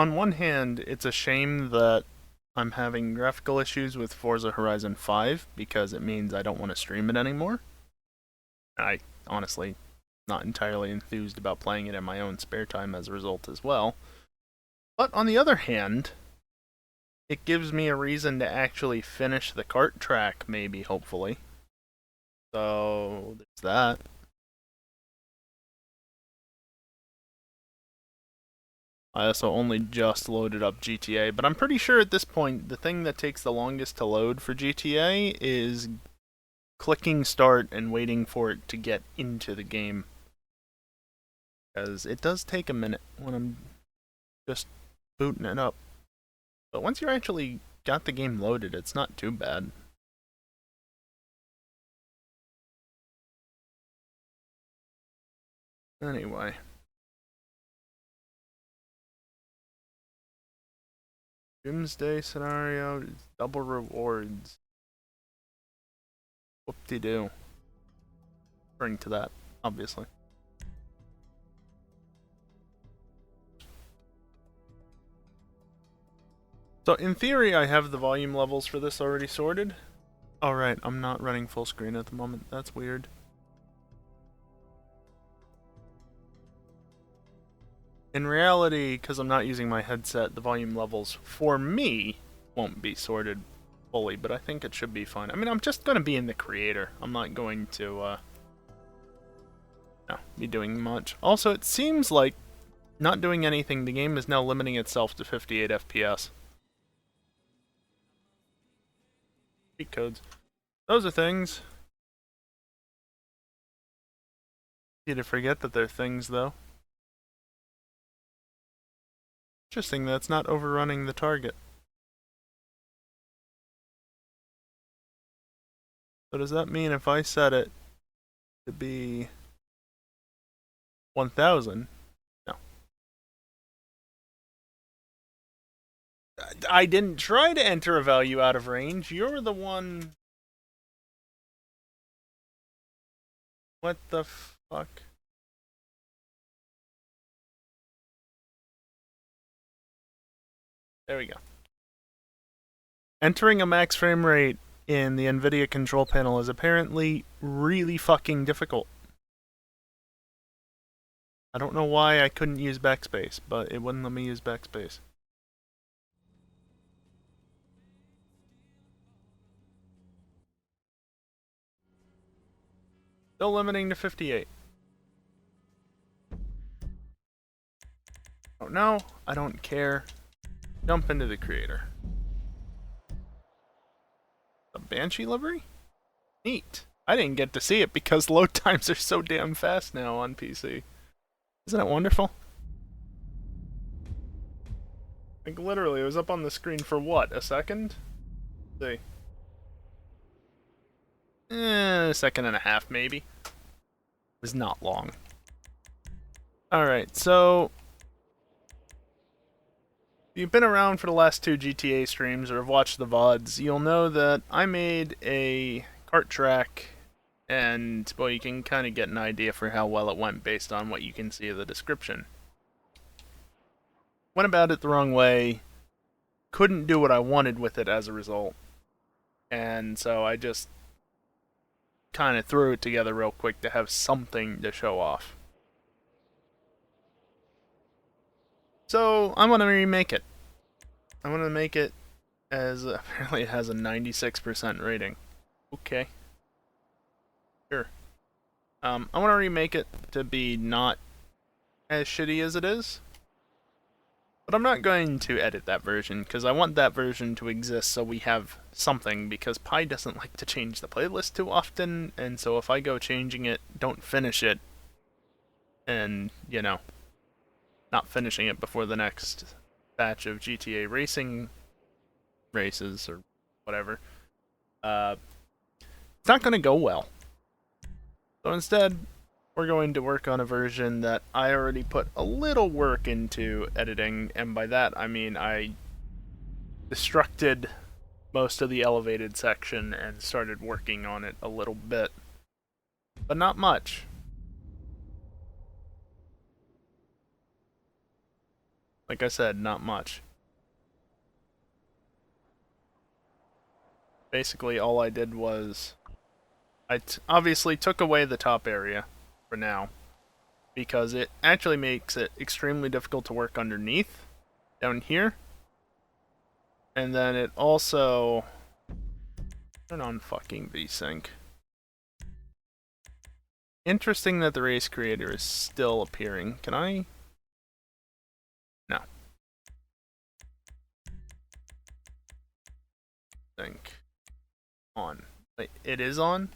on one hand, it's a shame that I'm having graphical issues with Forza Horizon 5 because it means I don't want to stream it anymore. I honestly not entirely enthused about playing it in my own spare time as a result as well. But on the other hand, it gives me a reason to actually finish the kart track, maybe, hopefully. So, there's that. I also only just loaded up GTA, but I'm pretty sure at this point, the thing that takes the longest to load for GTA is clicking start and waiting for it to get into the game. Because it does take a minute when I'm just booting it up. But once you're actually got the game loaded, it's not too bad. Anyway. Doomsday scenario, double rewards. Whoop-de-doo. Referring to that, obviously. So in theory, I have the volume levels for this already sorted. Alright, I'm not running full screen at the moment. That's weird. In reality, because I'm not using my headset, the volume levels for me won't be sorted fully, but I think it should be fine. I mean, I'm just going to be in the creator. I'm not going to be doing much. Also, it seems like not doing anything, the game is now limiting itself to 58 FPS. Cheat codes. Those are things. Easy to forget that they're things, though. Interesting that's not overrunning the target. So does that mean if I set it to be 1000? No. I didn't try to enter a value out of range. You're the one... What the fuck? There we go. Entering a max frame rate in the NVIDIA control panel is apparently really fucking difficult. I don't know why I couldn't use backspace, but it wouldn't let me use backspace. Still limiting to 58. I don't know. I don't care. Jump into the creator. A Banshee livery? Neat. I didn't get to see it because load times are so damn fast now on PC. Isn't it wonderful? Like literally, it was up on the screen for what, a second? Let's see. A second and a half, maybe. It was not long. Alright, so... if you've been around for the last two GTA streams or have watched the VODs, you'll know that I made a kart track, and, well, you can kind of get an idea for how well it went based on what you can see of the description. Went about it the wrong way, couldn't do what I wanted with it as a result, and so I just kind of threw it together real quick to have something to show off. So I'm gonna remake it. I'm gonna make it as apparently it has a 96% rating. Okay. Sure. I want to remake it to be not as shitty as it is. But I'm not going to edit that version, because I want that version to exist so we have something, because Pi doesn't like to change the playlist too often, and so if I go changing it, don't finish it, and, you know, not finishing it before the next batch of GTA racing races, or whatever, it's not going to go well. So instead, we're going to work on a version that I already put a little work into editing, and by that I mean I destructed most of the elevated section and started working on it a little bit, but not much. Like I said, not much. Basically, all I did was I obviously took away the top area for now because it actually makes it extremely difficult to work underneath down here. And then it also turn on fucking VSync. Interesting that the race creator is still appearing. Can I? No. Think on. Wait, it is on?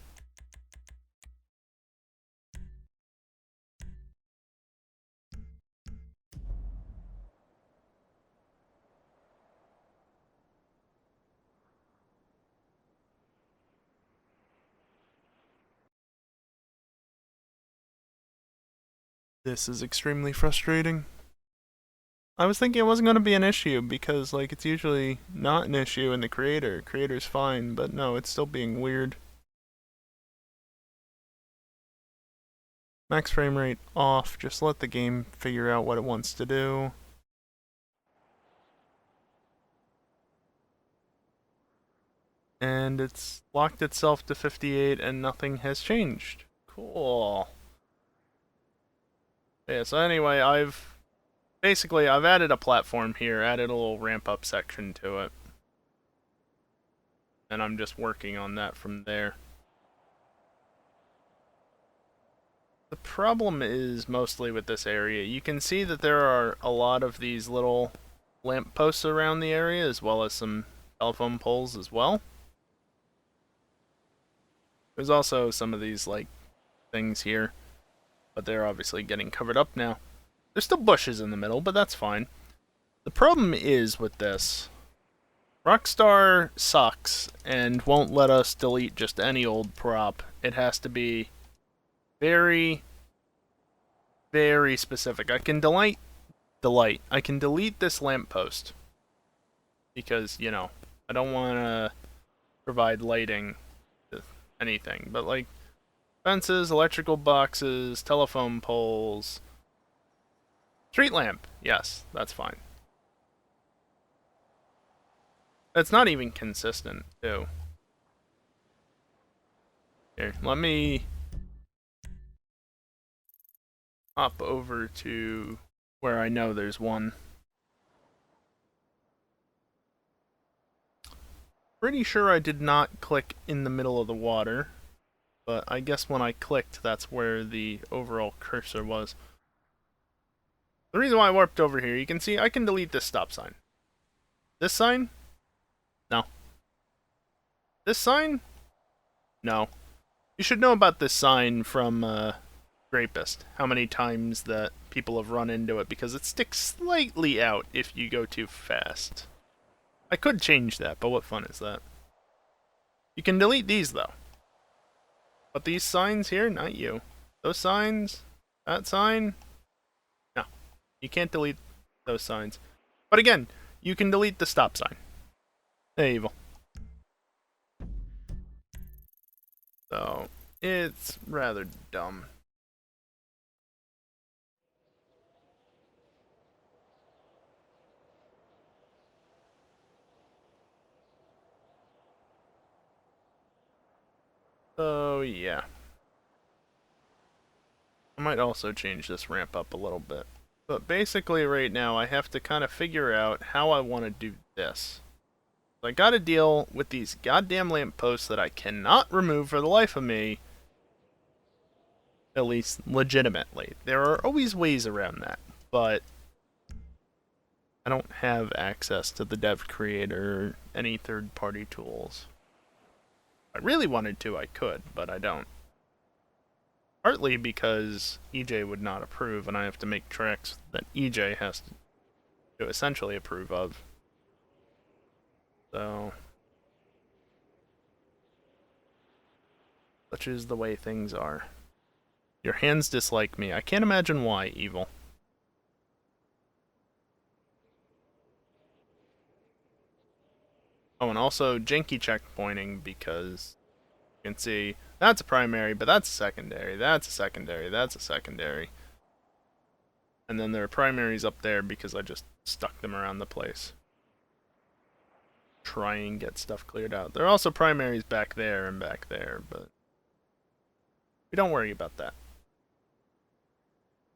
This is extremely frustrating. I was thinking it wasn't going to be an issue because, like, it's usually not an issue in the creator. Creator's fine, but no, it's still being weird. Max frame rate off. Just let the game figure out what it wants to do. And it's locked itself to 58 and nothing has changed. Cool. Yeah, so anyway, I've added a platform here, added a little ramp up section to it. And I'm just working on that from there. The problem is mostly with this area. You can see that there are a lot of these little lamp posts around the area, as well as some telephone poles as well. There's also some of these, like, things here, but they're obviously getting covered up now. There's still bushes in the middle, but that's fine. The problem is with this, Rockstar sucks and won't let us delete just any old prop. It has to be very, very specific. I can I can delete this lamppost because, you know, I don't want to provide lighting to anything, but like fences, electrical boxes, telephone poles, street lamp. Yes, that's fine. It's not even consistent, too. Here, let me hop over to where I know there's one. Pretty sure I did not click in the middle of the water, but I guess when I clicked, that's where the overall cursor was. The reason why I warped over here, you can see I can delete this stop sign. This sign? No. This sign? No. You should know about this sign from Grapist, how many times that people have run into it, because it sticks slightly out if you go too fast. I could change that, but what fun is that? You can delete these, though. But these signs here, not you. Those signs, that sign, no. You can't delete those signs. But again, you can delete the stop sign. Hey, evil. So, it's rather dumb. So, yeah. I might also change this ramp up a little bit. But basically right now I have to kind of figure out how I want to do this. So I gotta deal with these goddamn lampposts that I cannot remove for the life of me. At least legitimately. There are always ways around that, but I don't have access to the dev creator or any third-party tools. If I really wanted to, I could, but I don't. Partly because EJ would not approve, and I have to make tracks that EJ has to essentially approve of. So, such is the way things are. Your hands dislike me. I can't imagine why, Evil. Oh, and also janky checkpointing, because you can see that's a primary, but that's a secondary, that's a secondary, that's a secondary. And then there are primaries up there because I just stuck them around the place. Try and get stuff cleared out. There are also primaries back there and back there, but we don't worry about that.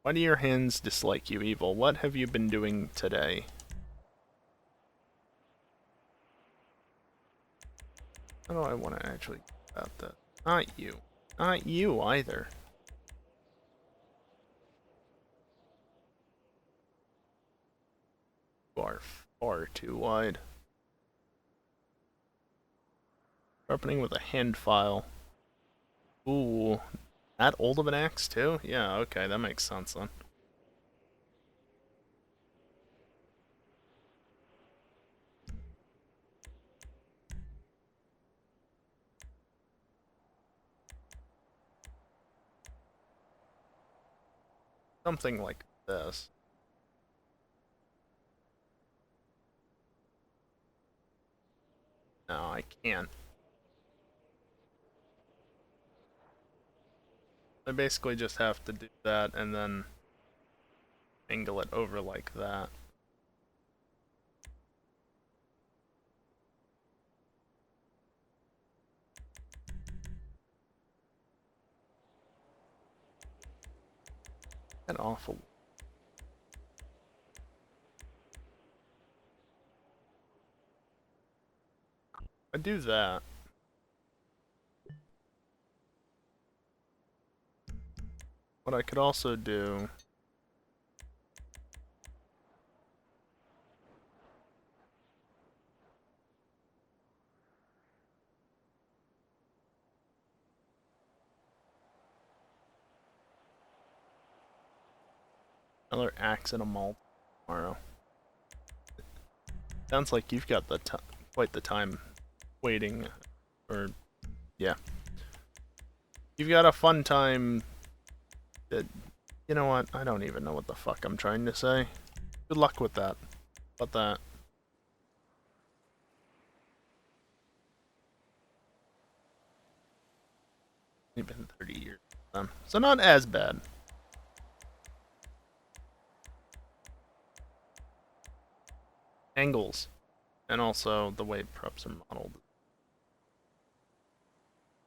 Why do your hands dislike you, Evil? What have you been doing today? How do I want to actually get about that? Not you. Not you either. You are far too wide. Sharpening with a hand file. Ooh. That old of an axe too? Yeah, okay, that makes sense then. Something like this. No, I can't. I basically just have to do that and then angle it over like that. Get awful. I do that. What I could also do another axe and a malt tomorrow. Sounds like you've got the quite the time waiting, or yeah, you've got a fun time. That, you know what? I don't even know what the fuck I'm trying to say. Good luck with that. But that. It's been 30 years. So not as bad. Angles. And also the way props are modeled.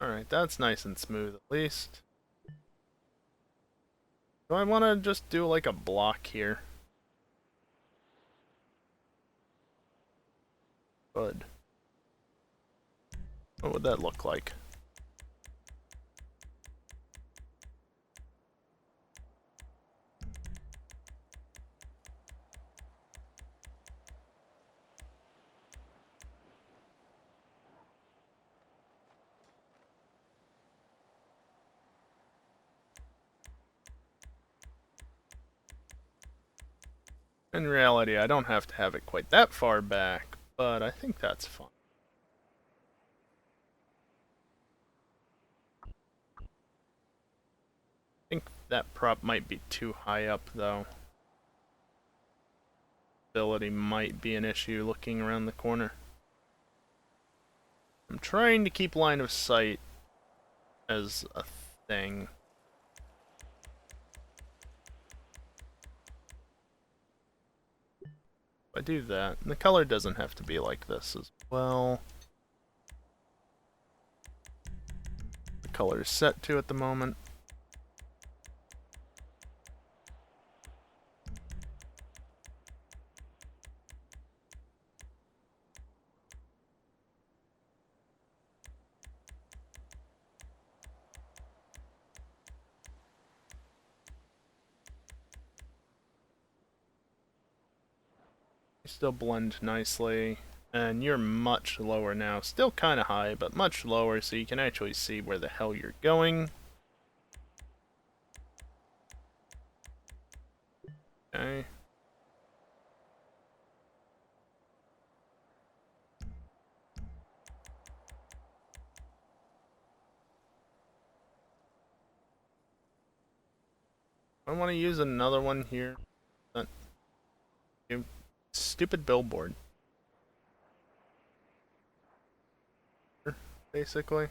Alright, that's nice and smooth at least. Do I want to just do like a block here? Good. What would that look like? In reality, I don't have to have it quite that far back, but I think that's fine. I think that prop might be too high up, though. Stability might be an issue looking around the corner. I'm trying to keep line of sight as a thing. If I do that, and the color doesn't have to be like this as well. The color is set to at the moment. They still blend nicely. And you're much lower now. Still kind of high, but much lower, so you can actually see where the hell you're going. Okay. I want to use another one here. That stupid billboard. Basically.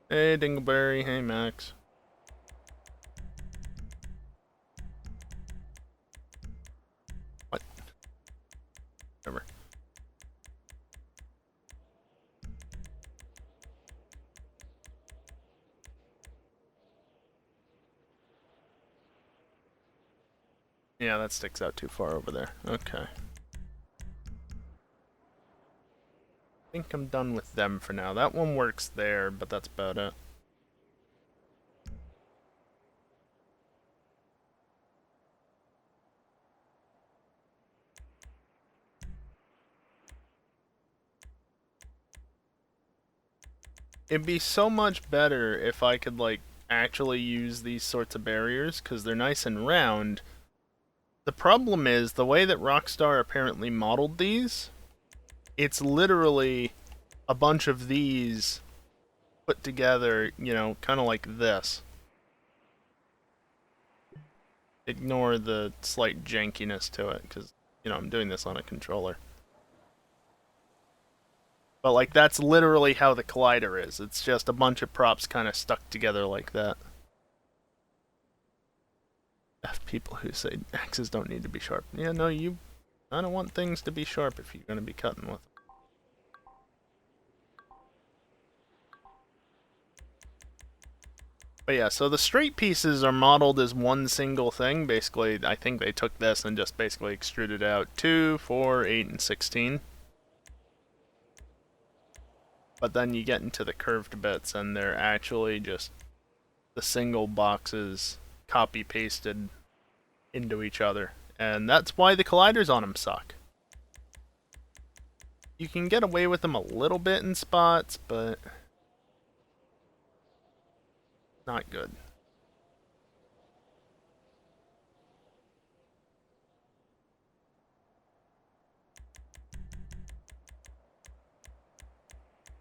Hey, Dingleberry. Hey, Max. What? Whatever. Yeah, that sticks out too far over there. Okay. I think I'm done with them for now. That one works there, but that's about it. It'd be so much better if I could, like, actually use these sorts of barriers, because they're nice and round. The problem is, the way that Rockstar apparently modeled these, it's literally a bunch of these put together, you know, kind of like this. Ignore the slight jankiness to it, because, you know, I'm doing this on a controller. But, like, that's literally how the collider is. It's just a bunch of props kind of stuck together like that. F people who say axes don't need to be sharp. Yeah, no, I don't want things to be sharp if you're going to be cutting with them. But yeah, so the straight pieces are modeled as one single thing. Basically, I think they took this and just basically extruded out 2, 4, 8, and 16. But then you get into the curved bits, and they're actually just the single boxes copy-pasted into each other. And that's why the colliders on them suck. You can get away with them a little bit in spots, but not good.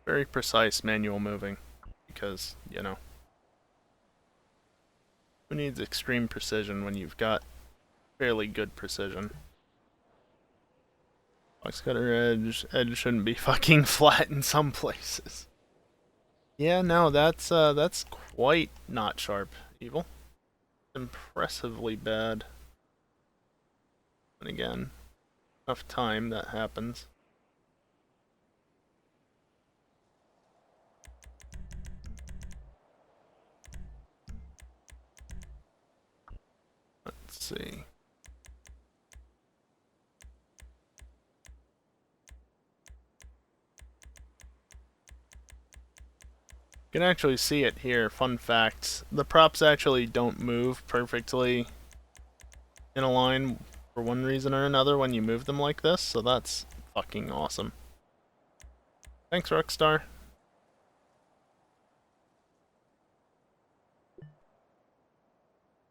Very precise manual moving, because, you know, who needs extreme precision when you've got fairly good precision? Box cutter edge shouldn't be fucking flat in some places. Yeah, no, that's quite not sharp, Evil. Impressively bad. And again, enough time that happens. Let's see. You can actually see it here. Fun fact, the props actually don't move perfectly in a line for one reason or another when you move them like this, so that's fucking awesome. Thanks, Rockstar.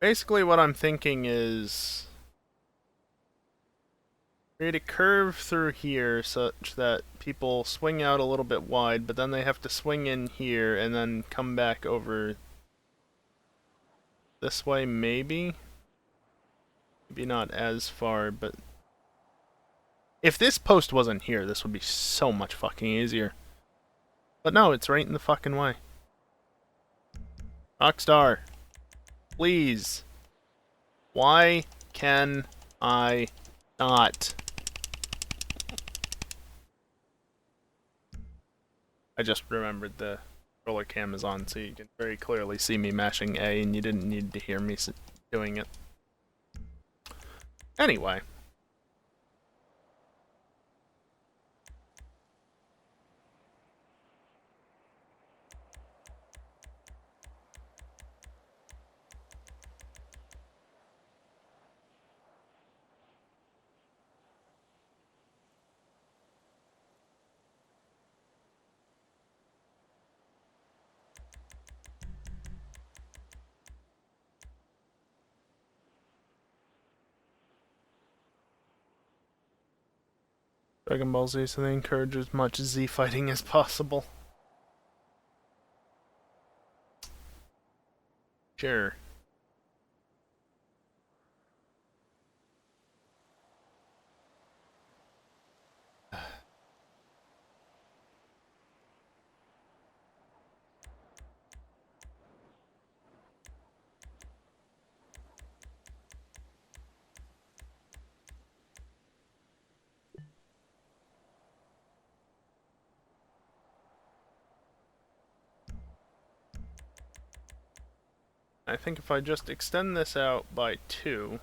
Basically what I'm thinking is create a curve through here such that people swing out a little bit wide, but then they have to swing in here and then come back over this way, maybe? Maybe not as far, but if this post wasn't here, this would be so much fucking easier. But no, it's right in the fucking way. Rockstar, please. Why can I not? I just remembered the roller cam is on, so you can very clearly see me mashing A, and you didn't need to hear me doing it. Anyway. Dragon Ball Z, so they encourage as much Z fighting as possible. Sure. I think if I just extend this out by 2...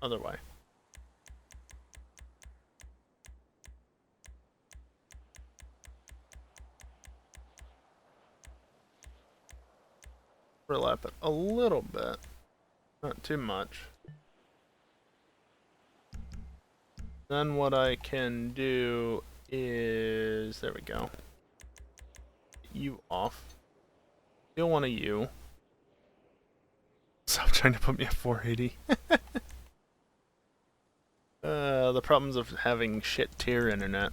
Other way. Overlap it a little bit. Not too much. Then what I can do is... There we go. U off. Still want a U. Stop trying to put me at 480. The problems of having shit tier internet.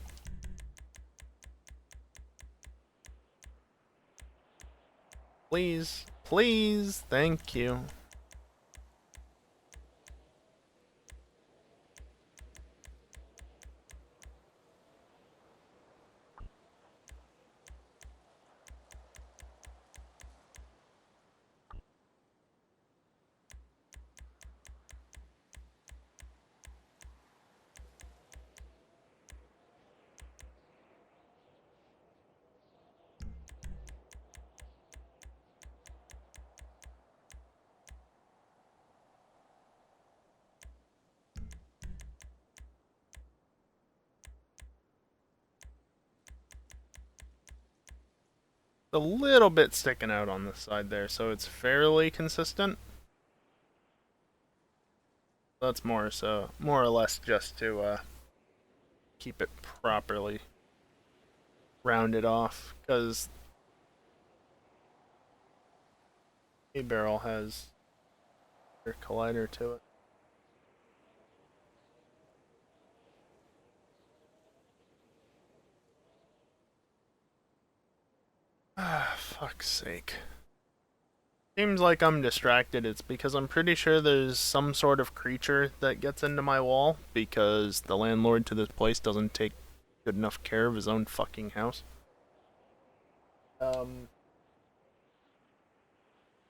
Please. Please. Thank you. A little bit sticking out on the side there, so it's fairly consistent. That's more or less just to keep it properly rounded off, because a barrel has a collider to it. Ah, fuck's sake. Seems like I'm distracted. It's because I'm pretty sure there's some sort of creature that gets into my wall because the landlord to this place doesn't take good enough care of his own fucking house. Yeah,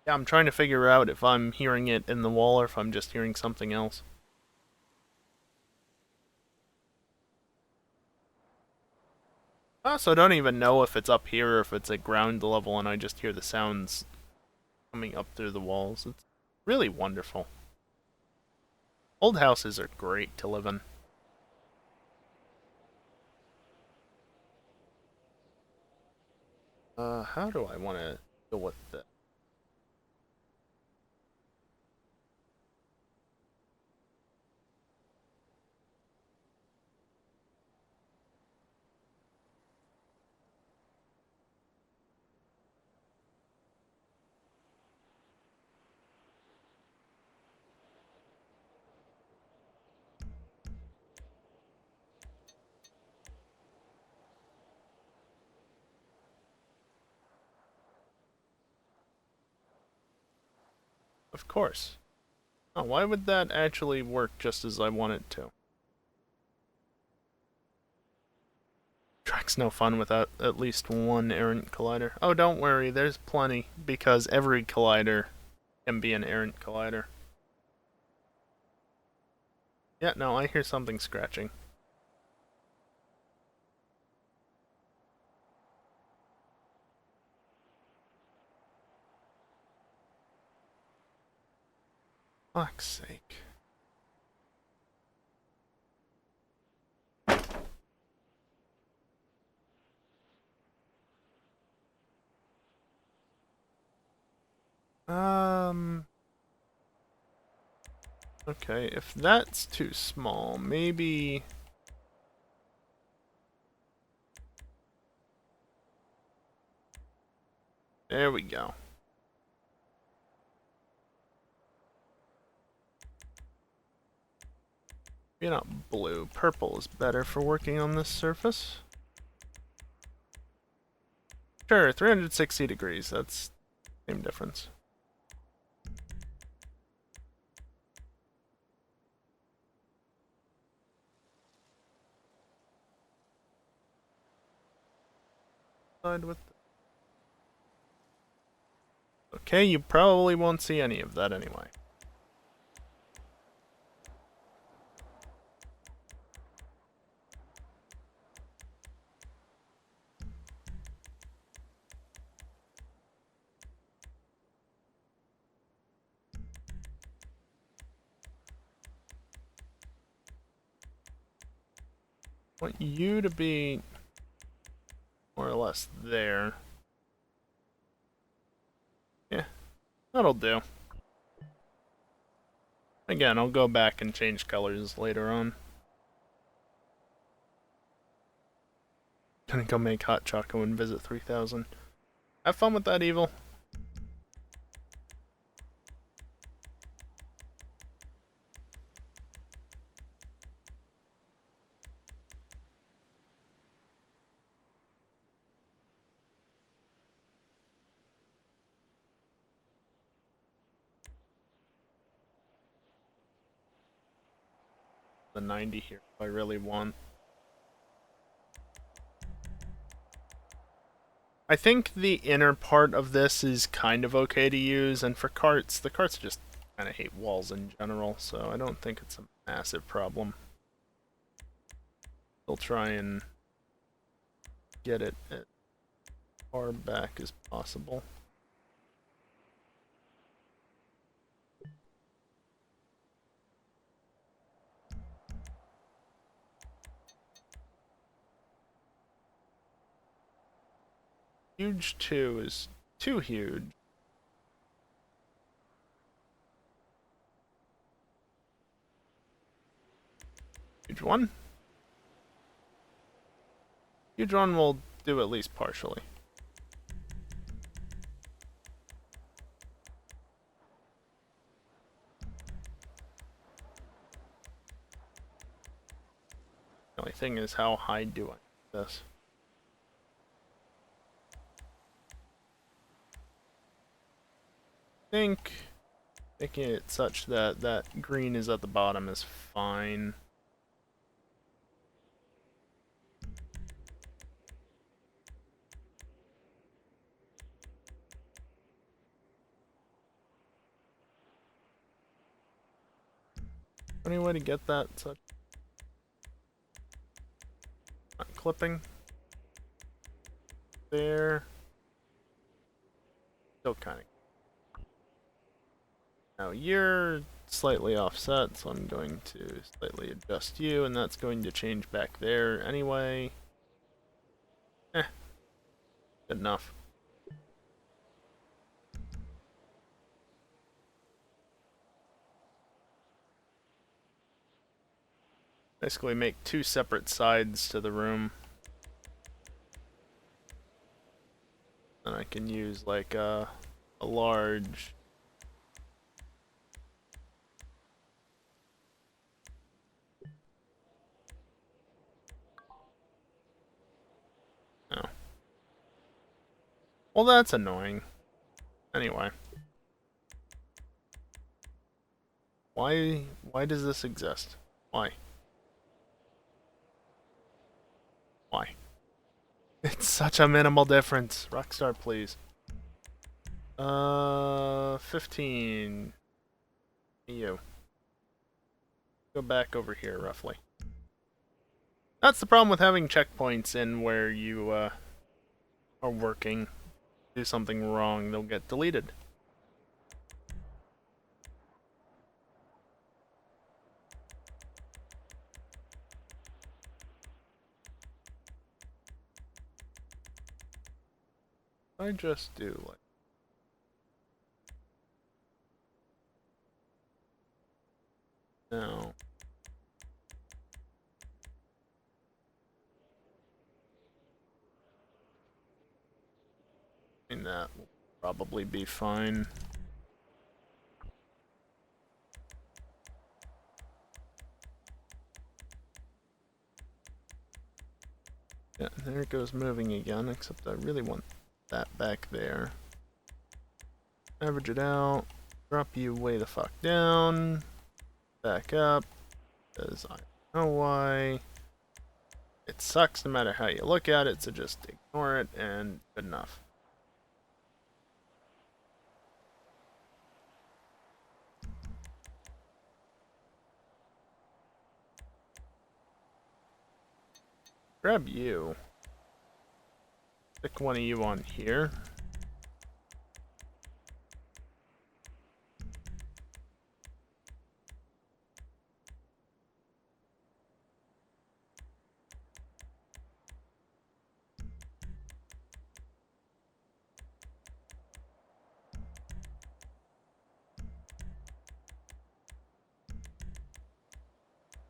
I'm trying to figure out if I'm hearing it in the wall or if I'm just hearing something else. I also don't even know if it's up here or if it's at ground level and I just hear the sounds coming up through the walls. It's really wonderful. Old houses are great to live in. How do I want to deal with this? Of course. Oh, why would that actually work just as I want it to? Track's no fun without at least one errant collider. Oh, don't worry, there's plenty, because every collider can be an errant collider. Yeah, no, I hear something scratching. Fuck's sake. Okay, if that's too small, maybe... There we go. Maybe not blue. Purple is better for working on this surface. Sure, 360 degrees. That's the same difference. Side with... Okay, you probably won't see any of that anyway. want you to be more or less there. Yeah, that'll do. Again, I'll go back and change colors later on. Gonna go make hot choco and visit 3000. Have fun with that, Evil. The 90 here if I really want. I think the inner part of this is kind of okay to use, and for carts, the carts just kind of hate walls in general, so I don't think it's a massive problem. They'll try and get it as far back as possible. Huge 2 is too huge. Huge 1? Huge 1 will do at least partially. The only thing is, how high do I do this? I think making it such that that green is at the bottom is fine. Any way to get that such? Not clipping. There. Still kind of. Now you're slightly offset, so I'm going to slightly adjust you, and that's going to change back there anyway. Good enough. Basically make two separate sides to the room. And I can use like a large oh. Well, that's annoying. Anyway. Why does this exist? Why? Why? It's such a minimal difference. Rockstar, please. 15. You. Go back over here, roughly. That's the problem with having checkpoints in where you, are working. Do something wrong, they'll get deleted. I just do, like... No. I mean, that will probably be fine. Yeah, there it goes moving again, except I really want that back there. Average it out. Drop you way the fuck down. Back up. Because I don't know why. It sucks no matter how you look at it, so just ignore it and good enough. Grab you. Pick one of you on here.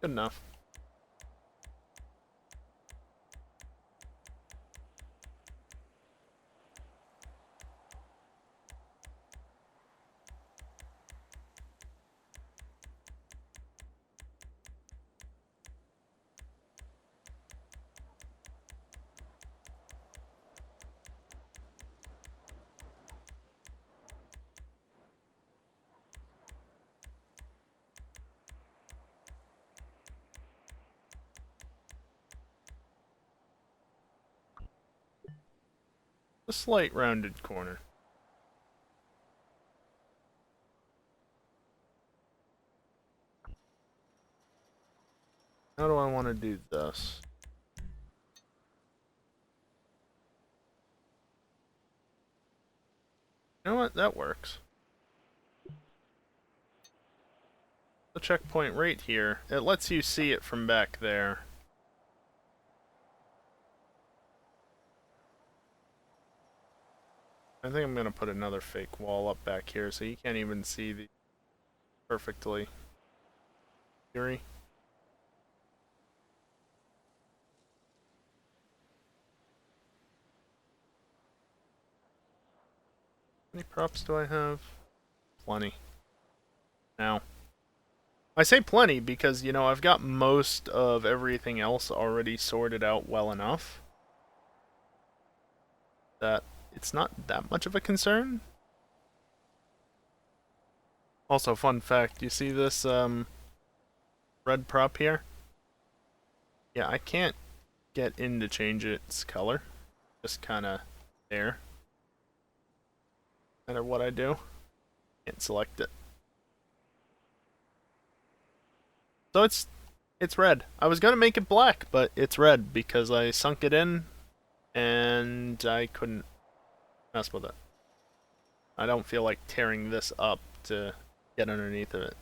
Good enough. A slight rounded corner. How do I want to do this? You know what? That works. The checkpoint right here. It lets you see it from back there. I think I'm gonna put another fake wall up back here so you can't even see the perfectly. Theory. How many props do I have? Plenty. Now, I say plenty because, you know, I've got most of everything else already sorted out well enough that it's not that much of a concern. Also, fun fact, you see this red prop here? Yeah, I can't get in to change its color. Just kinda there. No matter what I do. Can't select it. So it's red. I was gonna make it black, but it's red because I sunk it in and I couldn't mess with it. I don't feel like tearing this up to get underneath of it.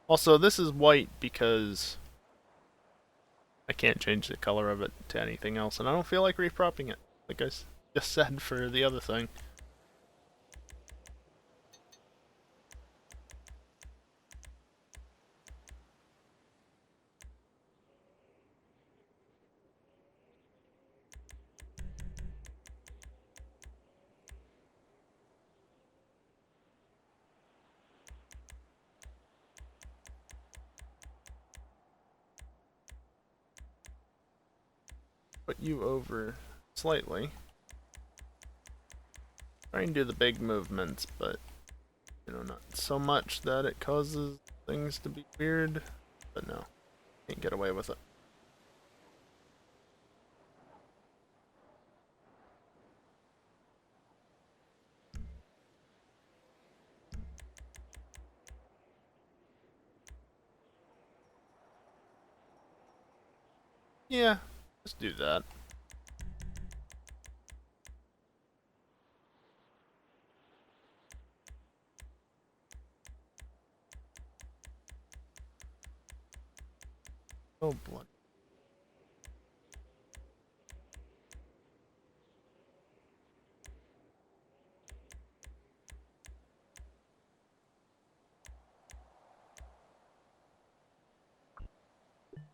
Also, this is white because I can't change the color of it to anything else, and I don't feel like repropping it, like I just said for the other thing. Put you over slightly. Try and do the big movements, but you know, not so much that it causes things to be weird. But no, can't get away with it. Yeah, just do that. Oh, blood.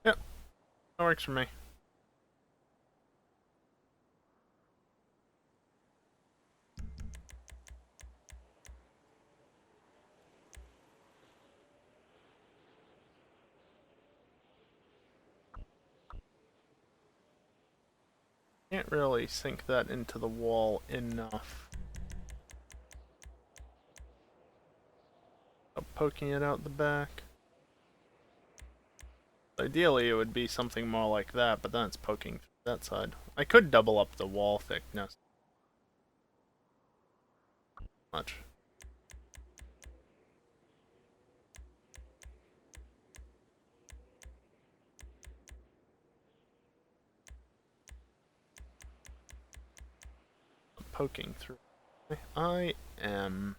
Yep, that works for me. Can't really sink that into the wall enough. Poking it out the back. Ideally, it would be something more like that, but then it's poking through that side. I could double up the wall thickness. Much. Poking through. I am...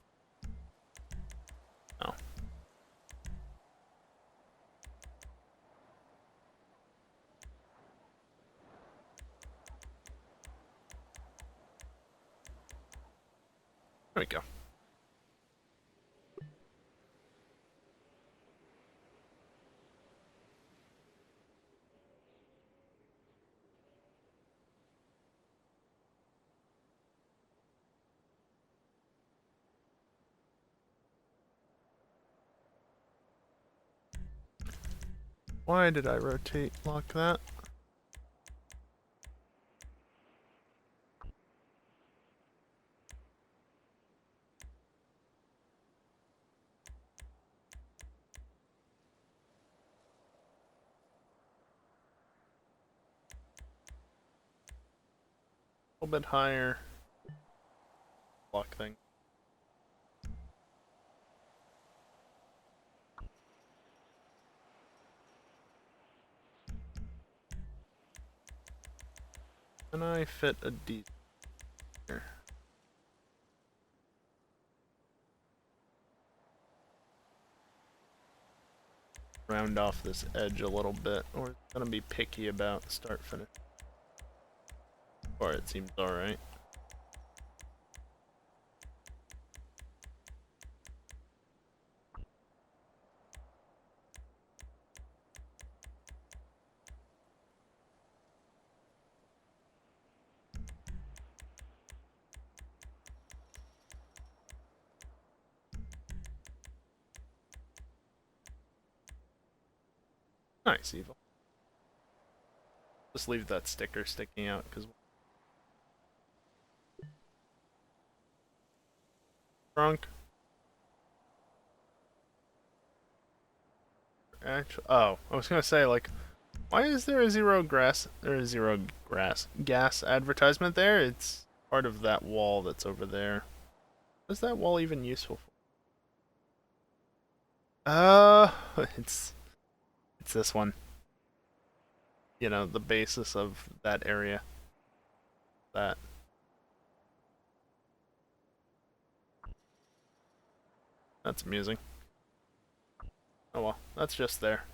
Oh. There we go. Why did I rotate lock that? A little bit higher. Lock thing. Can I fit a D here? Round off this edge a little bit, or it's gonna be picky about start finish. Or it seems alright. Nice, Evil. Just leave that sticker sticking out, because trunk. Actually, oh, I was gonna say, like, why is there a zero gas advertisement there? It's part of that wall that's over there. What is that wall even useful for? It's this one. You know, the basis of that area. That. That's amusing. Oh well, that's just there.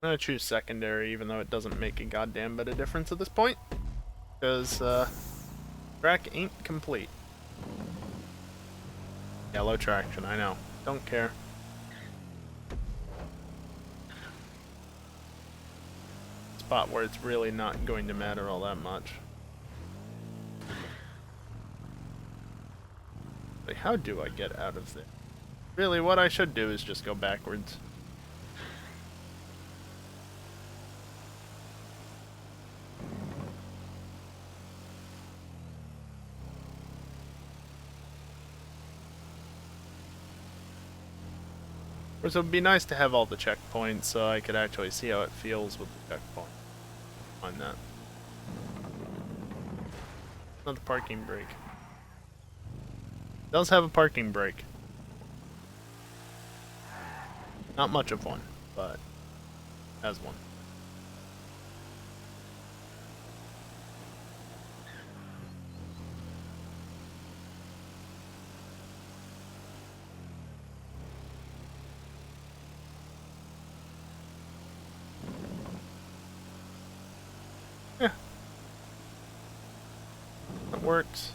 I'm gonna choose secondary, even though it doesn't make a goddamn bit of difference at this point. Because, track ain't complete. Yellow traction, I know. Don't care. Spot where it's really not going to matter all that much. Wait, how do I get out of there? Really, what I should do is just go backwards. Of course, it would be nice to have all the checkpoints so I could actually see how it feels with the checkpoint. On that. Not the parking brake. It does have a parking brake. Not much of one, but has one. Yeah. That works.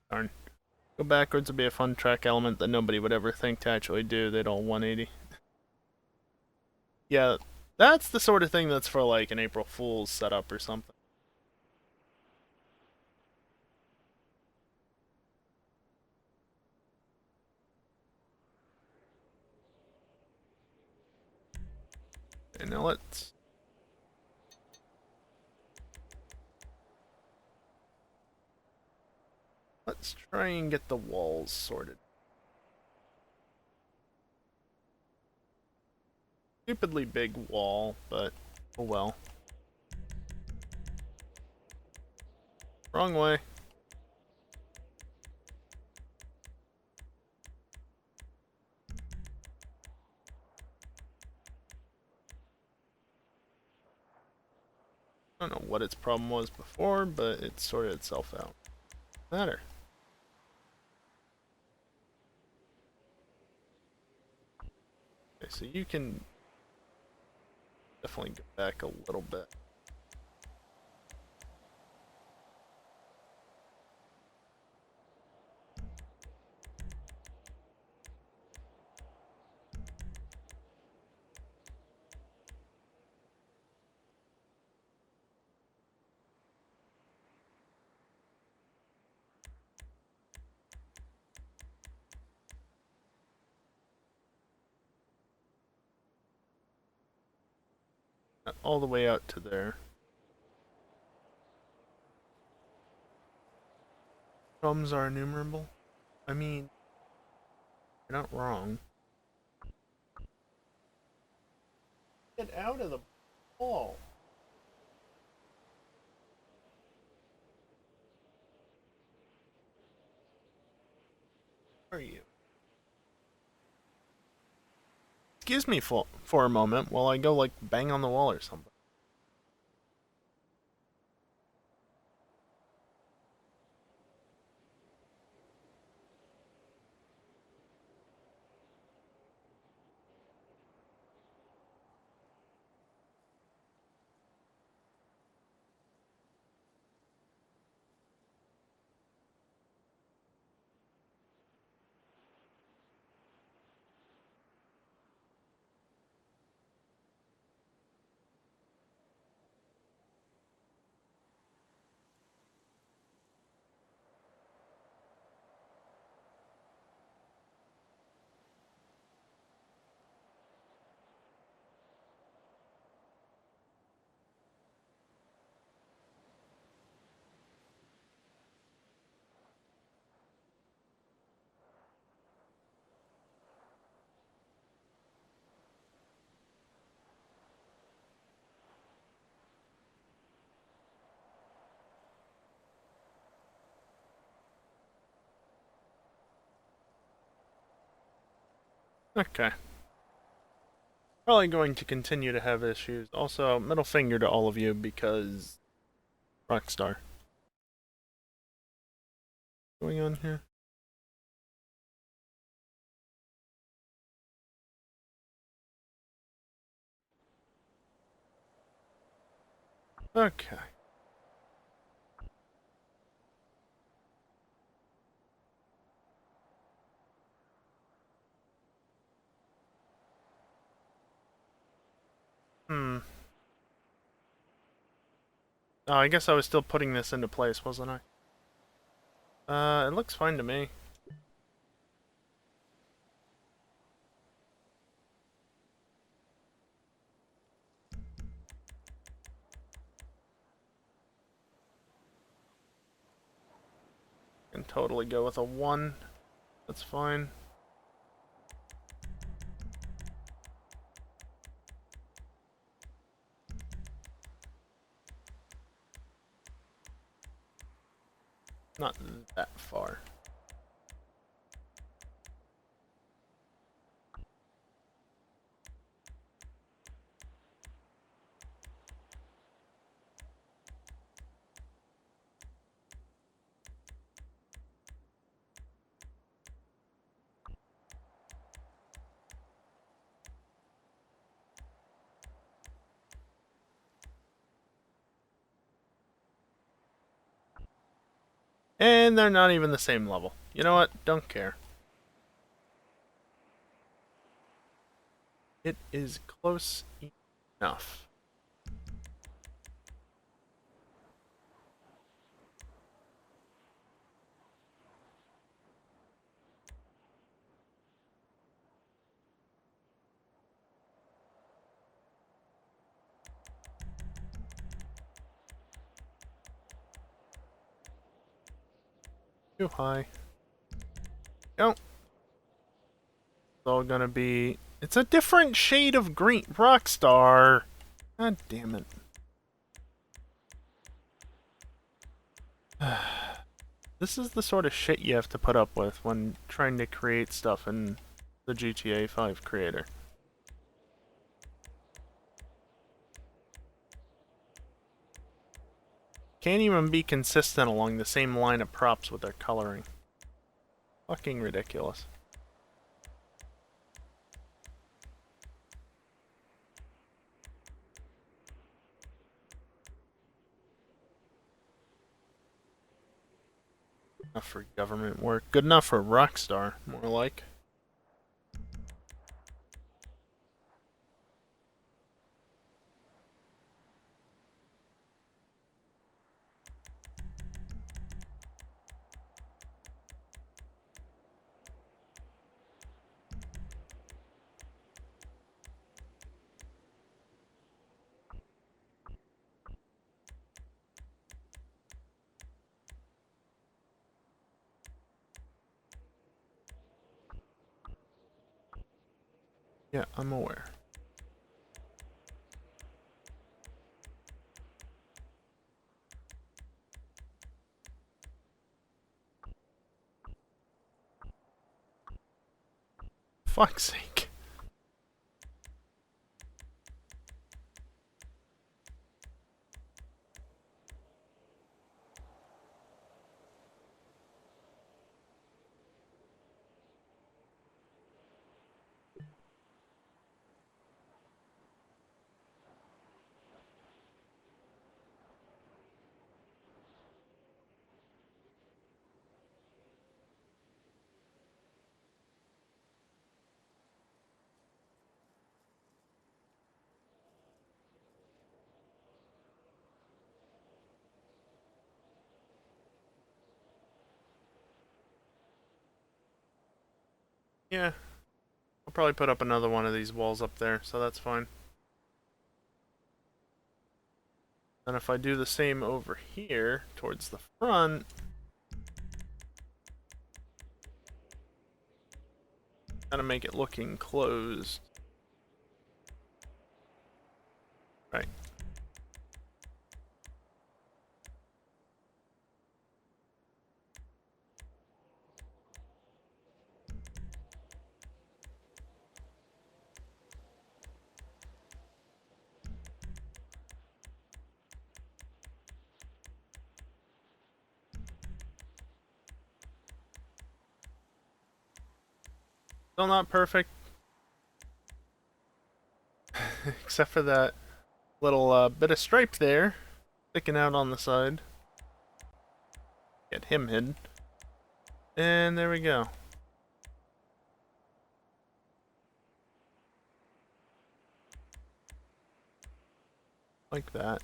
Darn. Go backwards would be a fun track element that nobody would ever think to actually do. They'd all 180. Yeah, that's the sort of thing that's for like an April Fool's setup or something. Okay, now let's try and get the walls sorted. Stupidly big wall, but oh well. Wrong way. I don't know what its problem was before, but it sorted itself out. Matter. Okay, so you can definitely go back a little bit. all the way out to there. Problems are innumerable. I mean, you're not wrong. Get out of the ball. Where are you? Excuse me for a moment while I go, like, bang on the wall or something. Okay. Probably going to continue to have issues. Also, middle finger to all of you because Rockstar. What's going on here? Okay. Hmm. Oh, I guess I was still putting this into place, wasn't I? It looks fine to me. Can totally go with a 1. That's fine. Not that far. And they're not even the same level. You know what? Don't care. It is close enough. Too high. Nope. It's all gonna be... It's a different shade of green. Rockstar! God damn it. This is the sort of shit you have to put up with when trying to create stuff in the GTA 5 creator. Can't even be consistent along the same line of props with their coloring. Fucking ridiculous. Enough for government work. Good enough for Rockstar, more like. Yeah, I'm aware. Fuck's sake. Yeah, I'll probably put up another one of these walls up there, so that's fine. And if I do the same over here, towards the front, gotta make it look enclosed. Right. Still not perfect. Except for that little bit of stripe there, sticking out on the side. Get him hidden. And there we go. Like that.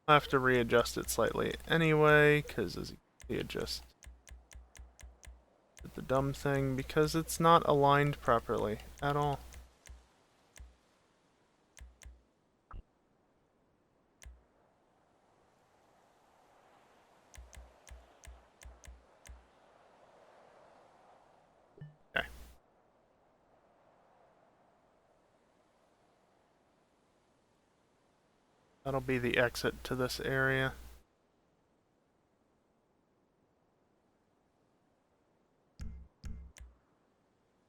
I'll have to readjust it slightly anyway, because as you can see, it just did the dumb thing, because it's not aligned properly at all. Okay. That'll be the exit to this area.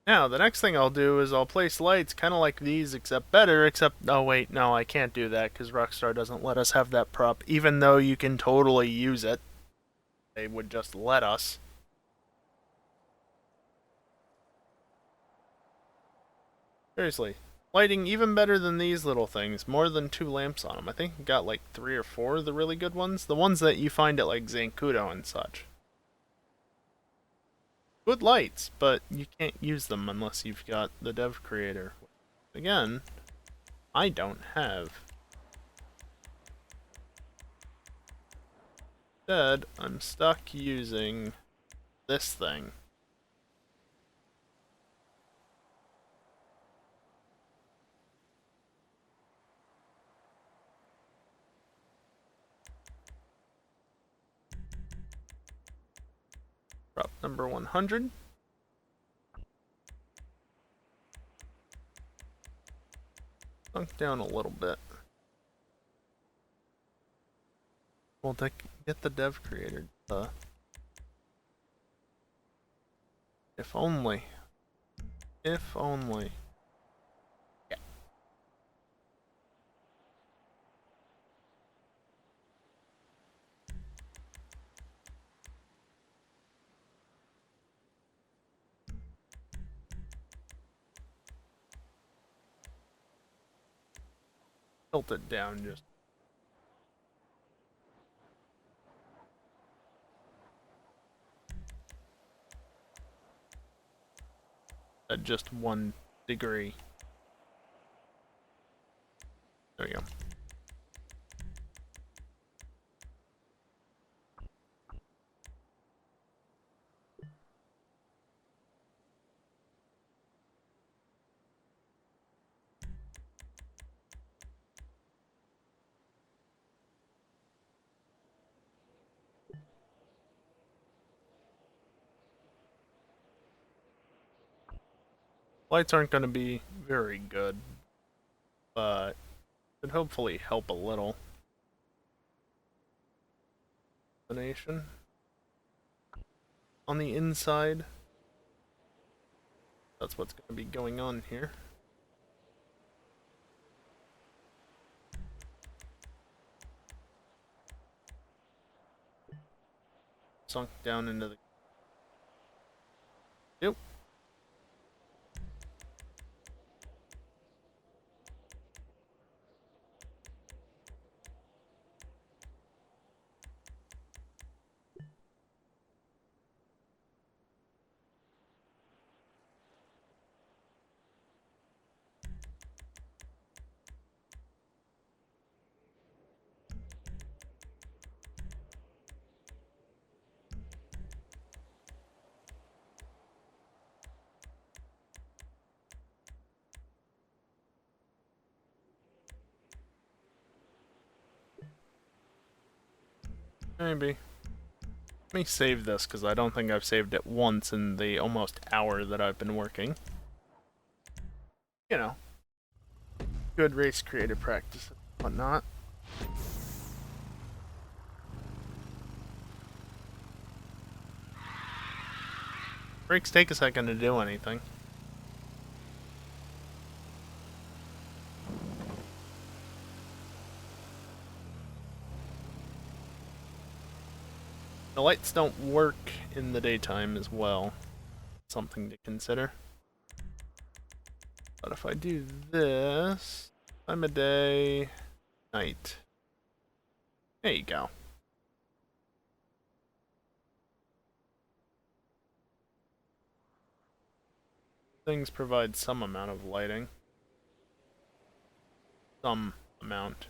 Now, the next thing I'll do is I'll place lights kind of like these, except better, except... Oh, wait, no, I can't do that, because Rockstar doesn't let us have that prop, even though you can totally use it. They would just let us. Seriously. Lighting even better than these little things. More than 2 lamps on them. I think I got like 3 or 4 of the really good ones. The ones that you find at like Zancudo and such. Good lights, but you can't use them unless you've got the dev creator. Again, I don't have. Instead, I'm stuck using this thing. Prop number 100. Sunk down a little bit. Well, get the dev creator. If only. If only. Yeah. Tilt it down just. At just 1 degree. There we go. Lights aren't going to be very good, but should hopefully help a little. Illumination on the inside. That's what's going to be going on here. Sunk down into the... Yep. Maybe. Let me save this, because I don't think I've saved it once in the almost hour that I've been working. You know, good race creative practice and whatnot. Brakes take a second to do anything. The lights don't work in the daytime as well. Something to consider. But if I do this, time of day, night. There you go. Things provide some amount of lighting. Some amount.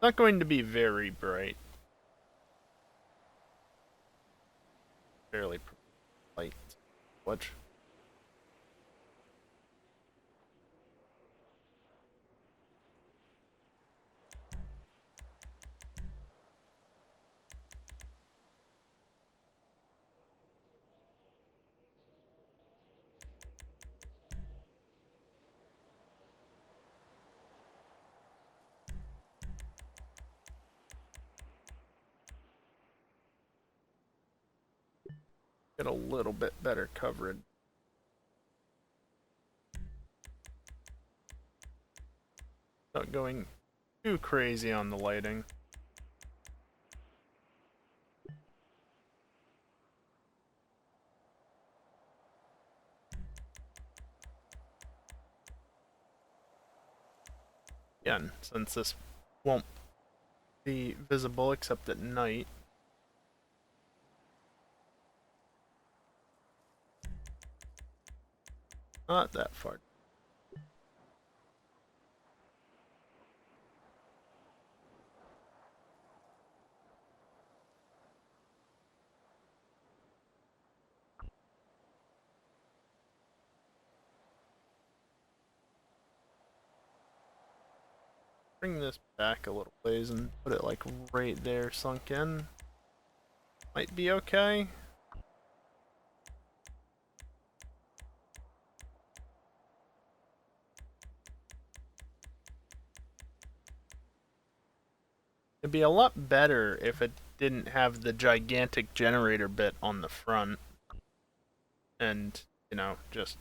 Not going to be very bright. Fairly light. What? Get a little bit better coverage. Not going too crazy on the lighting. Again, since this won't be visible except at night. Not that far. Bring this back a little ways and put it like right there sunk in. Might be okay. It'd be a lot better if it didn't have the gigantic generator bit on the front. And, you know, just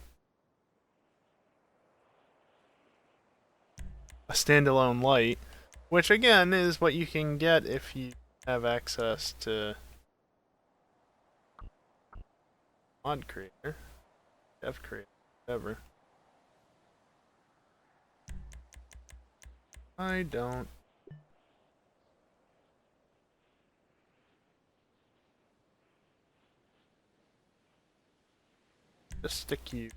a standalone light. Which, again, is what you can get if you have access to mod creator, dev creator, whatever. I don't. Just stick you,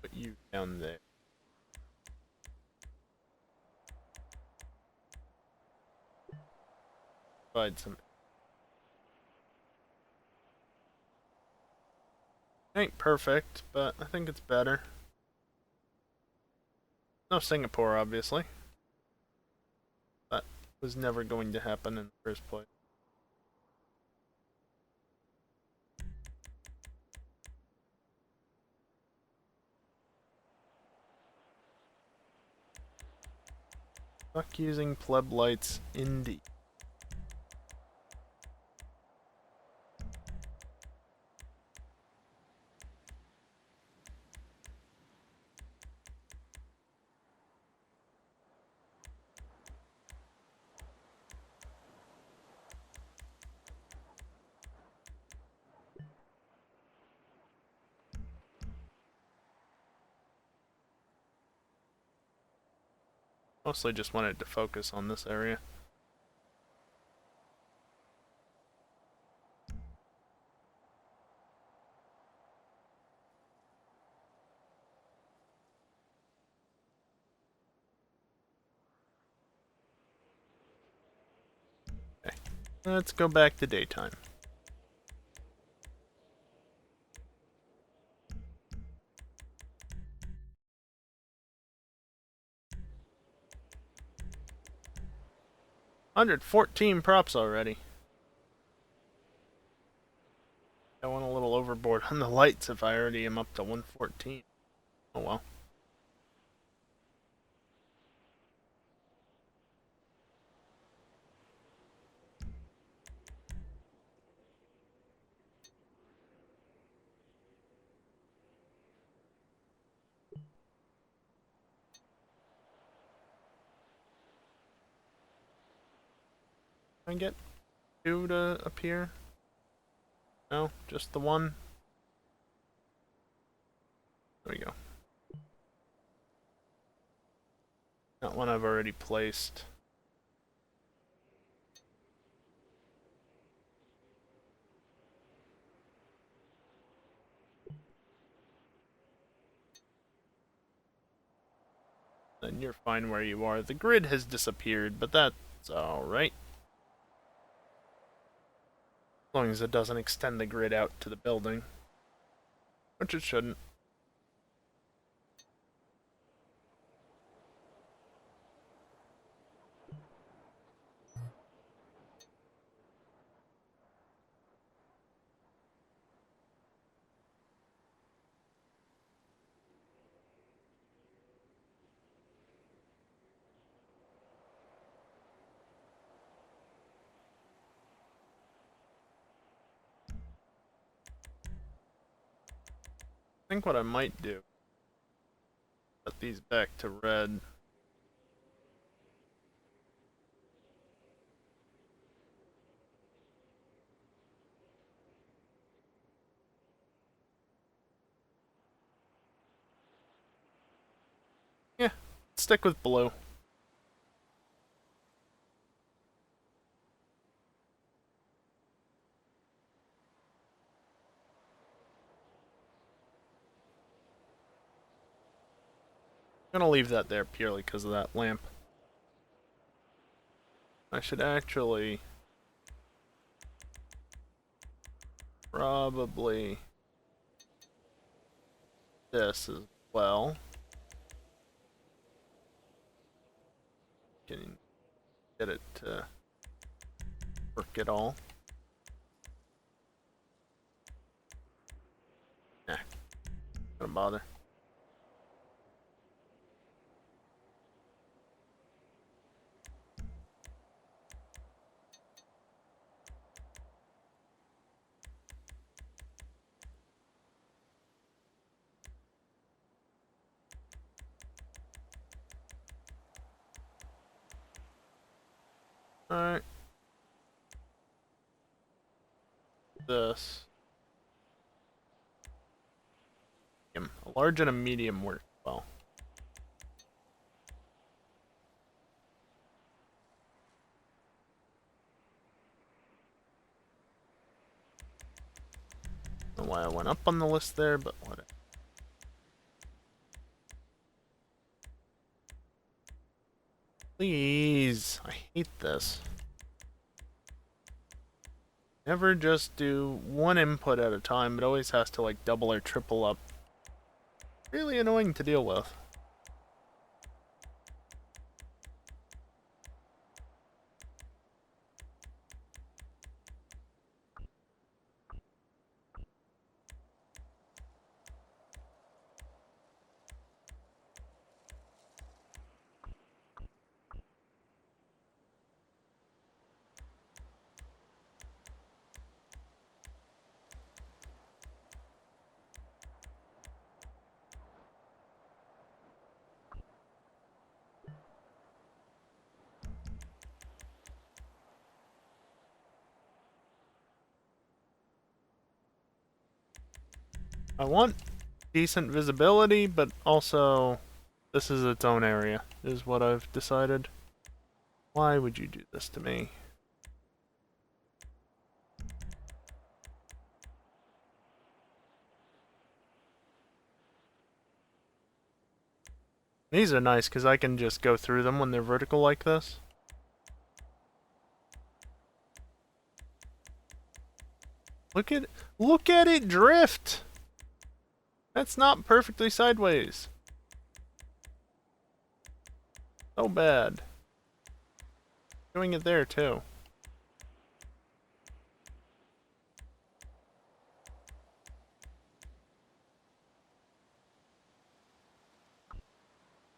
put you down there. Provide some. Ain't perfect, but I think it's better. No Singapore, obviously. That was never going to happen in the first place. Fuck using pleb lights indeed. Mostly just wanted to focus on this area. Okay, let's go back to daytime. $114 props already. I went a little overboard on the lights if I already am up to 114. Oh well. Can I get two to appear? No, just the one? There we go. That one I've already placed. Then you're fine where you are. The grid has disappeared, but that's alright. As long as it doesn't extend the grid out to the building. Which it shouldn't. I think what I might do, set these back to red. Yeah, stick with blue. I'm gonna leave that there purely because of that lamp. I should actually probably this as well. Can get it to work at all. Nah, don't bother. Alright. This. A large and a medium work well. I don't know why I went up on the list there, but whatever. Please, I hate this. Never just do one input at a time, it always has to like double or triple up. Really annoying to deal with. I want decent visibility, but also this is its own area, is what I've decided. Why would you do this to me? These are nice because I can just go through them when they're vertical like this. Look at it drift! That's not perfectly sideways. So bad. Doing it there too.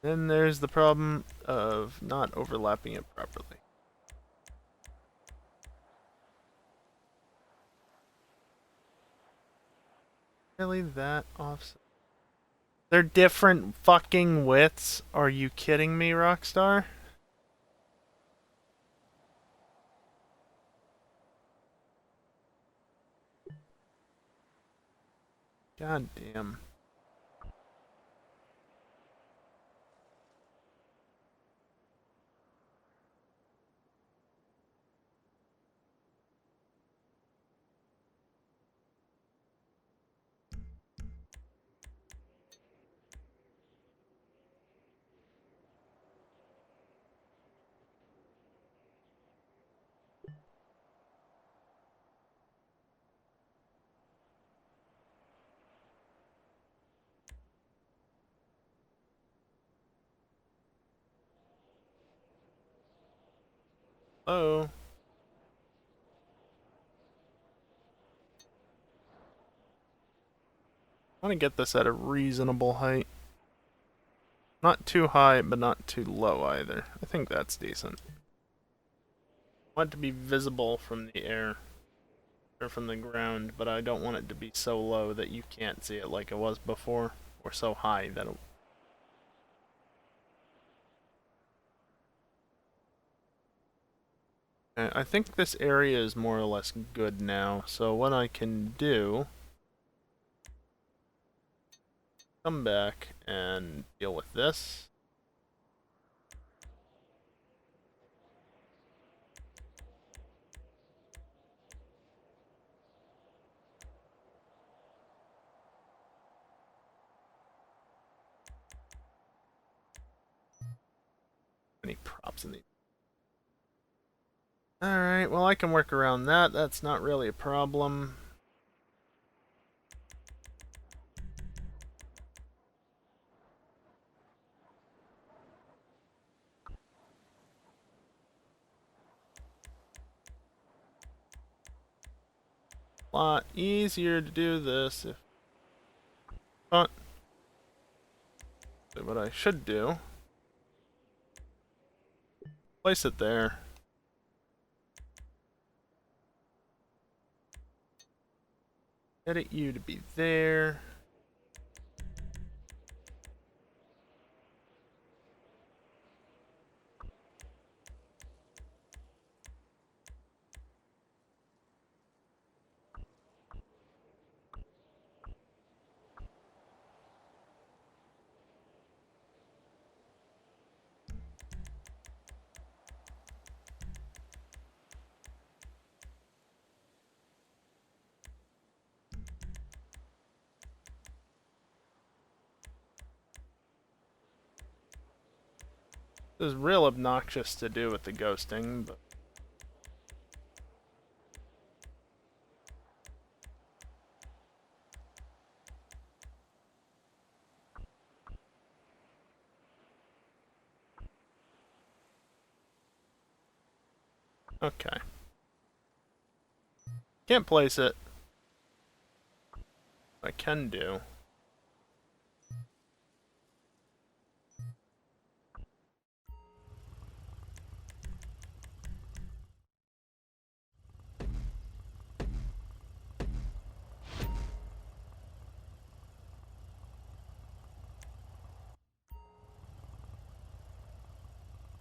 Then there's the problem of not overlapping it properly. Really, that offset? They're different fucking widths? Are you kidding me, Rockstar? God damn. Oh. I want to get this at a reasonable height. Not too high, but not too low either. I think that's decent. I want it to be visible from the air. Or from the ground, but I don't want it to be so low that you can't see it like it was before. Or so high that it... I think this area is more or less good now, so what I can do... Come back and deal with this. Any props in the... Alright, well I can work around that. That's not really a problem. A lot easier to do this if... But what I should do... Place it there. Edit you to be there. This is real obnoxious to do with the ghosting, but... Okay. Can't place it. I can do.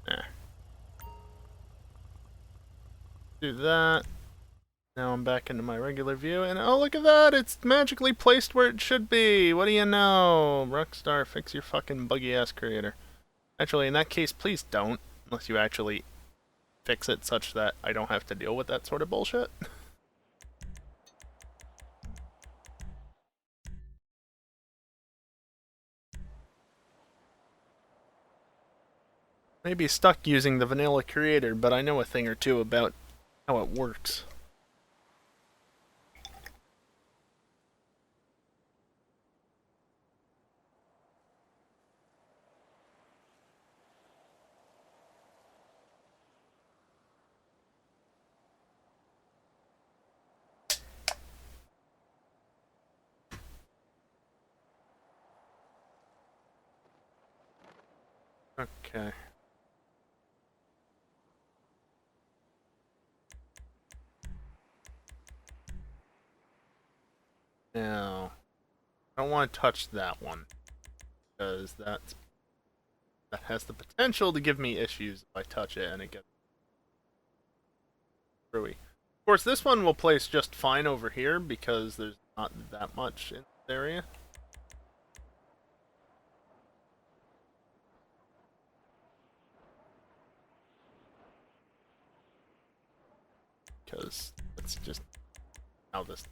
Eh. Do that. Now I'm back into my regular view, and oh, look at that! It's magically placed where it should be! What do you know? Rockstar, fix your fucking buggy-ass creator. Actually, in that case, please don't. Unless you actually fix it such that I don't have to deal with that sort of bullshit. Maybe stuck using the vanilla creator, but I know a thing or two about how it works. Okay. Now, I don't want to touch that one, because that has the potential to give me issues if I touch it and it gets screwy. Of course, this one will place just fine over here, because there's not that much in this area. Because that's just how this...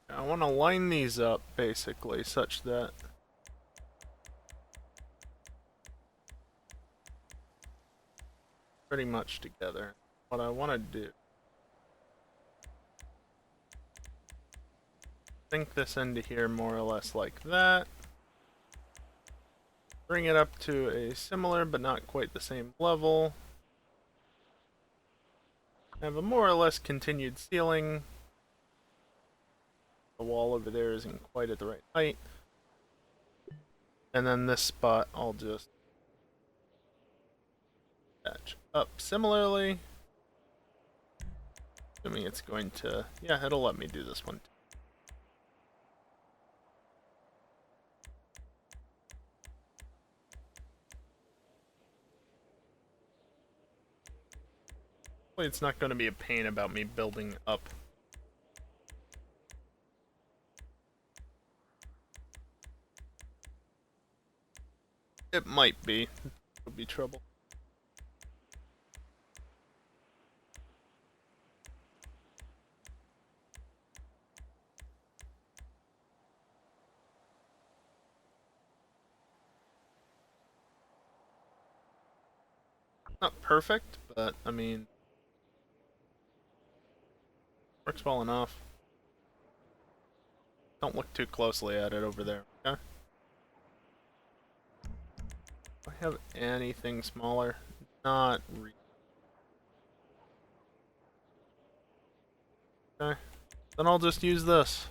I want to line these up, basically, such that... pretty much together. What I want to do... sink this into here more or less like that. Bring it up to a similar but not quite the same level. Have a more or less continued ceiling. The wall over there isn't quite at the right height. And then this spot I'll just patch up similarly. Assuming it's going to... yeah, it'll let me do this one too. Hopefully it's not going to be a pain about me building up. It might be. It'll be trouble. Not perfect, but I mean, works well enough. Don't look too closely at it over there, okay? Do I have anything smaller? Not really. Okay. Then I'll just use this.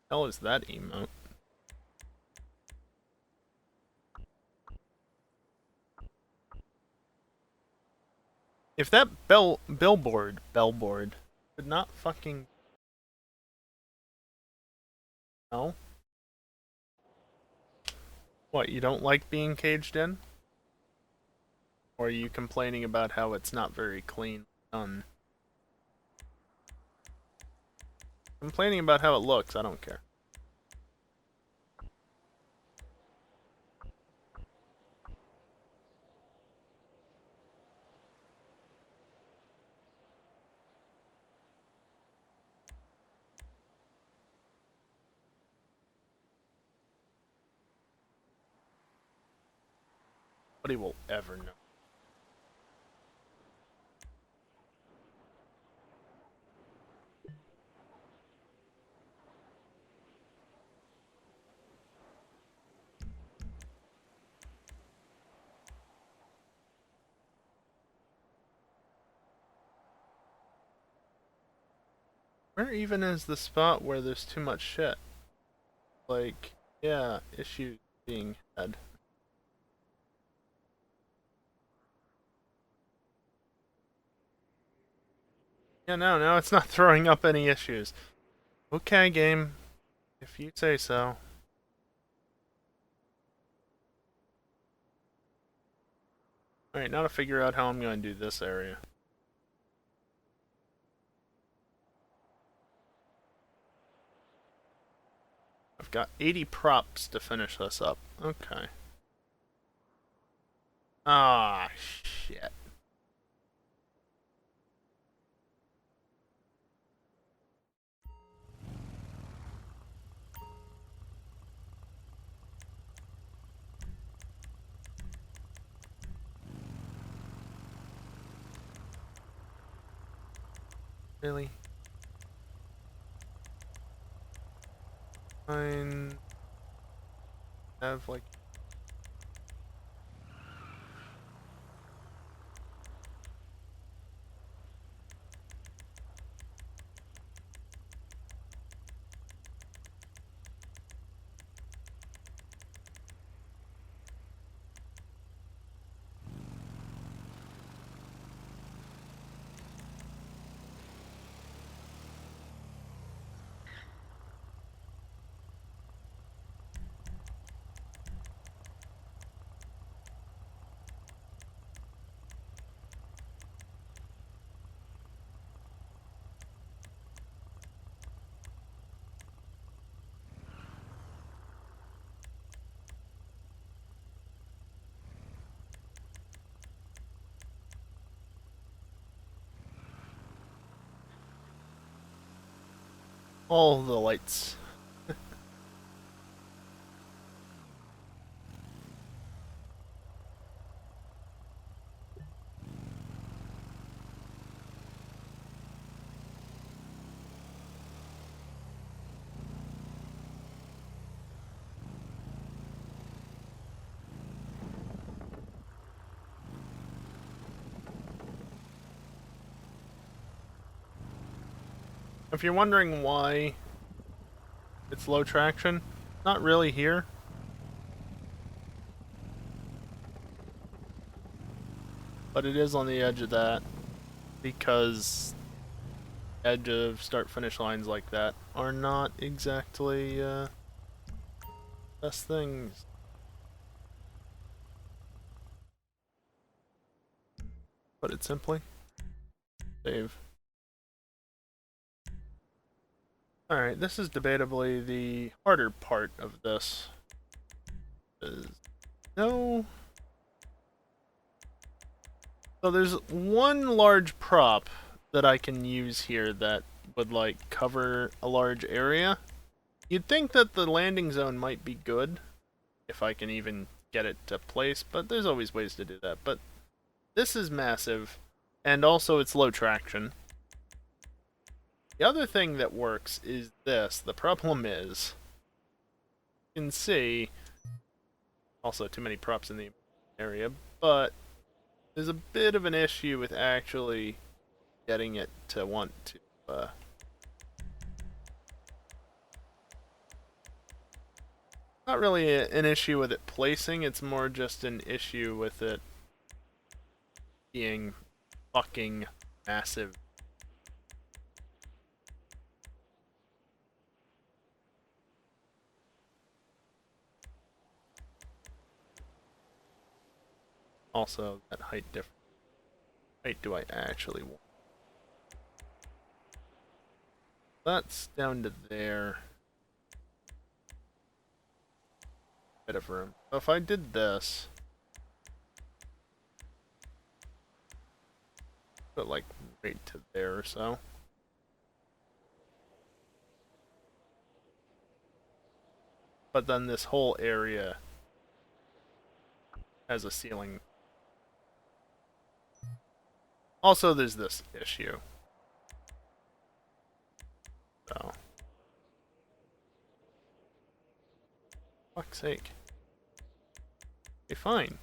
Hell is that emote? If that billboard could not fucking... no? What, you don't like being caged in? Or are you complaining about how it's not very clean done? Complaining about how it looks, I don't care. Nobody will ever know. Where even is the spot where there's too much shit? Like, yeah, issues being had. Yeah, no, now it's not throwing up any issues. Okay, game, if you say so. Alright, now to figure out how I'm going to do this area. I've got 80 props to finish this up. Okay. Ah, shit. Really? Fine. Have, like... all the lights. If you're wondering why it's low traction, not really here. But it is on the edge of that, because edge of start-finish lines like that are not exactly, best things. Put it simply. Save. Alright, this is debatably the harder part of this. No... So there's one large prop that I can use here that would, like, cover a large area. You'd think that the landing zone might be good, if I can even get it to place, but there's always ways to do that. But this is massive, and also it's low traction. The other thing that works is this. The problem is, you can see, also too many props in the area, but there's a bit of an issue with actually getting it to want to, not really an issue with it placing, it's more just an issue with it being fucking massive. Also, that height difference. Height do I actually want? That's down to there. Bit of room. So if I did this, put like right to there or so. But then this whole area has a ceiling. Also, there's this issue. So, fuck's sake. Okay, fine.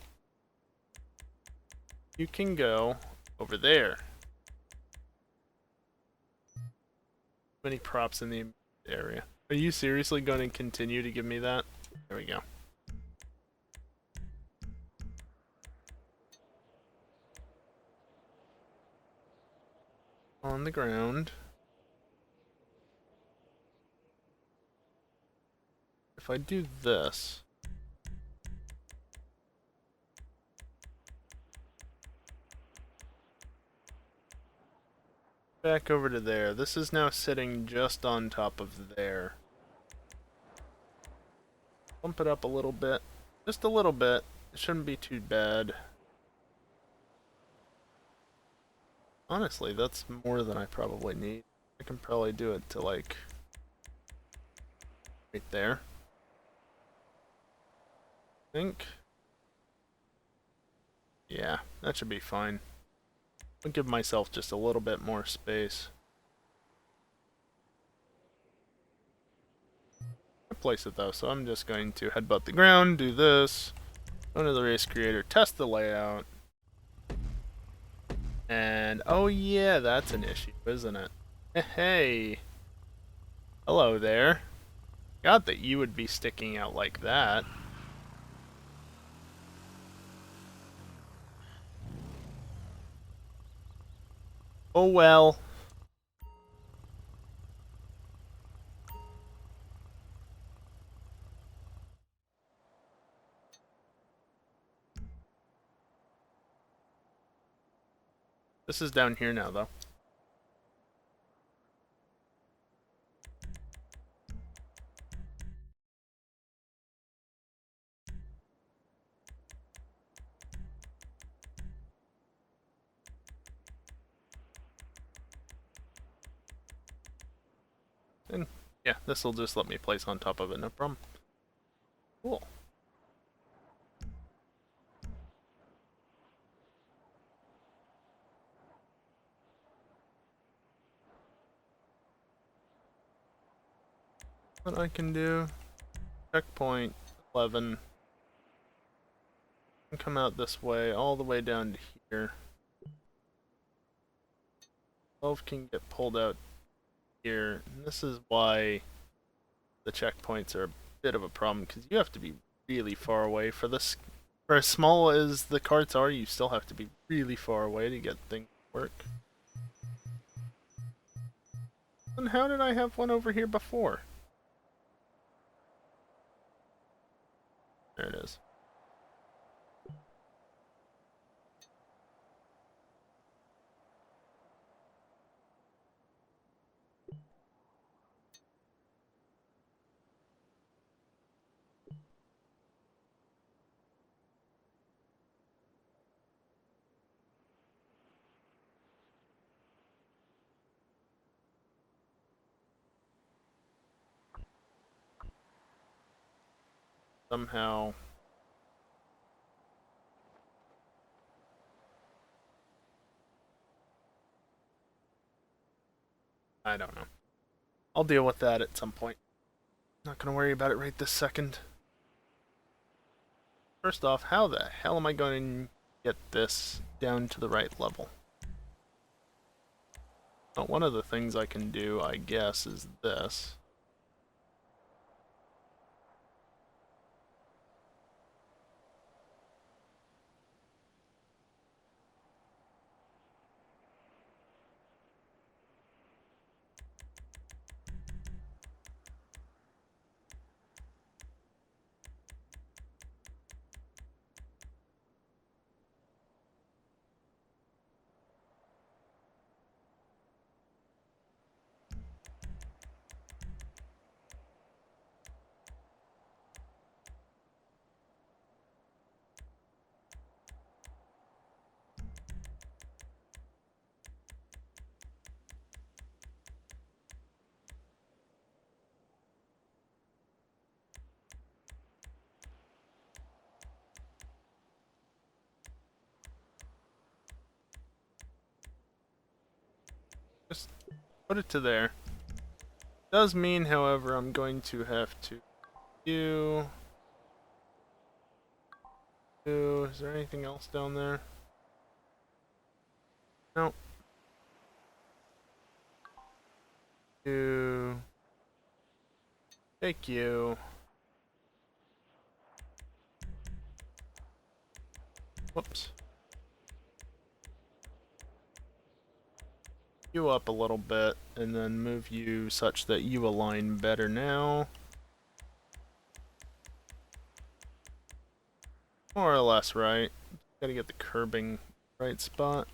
You can go over there. Many props in the area. Are you seriously going to continue to give me that? There we go. On the ground. If I do this... back over to there. This is now sitting just on top of there. Bump it up a little bit. Just a little bit. It shouldn't be too bad. Honestly, that's more than I probably need. I can probably do it to like... right there. I think. Yeah, that should be fine. I'll give myself just a little bit more space. I place it though, so I'm just going to headbutt the ground, do this, go to the race creator, test the layout. And, oh yeah, that's an issue, isn't it? Hey. Hello there. God that you would be sticking out like that. Oh well. This is down here now, though. And, yeah, this will just let me place on top of it, no problem. Cool. What I can do, checkpoint 11, and come out this way, all the way down to here. 12 can get pulled out here, and this is why the checkpoints are a bit of a problem, because you have to be really far away for this. For as small as the carts are, you still have to be really far away to get things to work. And how did I have one over here before? There it is. Somehow... I don't know. I'll deal with that at some point. Not gonna worry about it right this second. First off, how the hell am I going to get this down to the right level? Well, one of the things I can do, I guess, is this. put it to there. Does mean, however, I'm going to have to is there anything else down there? Nope. Thank you. Whoops. You up a little bit, and then move you such that you align better now. More or less right. Gotta get the curbing right spot.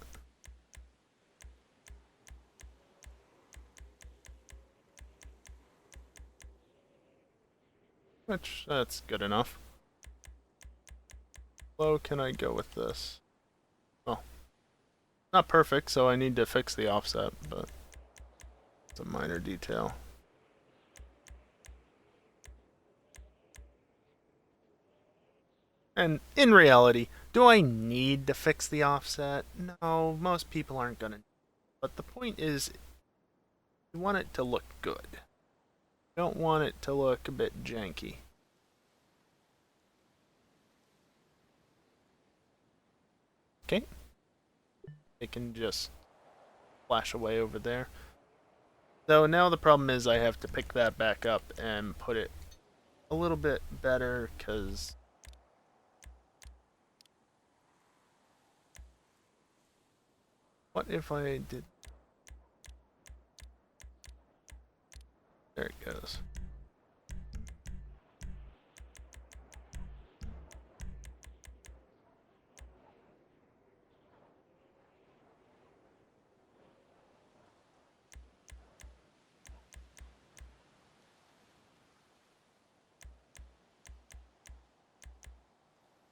Which, that's good enough. How low can I go with this? Well, not perfect, so I need to fix the offset, but it's a minor detail. And in reality, do I need to fix the offset? No, most people aren't gonna. But the point is, you want it to look good. You don't want it to look a bit janky. Okay. It can just flash away over there. So now the problem is I have to pick that back up and put it a little bit better, because what if I did... There it goes.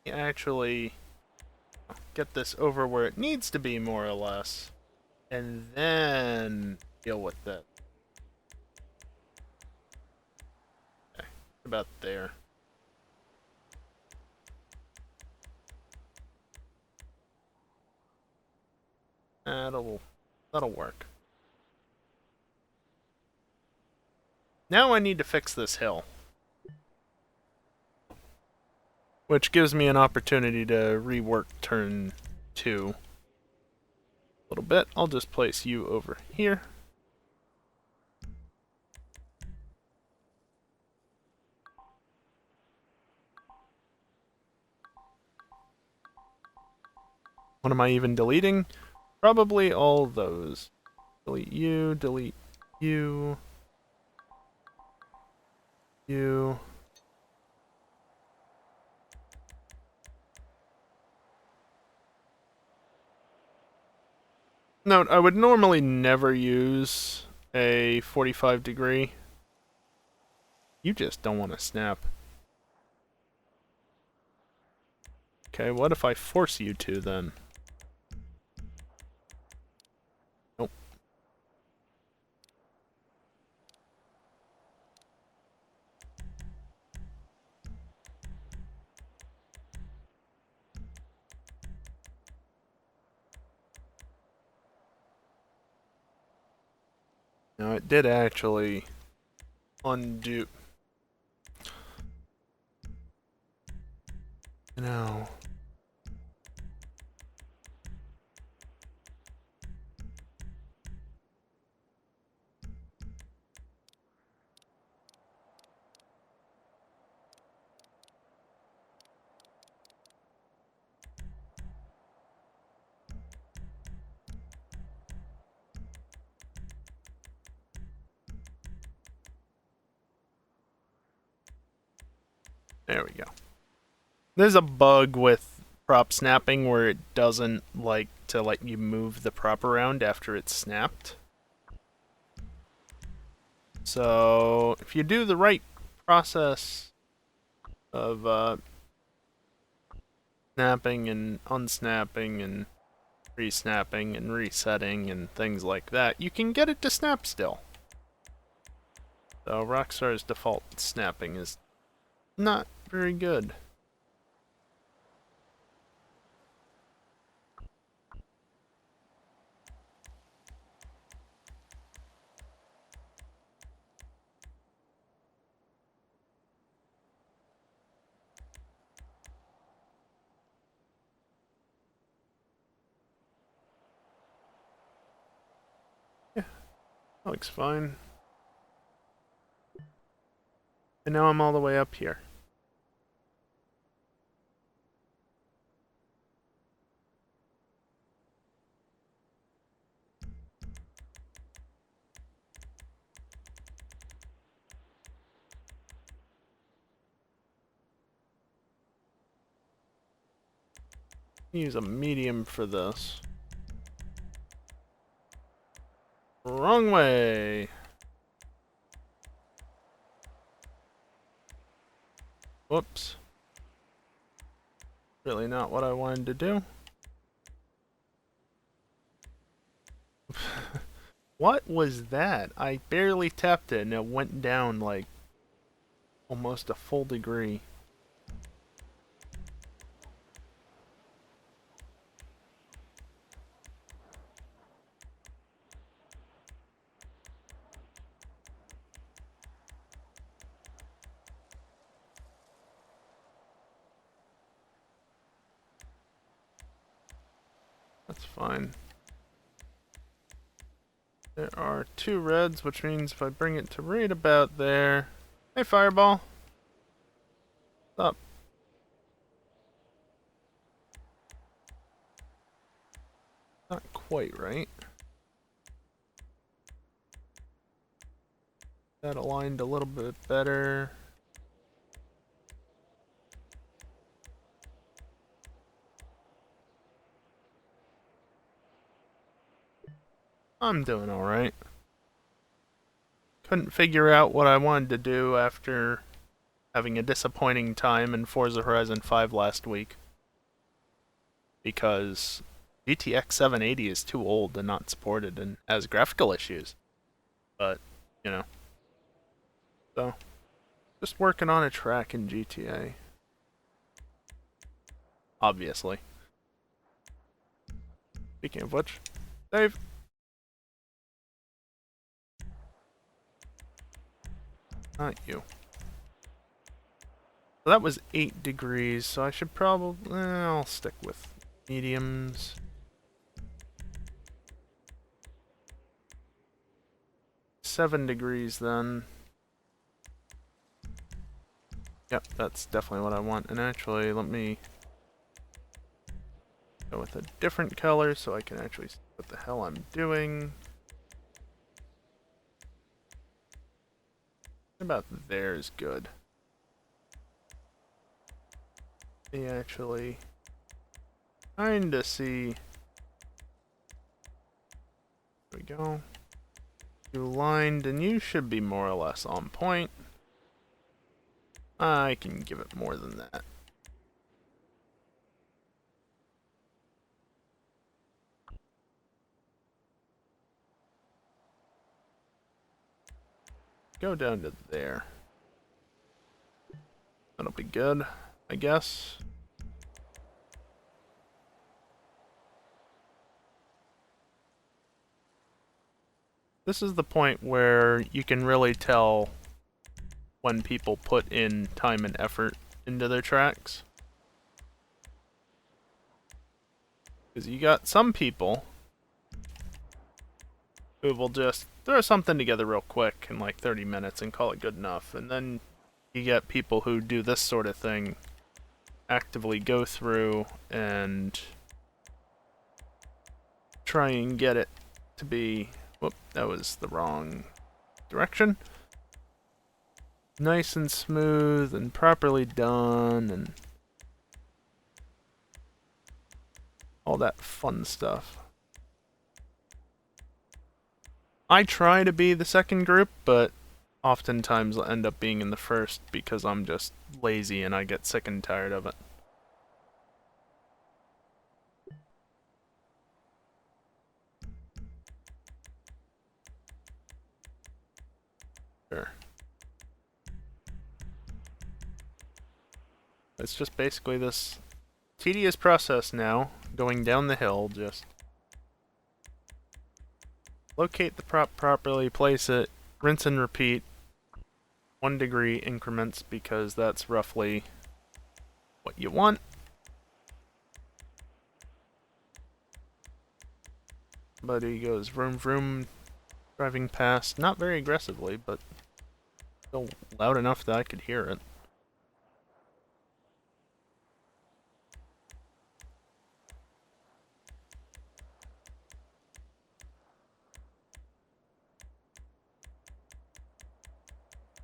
Actually get this over where it needs to be, more or less, and then deal with that. Okay, about there. That'll work. Now I need to fix this hill, which gives me an opportunity to rework turn 2 a little bit. I'll just place you over here. What am I even deleting? Probably all those. Delete you, delete you, you. Note, I would normally never use a 45 degree. You just don't want to snap. Okay, what if I force you to then? Nope. No, it did actually undo. No. There we go. There's a bug with prop snapping where it doesn't like to let you move the prop around after it's snapped. So if you do the right process of snapping and unsnapping and re-snapping and resetting and things like that, you can get it to snap still. So Rockstar's default snapping is not very good. That looks fine. And now I'm all the way up here. Use a medium for this. Wrong way. Whoops. Really not what I wanted to do. What was that? I barely tapped it and it went down like almost a full degree. That's fine. There are 2 reds, which means if I bring it to right about there... Hey, Fireball! What's up? Not quite right. That aligned a little bit better. I'm doing alright. Couldn't figure out what I wanted to do after having a disappointing time in Forza Horizon 5 last week. Because GTX 780 is too old and not supported and has graphical issues. But, you know. So, just working on a track in GTA. Obviously. Speaking of which, save. Not you. So that was 8 degrees, so I should probably... I'll stick with mediums. $7 degrees then. Yep, that's definitely what I want. And actually, let me go with a different color so I can actually see what the hell I'm doing. About there is good. Me actually kinda see. There we go. You lined, and you should be more or less on point. I can give it more than that. Go down to there. That'll be good, I guess. This is the point where you can really tell when people put in time and effort into their tracks. Because you got some people who will just throw something together real quick in like 30 minutes and call it good enough. And then you get people who do this sort of thing, actively go through and try and get it to be... Whoop, that was the wrong direction. Nice and smooth and properly done and all that fun stuff. I try to be the second group, but oftentimes I'll end up being in the first because I'm just lazy and I get sick and tired of it. Sure. It's just basically this tedious process now, going down the hill, just locate the prop properly, place it, rinse and repeat, 1 degree increments because that's roughly what you want. Buddy goes vroom vroom Driving past, not very aggressively, but still loud enough that I could hear it.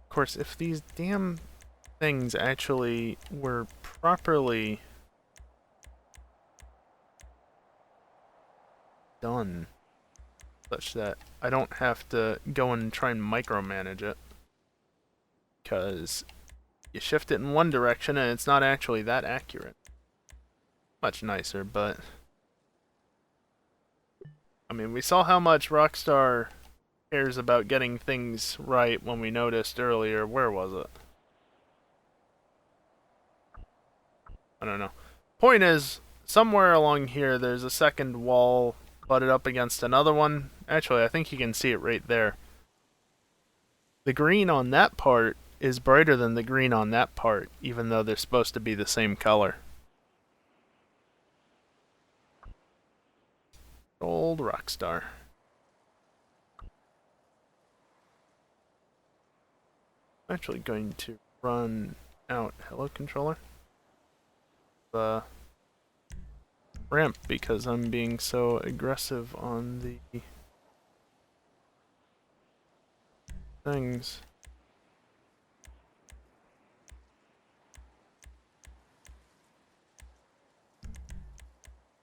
Of course, if these damn things actually were properly done, such that I don't have to go and try and micromanage it, because you shift it in one direction and it's not actually that accurate. Much nicer, but I mean, we saw how much Rockstar cares about getting things right when we noticed earlier. Where was it? I don't know. Point is, somewhere along here there's a second wall butted up against another one. Actually, I think you can see it right there. The green on that part is brighter than the green on that part, even though they're supposed to be the same color. Old Rockstar. I'm actually going to run out Hello Controller. Ramp because I'm being so aggressive on the things.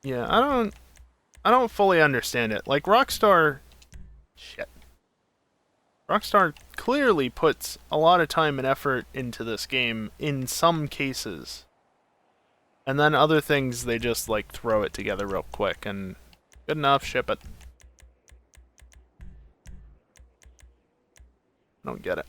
Yeah, I don't fully understand it. Like Rockstar clearly puts a lot of time and effort into this game in some cases. And then other things they just like throw it together real quick and good enough, ship it. I don't get it.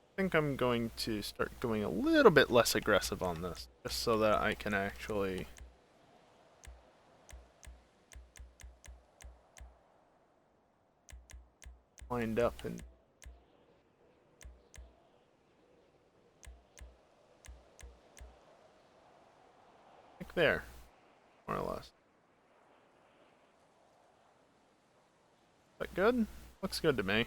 I think I'm going to start going a little bit less aggressive on this, just so that I can actually wind up and like there, more or less. Is that good? Looks good to me.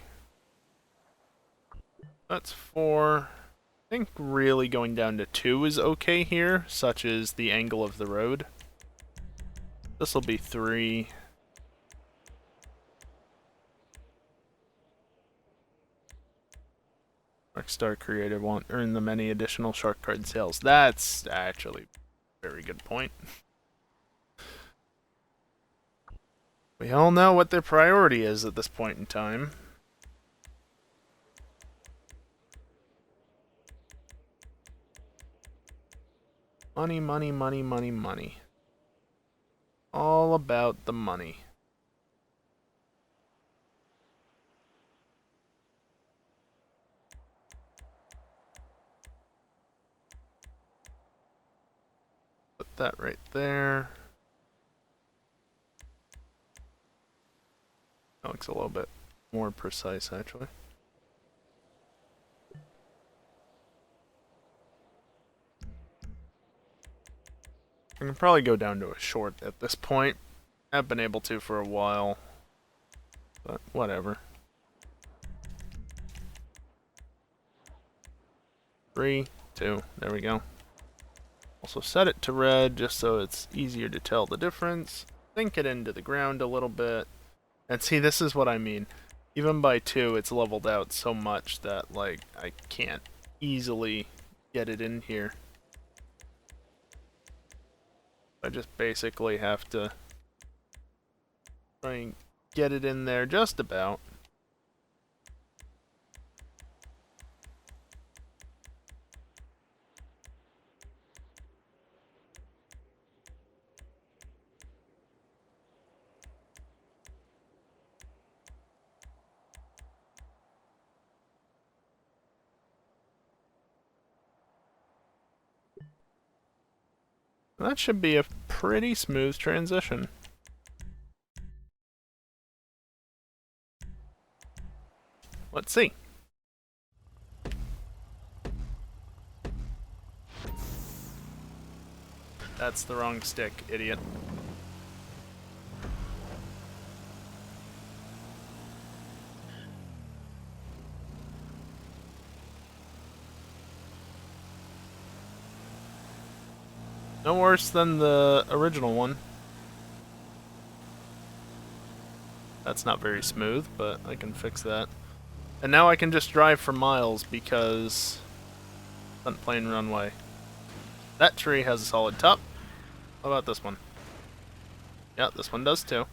That's 4. I think really going down to 2 is okay here, such as the angle of the road. This will be 3. Rockstar Creator won't earn them any additional shark card sales. That's actually a very good point. We all know what their priority is at this point in time. Money, money, money, money, money. All about the money. Put that right there. That looks a little bit more precise, actually. I can probably go down to a short at this point. I've been able to for a while, but whatever. 3, 2, there we go. Also set it to red just so it's easier to tell the difference. Sink it into the ground a little bit. And see, this is what I mean. Even by 2, it's leveled out so much that, like, I can't easily get it in here. I just basically have to try and get it in there just about. That should be a pretty smooth transition. Let's see. That's the wrong stick, idiot. No worse than the original one. That's not very smooth, but I can fix that. And now I can just drive for miles because front plane runway. That tree has a solid top. How about this one? Yeah, this one does too.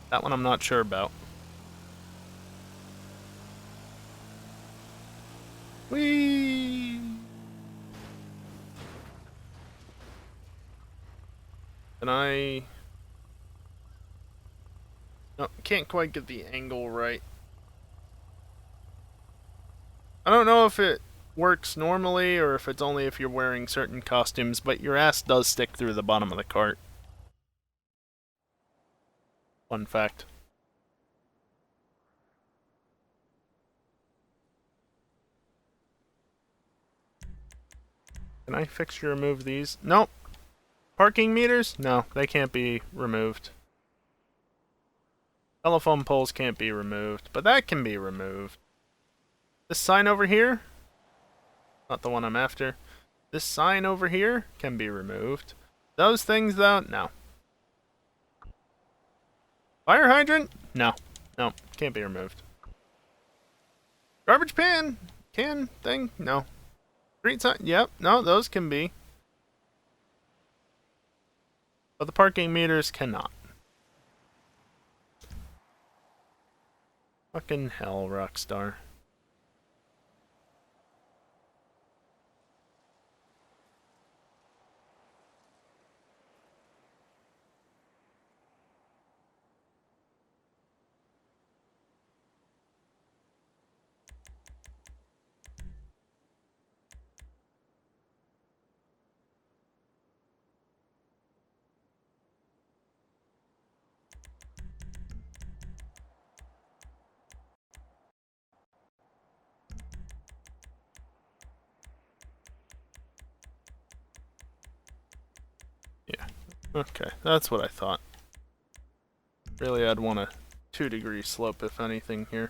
That one I'm not sure about. Whee! Can I... No, can't quite get the angle right. I don't know if it works normally or if it's only if you're wearing certain costumes, but your ass does stick through the bottom of the cart. Fun fact. Can I fix or remove these? Nope. Parking meters? No, they can't be removed. Telephone poles can't be removed, but that can be removed. This sign over here? Not the one I'm after. This sign over here can be removed. Those things, though, no. Fire hydrant? No. No, can't be removed. Garbage pan? Can thing? No. Street sign? Yep. No, those can be. But the parking meters cannot. Fucking hell, Rockstar. Yeah. Okay, that's what I thought. Really, I'd want a 2-degree slope, if anything, here.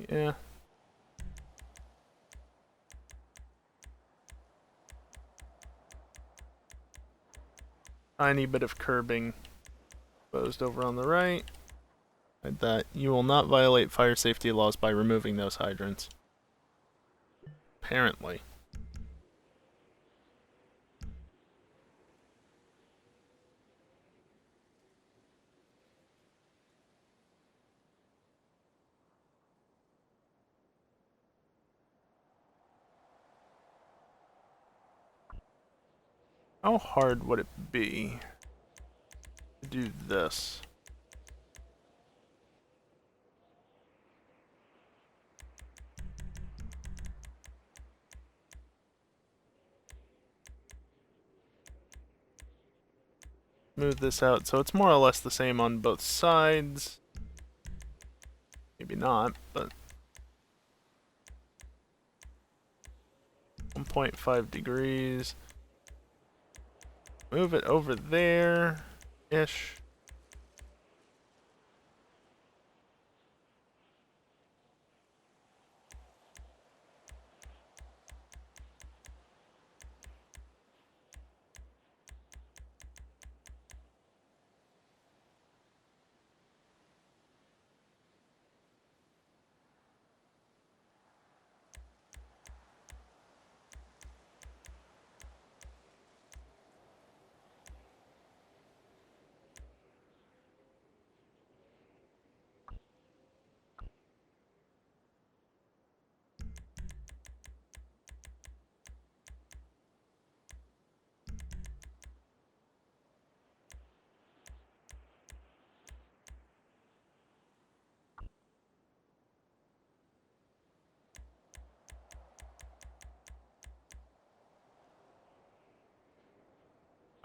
Yeah. Tiny bit of curbing exposed over on the right. That you will not violate fire safety laws by removing those hydrants. Apparently. How hard would it be to do this? Move this out so it's more or less the same on both sides. Maybe not, but 1.5 degrees. Move it over there-ish.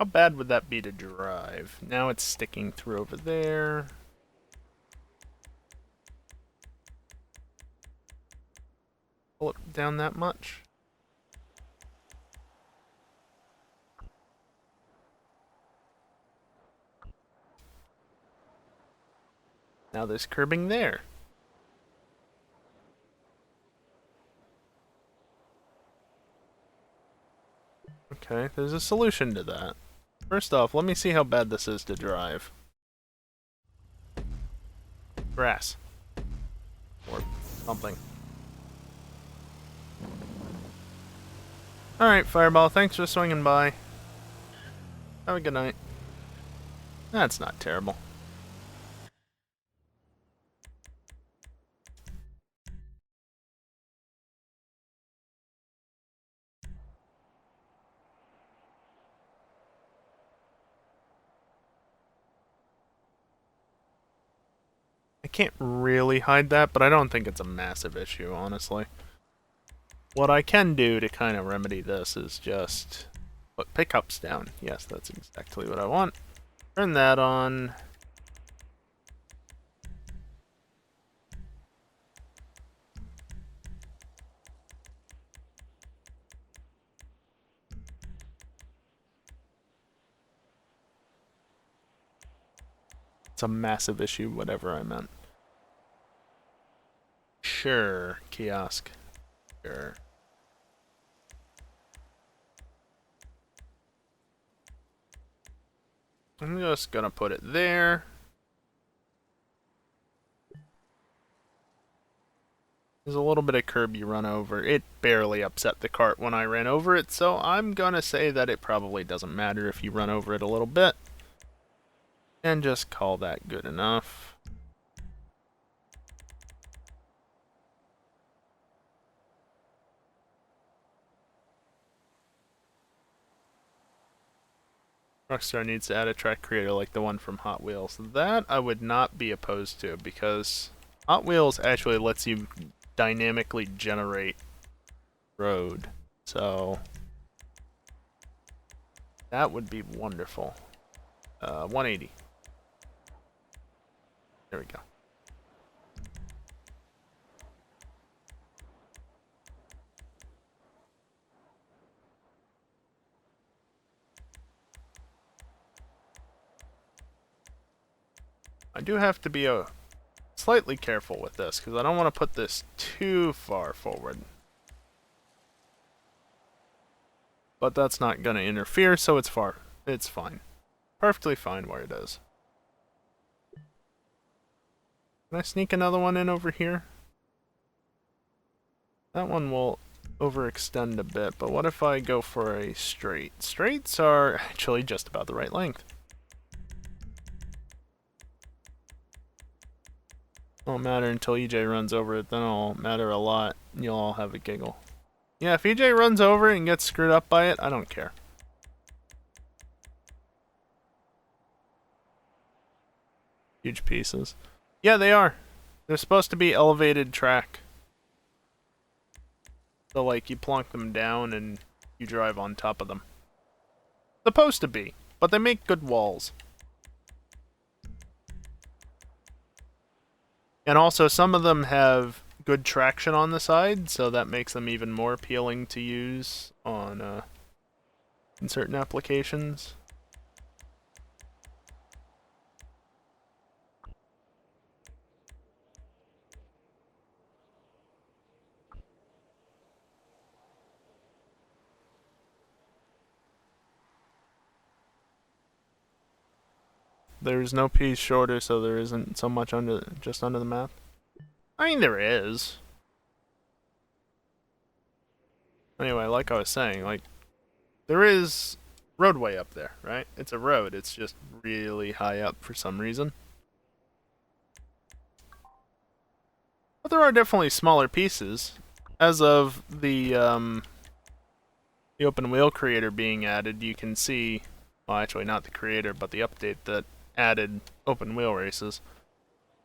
How bad would that be to drive? Now it's sticking through over there. Pull it down that much. Now there's curbing there. Okay, there's a solution to that. First off, let me see how bad this is to drive. Grass. Or something. Alright, Fireball, thanks for swinging by. Have a good night. That's not terrible. I can't really hide that, but I don't think it's a massive issue, honestly. What I can do to kind of remedy this is just put pickups down. Yes, that's exactly what I want. Turn that on. It's a massive issue, whatever I meant. Sure, kiosk. Sure. I'm just gonna put it there. There's a little bit of curb you run over. It barely upset the cart when I ran over it, so I'm gonna say that it probably doesn't matter if you run over it a little bit. And just call that good enough. Rockstar needs to add a track creator like the one from Hot Wheels. That I would not be opposed to, because Hot Wheels actually lets you dynamically generate road. So that would be wonderful. 180. There we go. I do have to be slightly careful with this, because I don't want to put this too far forward. But that's not going to interfere, so it's fine. Perfectly fine where it is. Can I sneak another one in over here? That one will overextend a bit, but what if I go for a straight? Straights are actually just about the right length. Won't matter until EJ runs over it, then it'll matter a lot. You'll all have a giggle. Yeah, if EJ runs over it and gets screwed up by it, I don't care. Huge pieces. Yeah, they are. They're supposed to be elevated track. So, like, you plonk them down and you drive on top of them. Supposed to be, but they make good walls. And also, some of them have good traction on the side, so that makes them even more appealing to use on in certain applications. There's no piece shorter, so there isn't so much just under the map. I mean, there is. Anyway, like I was saying, like, there is roadway up there, right? It's a road, it's just really high up for some reason. But there are definitely smaller pieces. As of the open wheel creator being added, you can see, well, actually not the creator, but the update that added open wheel races.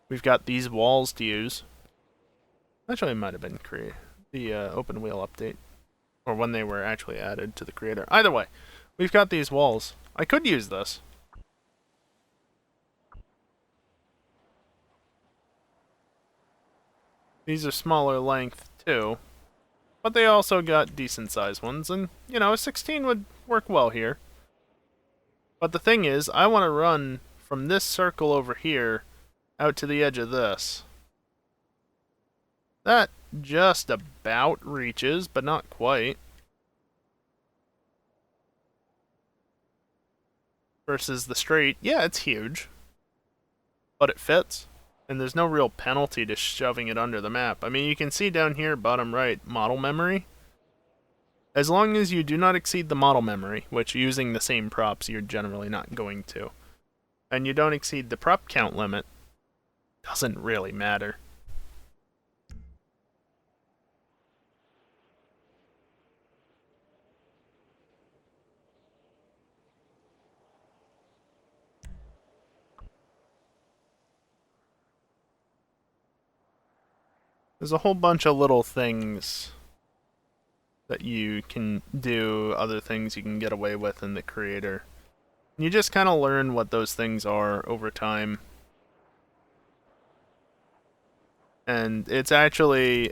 We've got these walls to use. Actually, it might have been the open wheel update, or when they were actually added to the creator. Either way, We've got these walls. I could use this. These are smaller length, too. But they also got decent sized ones, and, you know, a 16 would work well here. But the thing is, I want to run from this circle over here out to the edge of this. That just about reaches, but not quite. Versus the straight, yeah, it's huge. But it fits. And there's no real penalty to shoving it under the map. I mean, you can see down here, bottom right, model memory. As long as you do not exceed the model memory, which using the same props you're generally not going to, and you don't exceed the prop count limit, doesn't really matter. There's a whole bunch of little things that you can do, other things you can get away with in the creator. You just kind of learn what those things are over time. And it's actually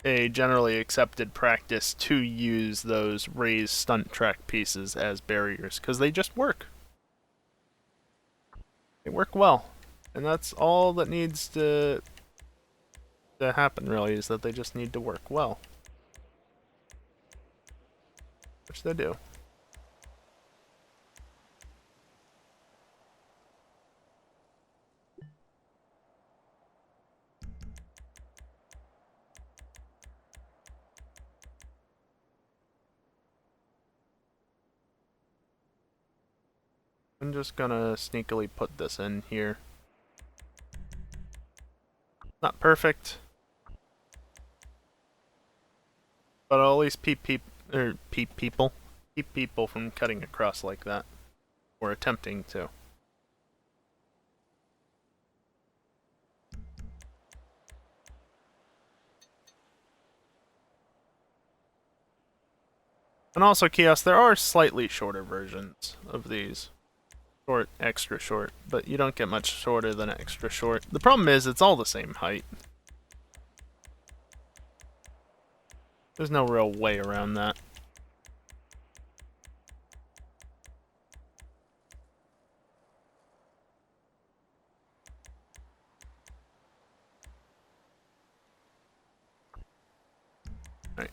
a generally accepted practice to use those raised stunt track pieces as barriers, because they just work. They work well. And that's all that needs to happen, really, is that they just need to work well. Which they do. I'm just gonna sneakily put this in here. Not perfect, but I'll at least keep people from cutting across like that, or attempting to. And also, Chaos, there are slightly shorter versions of these. Short, extra short, but you don't get much shorter than extra short. The problem is, it's all the same height. There's no real way around that. Right.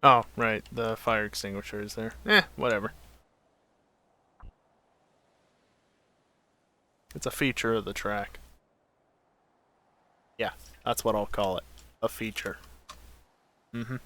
Oh, right, the fire extinguisher is there. Whatever. It's a feature of the track. Yeah, that's what I'll call it. A feature. Mm-hmm.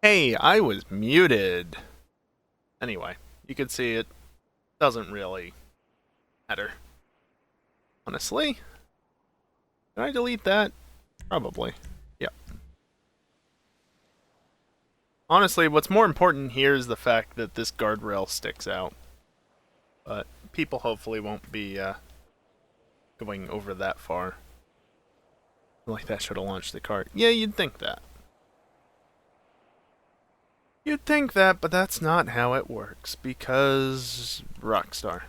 Hey, I was muted. Anyway, you can see it doesn't really matter. Honestly, Can I delete that? Probably. Yep. Honestly, what's more important here is the fact that this guardrail sticks out. But people hopefully won't be going over that far. Like that should have launched the cart. Yeah, you'd think that. You'd think that, but that's not how it works, because Rockstar.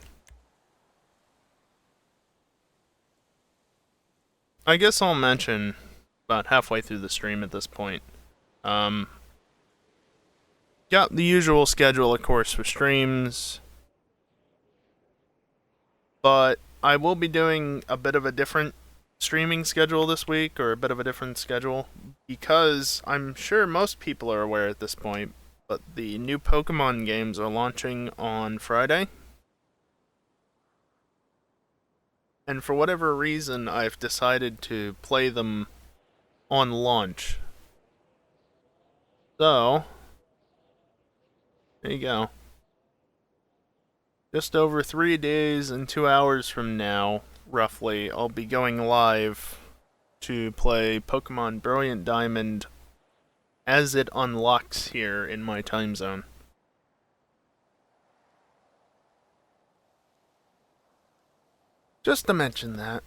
I guess I'll mention, about halfway through the stream at this point, got the usual schedule, of course, for streams, but I will be doing a bit of a different streaming schedule this week, or a bit of a different schedule, because I'm sure most people are aware at this point, but the new Pokemon games are launching on Friday. And for whatever reason, I've decided to play them on launch. So, there you go. Just over 3 days and 2 hours from now, roughly, I'll be going live to play Pokemon Brilliant Diamond as it unlocks here in my time zone. Just to mention that.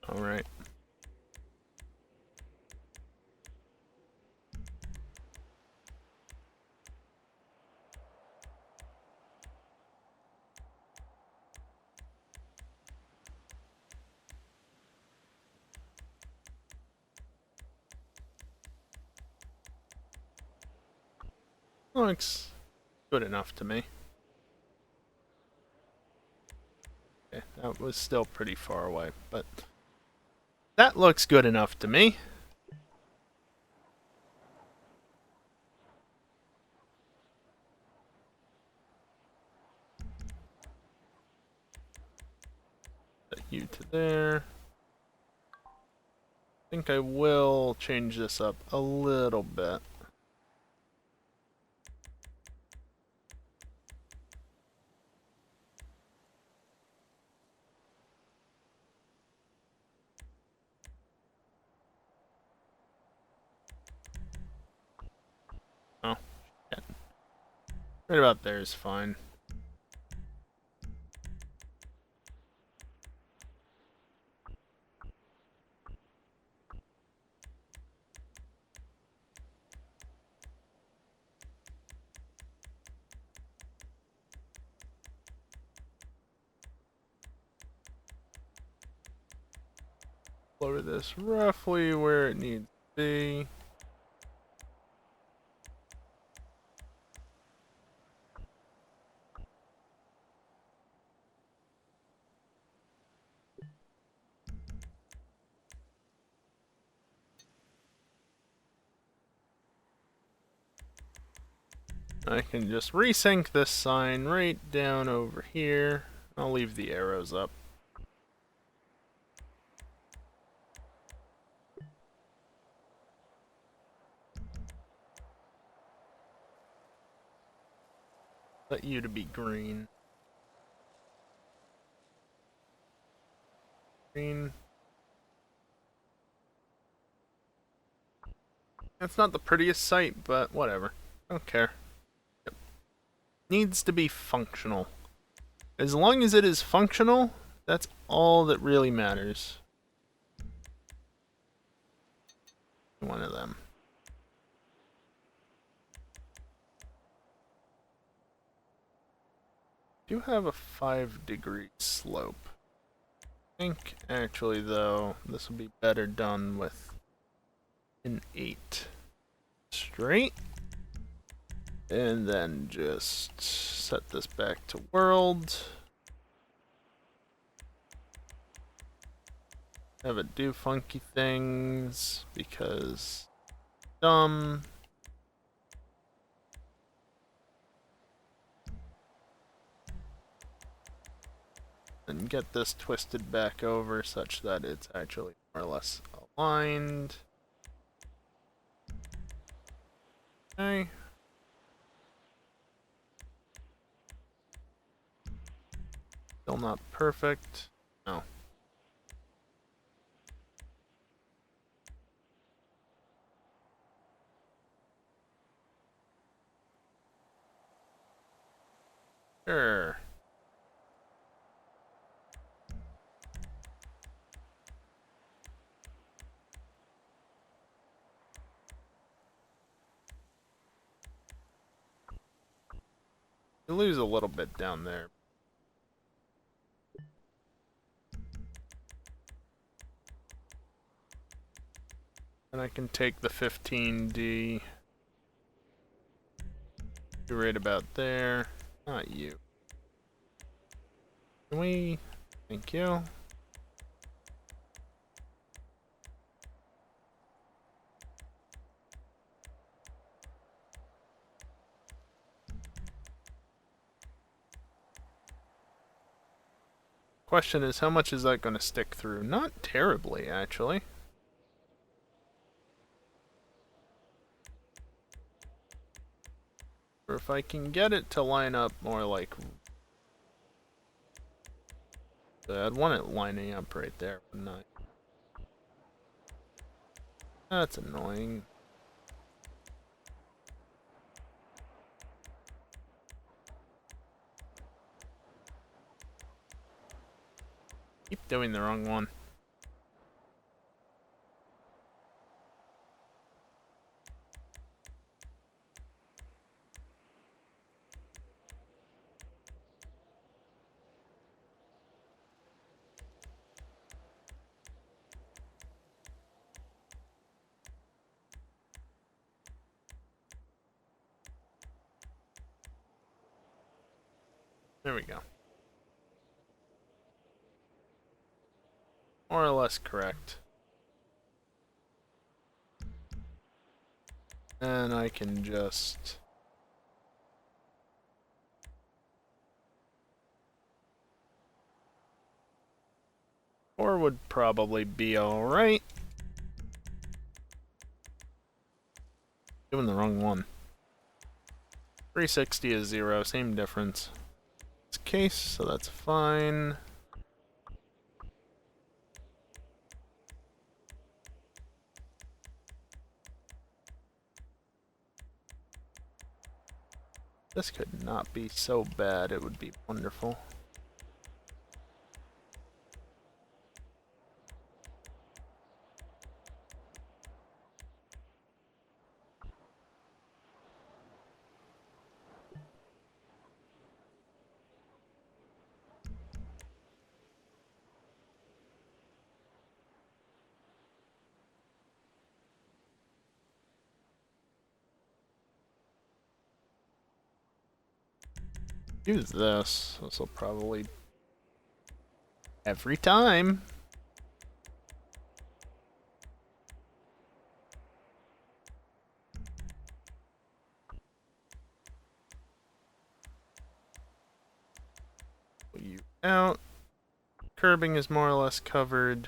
Alright. Looks good enough to me. Okay, that was still pretty far away, but that looks good enough to me. Set you to there. I think I will change this up a little bit. Oh, shit. Right about there is fine. Lower this roughly where it needs to be. I can just resync this sign right down over here. I'll leave the arrows up. Set you to be green. Green. It's not the prettiest sight, but whatever. Don't care. Yep. Needs to be functional. As long as it is functional, that's all that really matters. One of them. Do have a 5-degree slope. think actually though, this will be better done with an 8 straight. And then just set this back to world. Have it do funky things because dumb. And get this twisted back over such that it's actually more or less aligned. Okay. Still not perfect. No. Sure. You lose a little bit down there. And I can take the 15D. Right about there. Not you. Can we? Thank you. Question is, how much is that going to stick through? Not terribly, actually. Or if I can get it to line up more like... I'd want it lining up right there, wouldn't I? That's annoying. Keep doing the wrong one. There we go. More or less correct. And I can just... Four would probably be alright. Doing the wrong one. 360 is 0, same difference. It's case, so that's fine. This could not be so bad, it would be wonderful. Use this. This will probably... Every time. Pull you out. Curbing is more or less covered.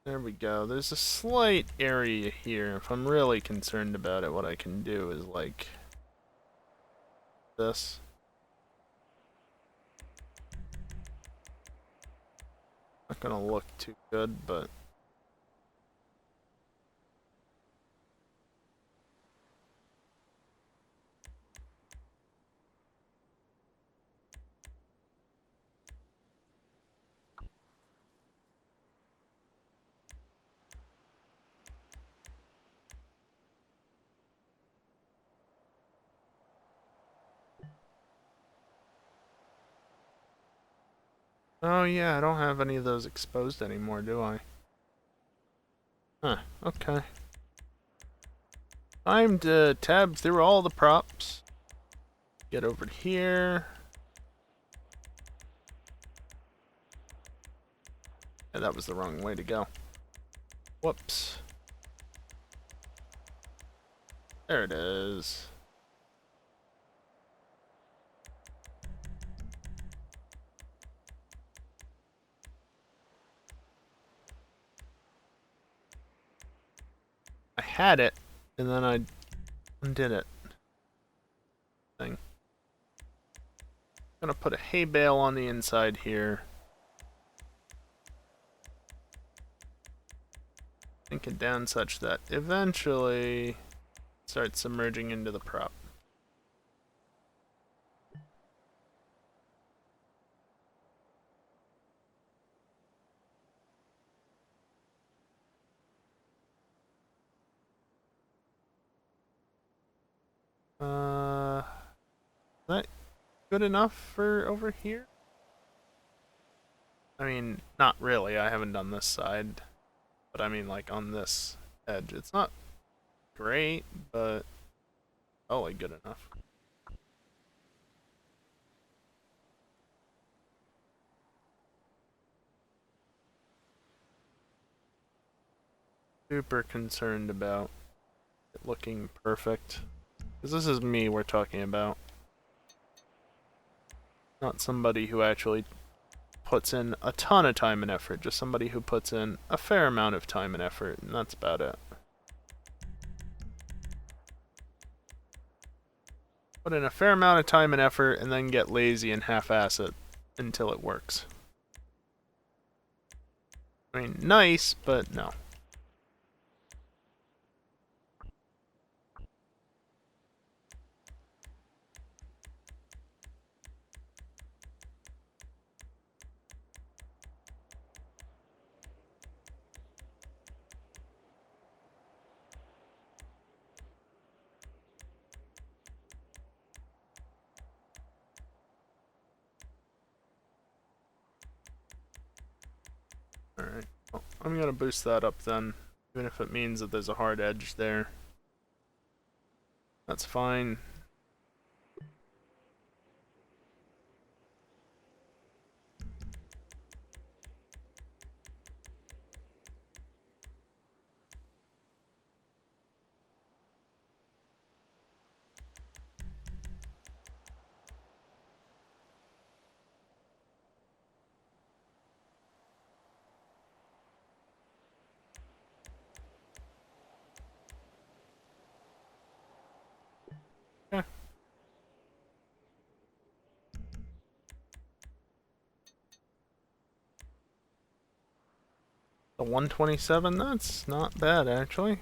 There we go. There's a slight area here. If I'm really concerned about it, what I can do is like this. Not gonna look too good, but Oh yeah, I don't have any of those exposed anymore, do I? Huh, okay. Time to tab through all the props. Get over here. Yeah, that was the wrong way to go. Whoops. There it is. I had it, and then I undid it. Thing. I'm gonna put a hay bale on the inside here. Sink it down such that eventually it starts submerging into the prop. Is that good enough for over here? I mean, not really. I haven't done this side. But I mean, like, on this edge. It's not great, but probably good enough. Super concerned about it looking perfect. Because this is me we're talking about. Not somebody who actually puts in a ton of time and effort. Just somebody who puts in a fair amount of time and effort, and that's about it. Put in a fair amount of time and effort, and then get lazy and half-ass it until it works. I mean, nice, but no. Alright, well, I'm gonna boost that up then, even if it means that there's a hard edge there. That's fine. Okay. The 127, that's not bad actually.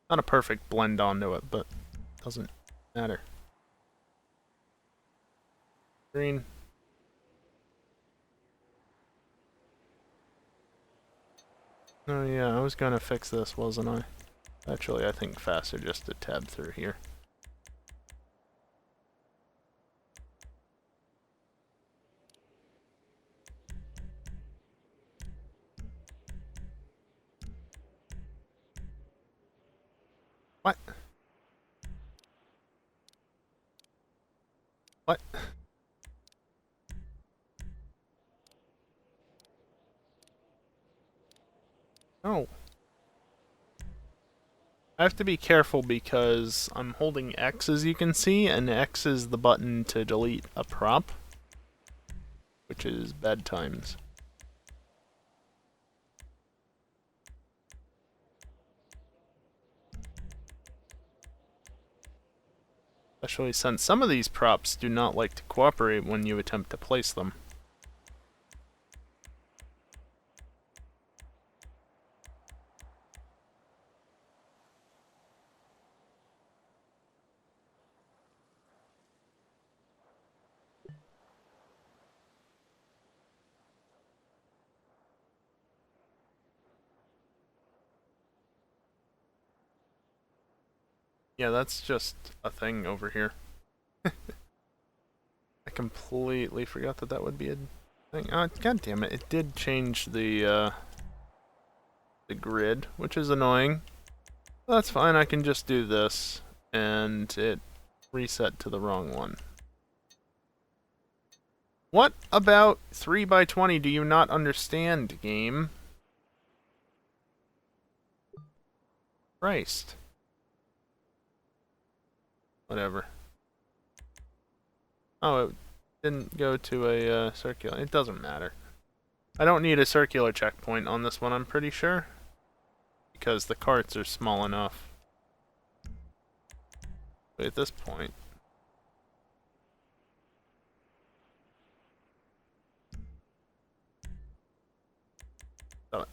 Not a perfect blend onto it, but doesn't matter. Green. Oh yeah, I was gonna fix this, wasn't I? Actually, I think faster just to tab through here. What? What? No. I have to be careful because I'm holding X, as you can see, and X is the button to delete a prop, which is bad times. Especially since some of these props do not like to cooperate when you attempt to place them. Yeah, that's just a thing over here. I completely forgot that that would be a thing. Oh, god damn it! It did change the grid, which is annoying. That's fine. I can just do this, and it reset to the wrong one. What about 3x20 do you not understand, game? Christ. Whatever. Oh, it didn't go to a circular. It doesn't matter. I don't need a circular checkpoint on this one, I'm pretty sure. Because the carts are small enough. But at this point... Stop it.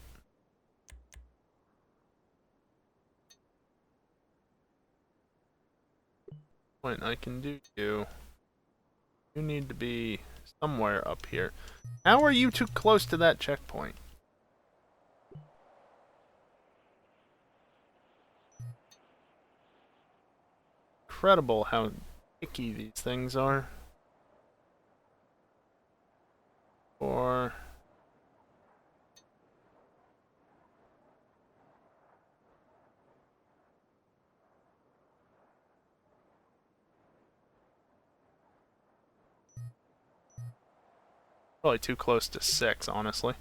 Point I can do you. You need to be somewhere up here. How are you too close to that checkpoint? Incredible how picky these things are. Or... Probably too close to 6, honestly.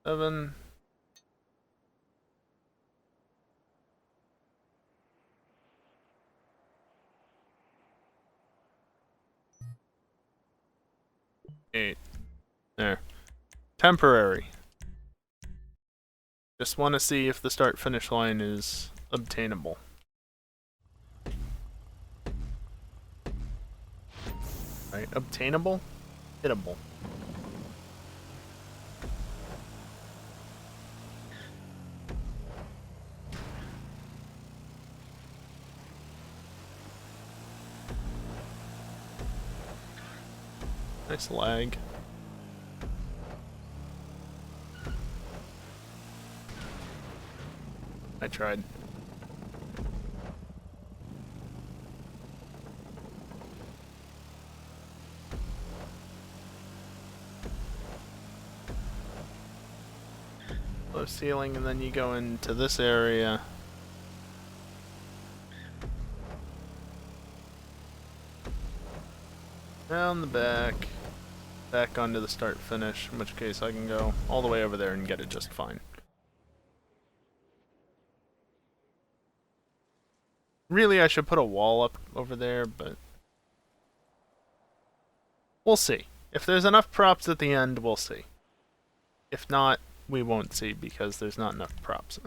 Seven. Eight. There. Temporary. Just want to see if the start-finish line is obtainable. Right, obtainable? Hittable. Nice lag. I tried. Low ceiling, and then you go into this area. Around the back onto the start finish, in which case I can go all the way over there and get it just fine. Really, I should put a wall up over there, but we'll see. If there's enough props at the end, we'll see. If not, we won't see because there's not enough props.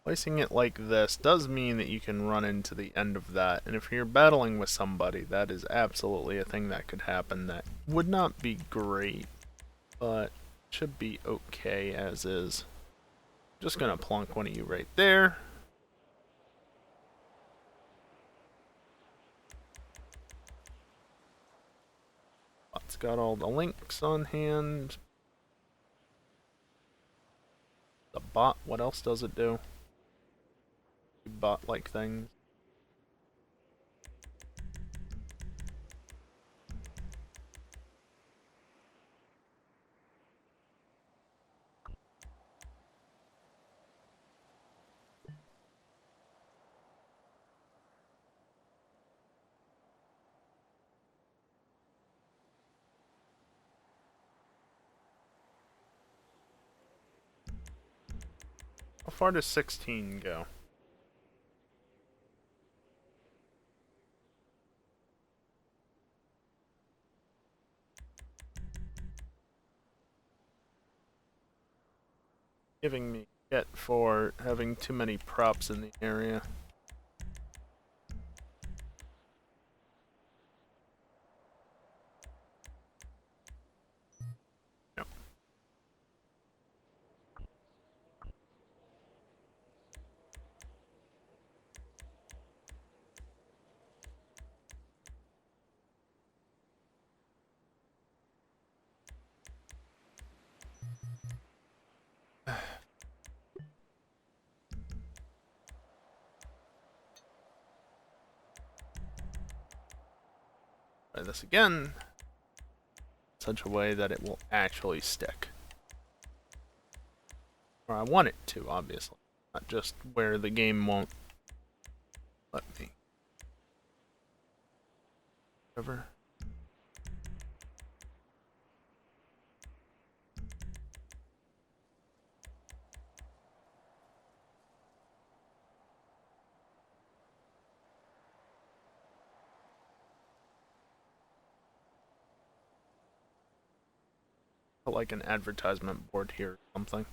Placing it like this does mean that you can run into the end of that, and if you're battling with somebody, that is absolutely a thing that could happen that would not be great, but should be okay as is. Just gonna plunk one of you right there. Bot's got all the links on hand. The bot, what else does it do? Bot-like things. far does 16 go? Giving me shit for having too many props in the area. Yep. Try this again. Such a way that it will actually stick. Or I want it to, obviously. Not just where the game won't let me. Whatever. Put like an advertisement board here or something.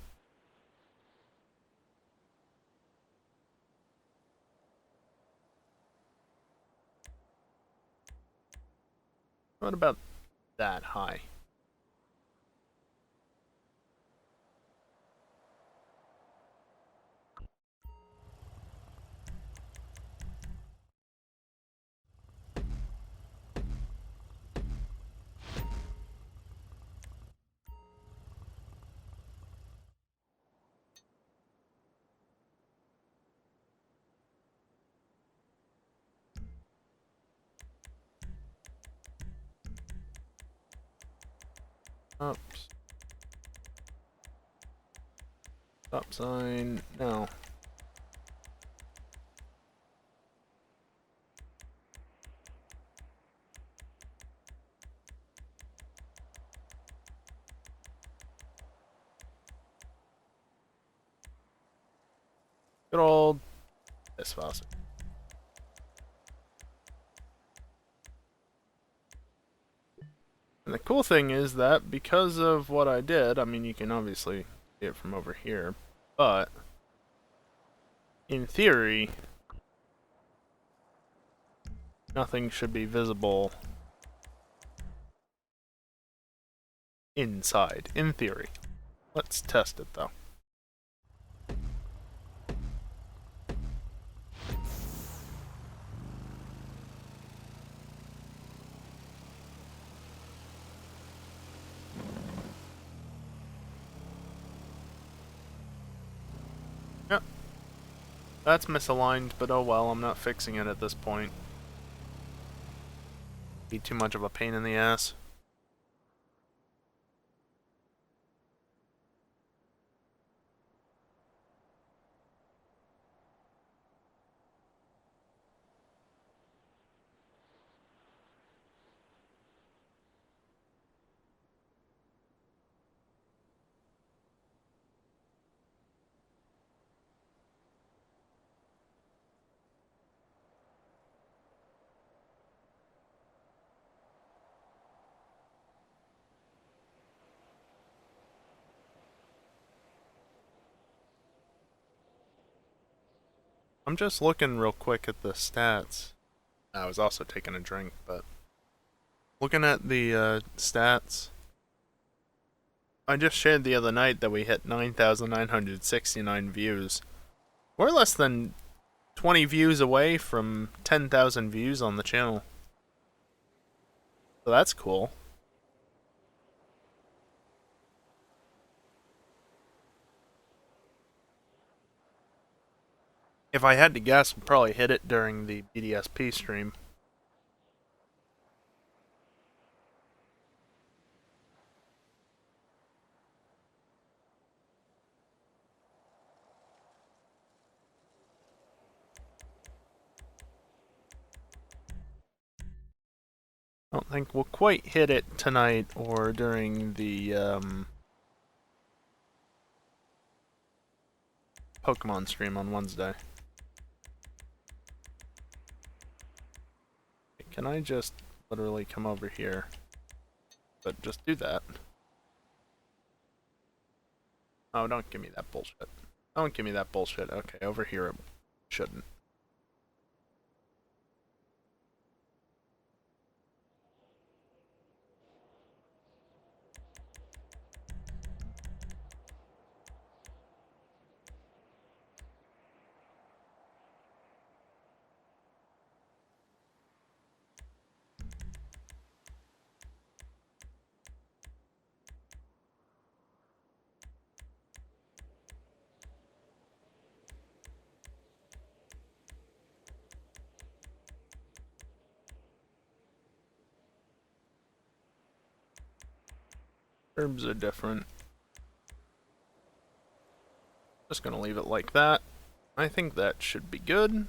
What about that high? Oops. Stop sign. No. Good old this faucet. And the cool thing is that because of what I did, I mean, you can obviously see it from over here, but in theory, nothing should be visible inside, in theory. Let's test it though. Yep. That's misaligned, but oh well, I'm not fixing it at this point. Be too much of a pain in the ass. I'm just looking real quick at the stats. I was also taking a drink, but looking at the stats, I just shared the other night that we hit 9,969 views. We're less than 20 views away from 10,000 views on the channel. So that's cool. If I had to guess, we'll probably hit it during the BDSP stream. I don't think we'll quite hit it tonight or during the Pokemon stream on Wednesday. Can I just literally come over here? But just do that. Oh, don't give me that bullshit. Don't give me that bullshit. Okay, over here it shouldn't. Herbs are different. Just gonna leave it like that. I think that should be good.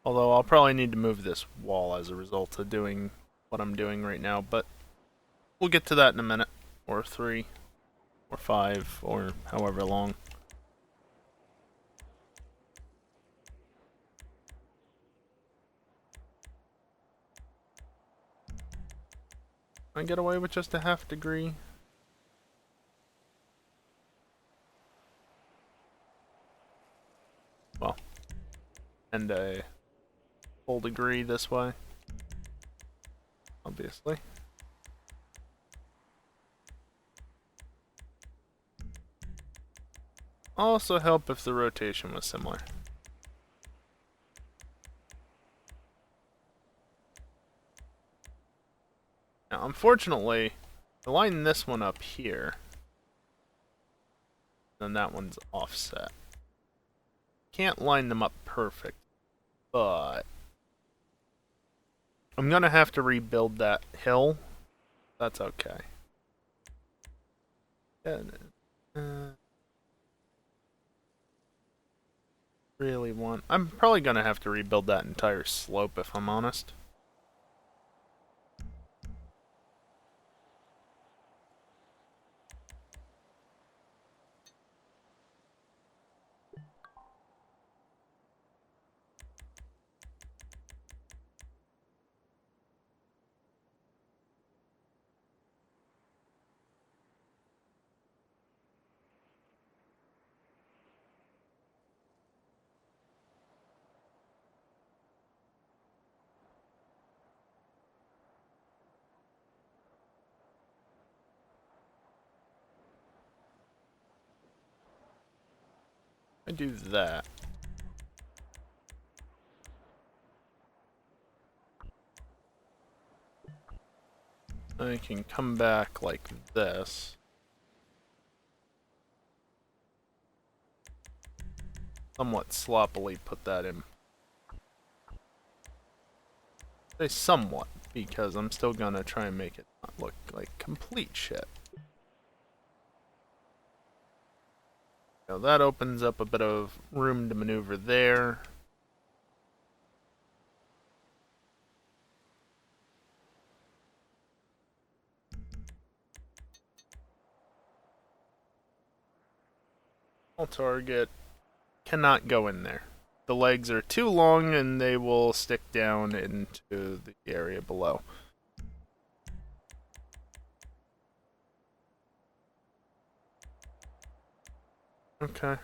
Although I'll probably need to move this wall as a result of doing what I'm doing right now, but we'll get to that in a minute. Or 3, or 5, or however long. I get away with just a ½ degree. Well, and a full degree this way, obviously. Also help if the rotation was similar. Now, unfortunately, I line this one up here, then that one's offset. Can't line them up perfect, but I'm gonna have to rebuild that hill. That's okay. Really want... I'm probably gonna have to rebuild that entire slope if I'm honest. I do that. I can come back like this. Somewhat sloppily put that in. Say somewhat, because I'm still gonna try and make it not look like complete shit. Now that opens up a bit of room to maneuver there. I'll target. Cannot go in there. The legs are too long and they will stick down into the area below. Okay.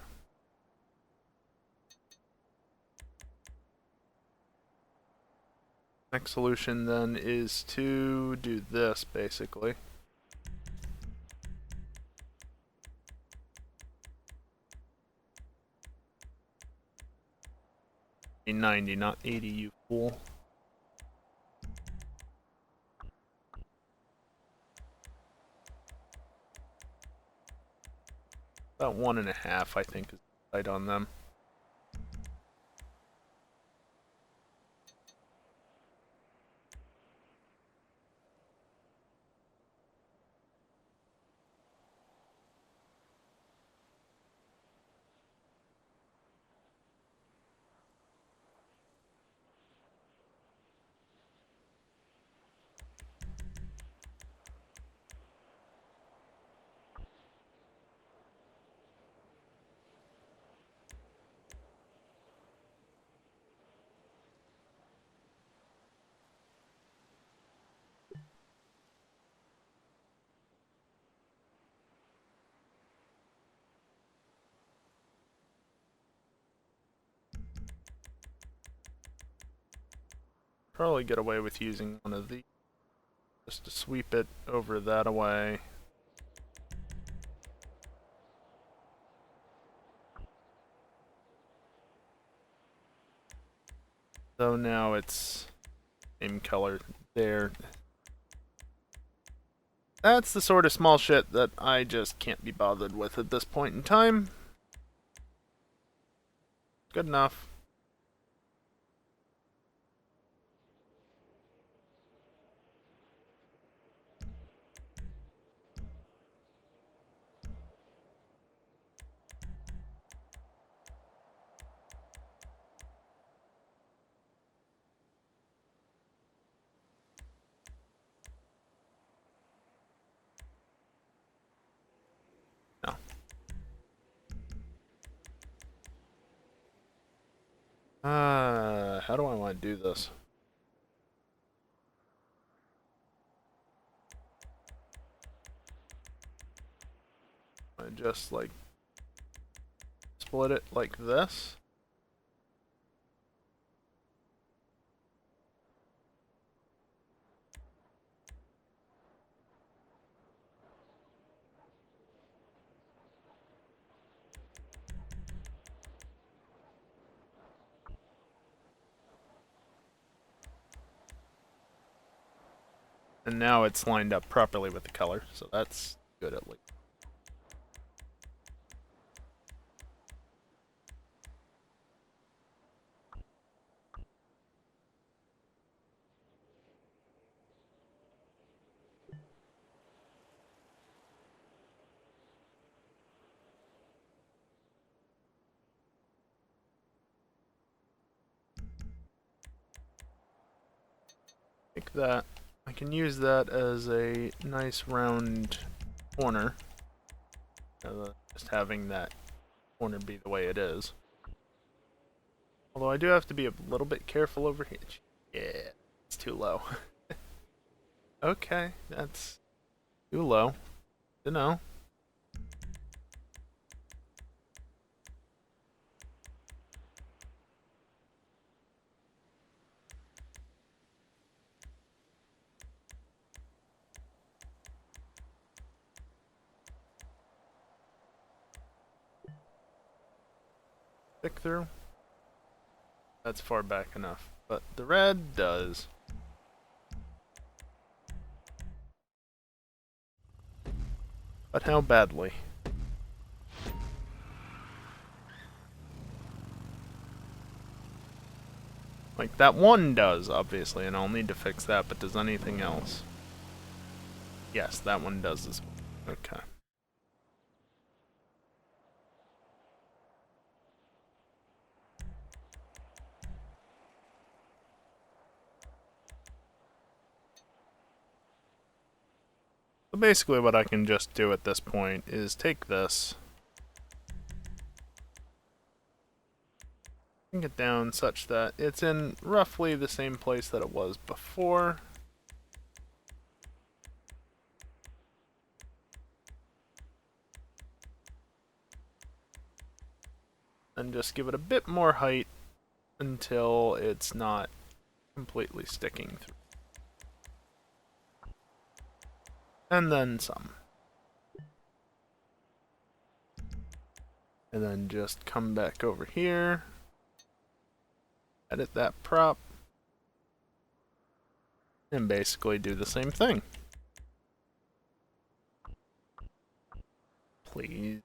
Next solution then is to do this basically. A 90, not 80, you fool. About 1.5, I think, is right on them. probably get away with using one of these just to sweep it over that away. So now it's same color there. That's the sort of small shit that I just can't be bothered with at this point in time. Good enough. No. How do I want to do this? I just like split it like this. And now it's lined up properly with the color, so that's good at least. Like that. I can use that as a nice round corner. Just having that corner be the way it is. Although I do have to be a little bit careful over here. Yeah, it's too low. Okay, that's too low. You know. Stick through. That's far back enough. But the red does. But how badly? Like, that one does, obviously, and I'll need to fix that, but does anything else? Yes, that one does as well. Okay. So basically what I can just do at this point is take this, bring it down such that it's in roughly the same place that it was before. And just give it a bit more height until it's not completely sticking through. And then some. And then just come back over here, edit that prop, and basically do the same thing. Please.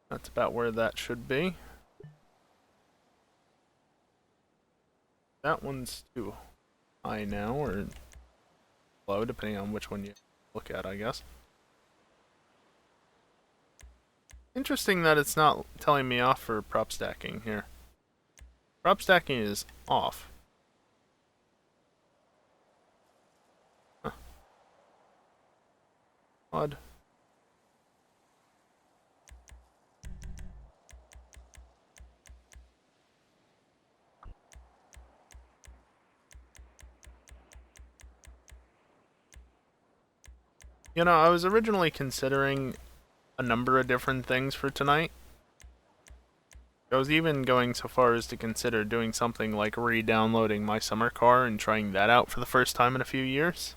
That's about where that should be. That one's too high now, or low, depending on which one you look at, I guess. Interesting that it's not telling me off for prop stacking here. Prop stacking is off. Huh. Odd. You know, I was originally considering a number of different things for tonight. I was even going so far as to consider doing something like re-downloading my summer car and trying that out for the first time in a few years.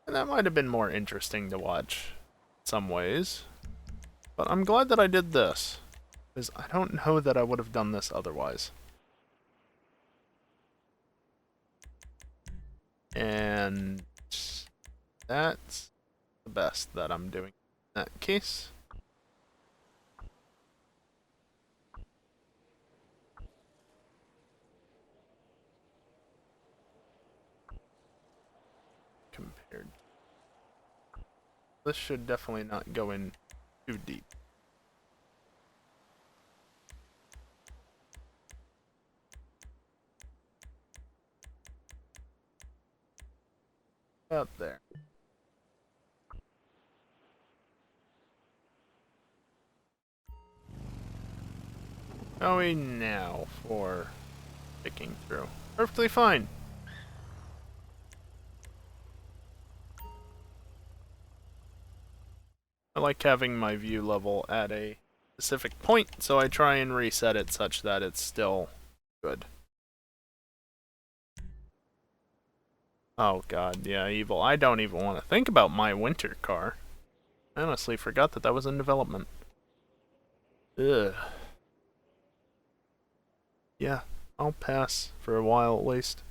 And that might have been more interesting to watch in some ways. But I'm glad that I did this, because I don't know that I would have done this otherwise. And that's the best that I'm doing in that case. Compared. This should definitely not go in too deep. Up there. Going now for picking through. Perfectly fine. I like having my view level at a specific point, so I try and reset it such that it's still good. Oh god, yeah, evil. I don't even want to think about my winter car. I honestly forgot that that was in development. Ugh. Yeah, I'll pass for a while at least.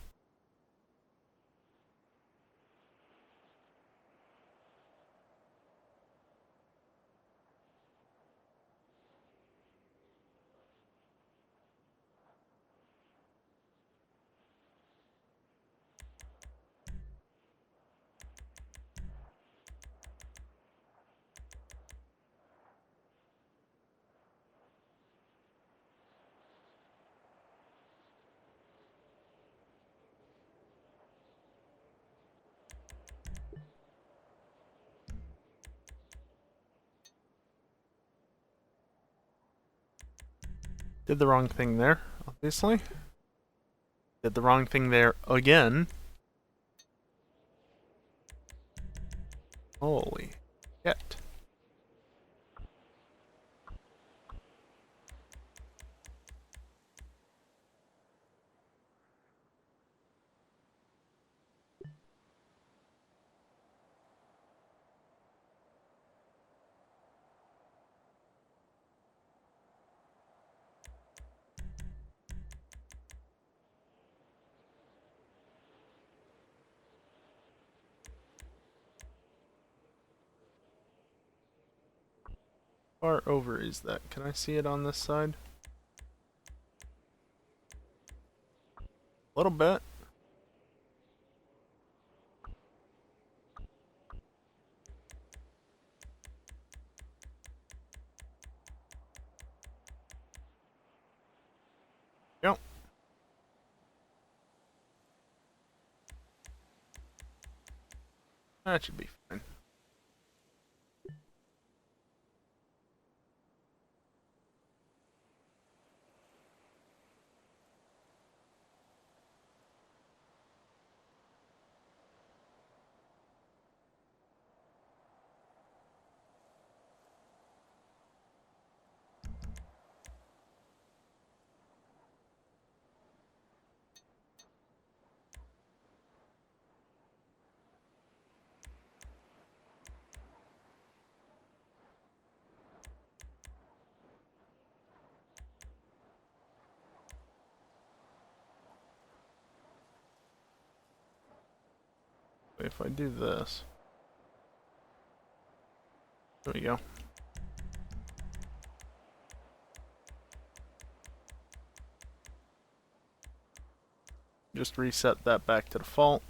Did the wrong thing there, obviously. Did the wrong thing there again. Holy shit. Far over is that? Can I see it on this side? A little bit. Yep. That should be fine. If I do this. There we go. Just reset that back to default.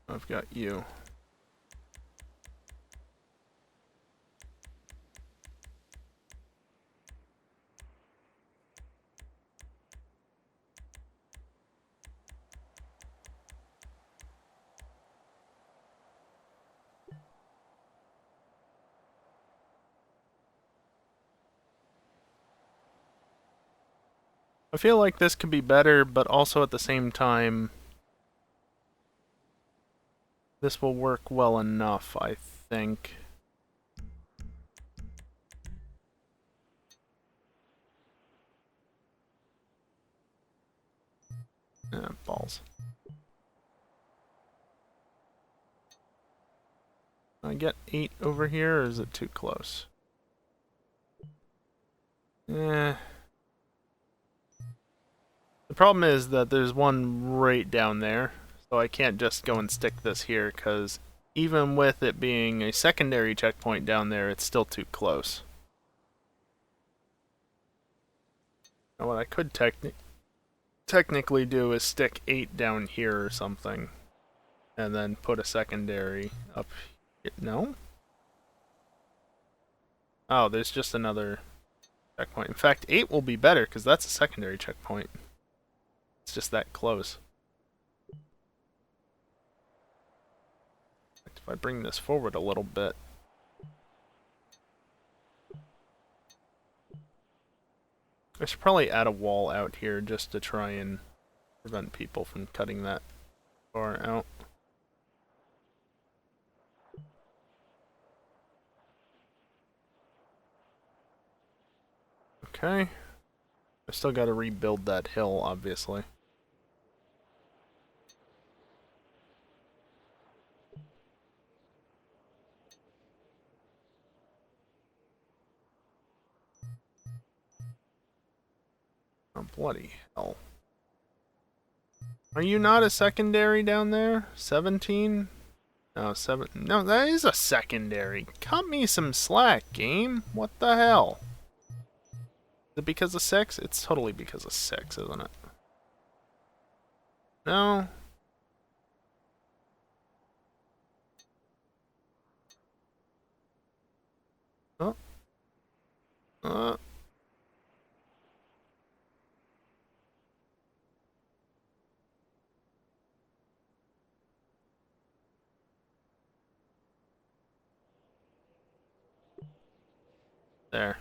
I've got you. I feel like this could be better, but also at the same time, this will work well enough, I think. Balls. Can I get 8 over here, or is it too close? The problem is that there's one right down there, so I can't just go and stick this here, because even with it being a secondary checkpoint down there, it's still too close. Now what I could technically do is stick 8 down here or something, and then put a secondary up here. No? Oh, there's just another checkpoint. In fact, 8 will be better, because that's a secondary checkpoint. It's just that close. If I bring this forward a little bit. I should probably add a wall out here just to try and prevent people from cutting that far out. Okay. I still gotta rebuild that hill, obviously. Oh, bloody hell. Are you not a secondary down there? 17? No, 7. No, that is a secondary. Cut me some slack, game. What the hell? Is it because of 6? It's totally because of 6, isn't it? No. Oh. There.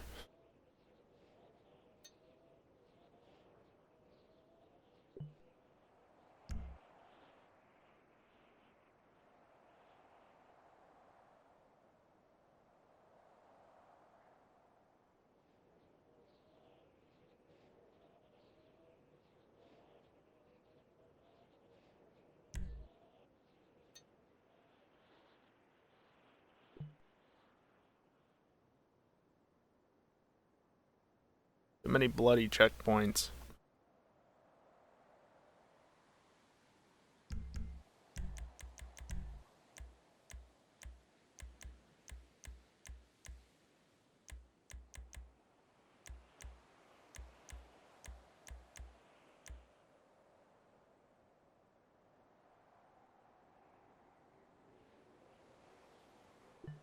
Too many bloody checkpoints.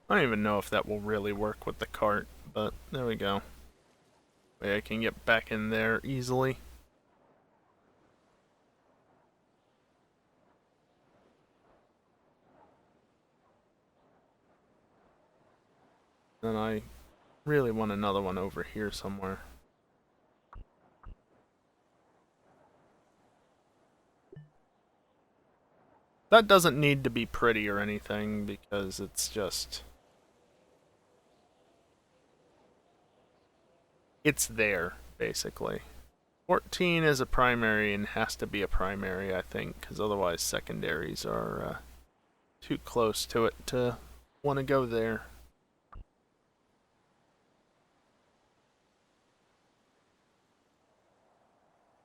I don't even know if that will really work with the cart, but there we go. Way I can get back in there easily. Then I really want another one over here somewhere. That doesn't need to be pretty or anything, because it's just... it's there, basically. 14 is a primary and has to be a primary, I think, because otherwise secondaries are too close to it to want to go there.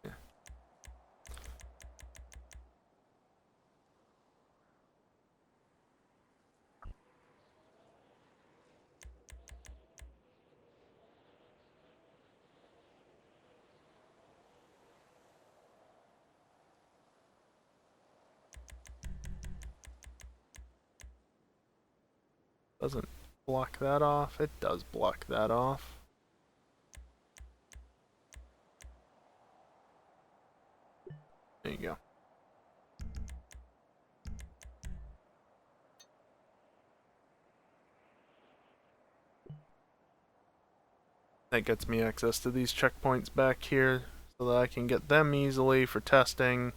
Yeah. Doesn't block that off. It does block that off. There you go. That gets me access to these checkpoints back here so that I can get them easily for testing.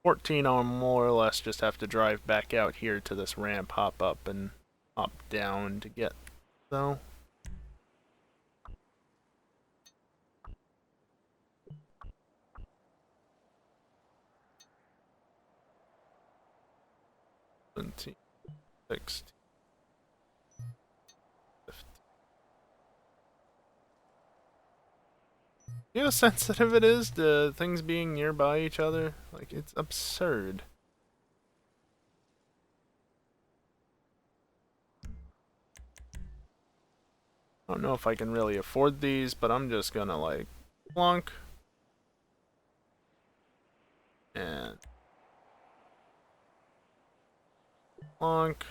14, I'll more or less just have to drive back out here to this ramp, hop up and hop down to get, though. $17, $16, $15. You know how sensitive it is to things being nearby each other? Like, it's absurd. I don't know if I can really afford these, but I'm just gonna, like, plonk. And plonk.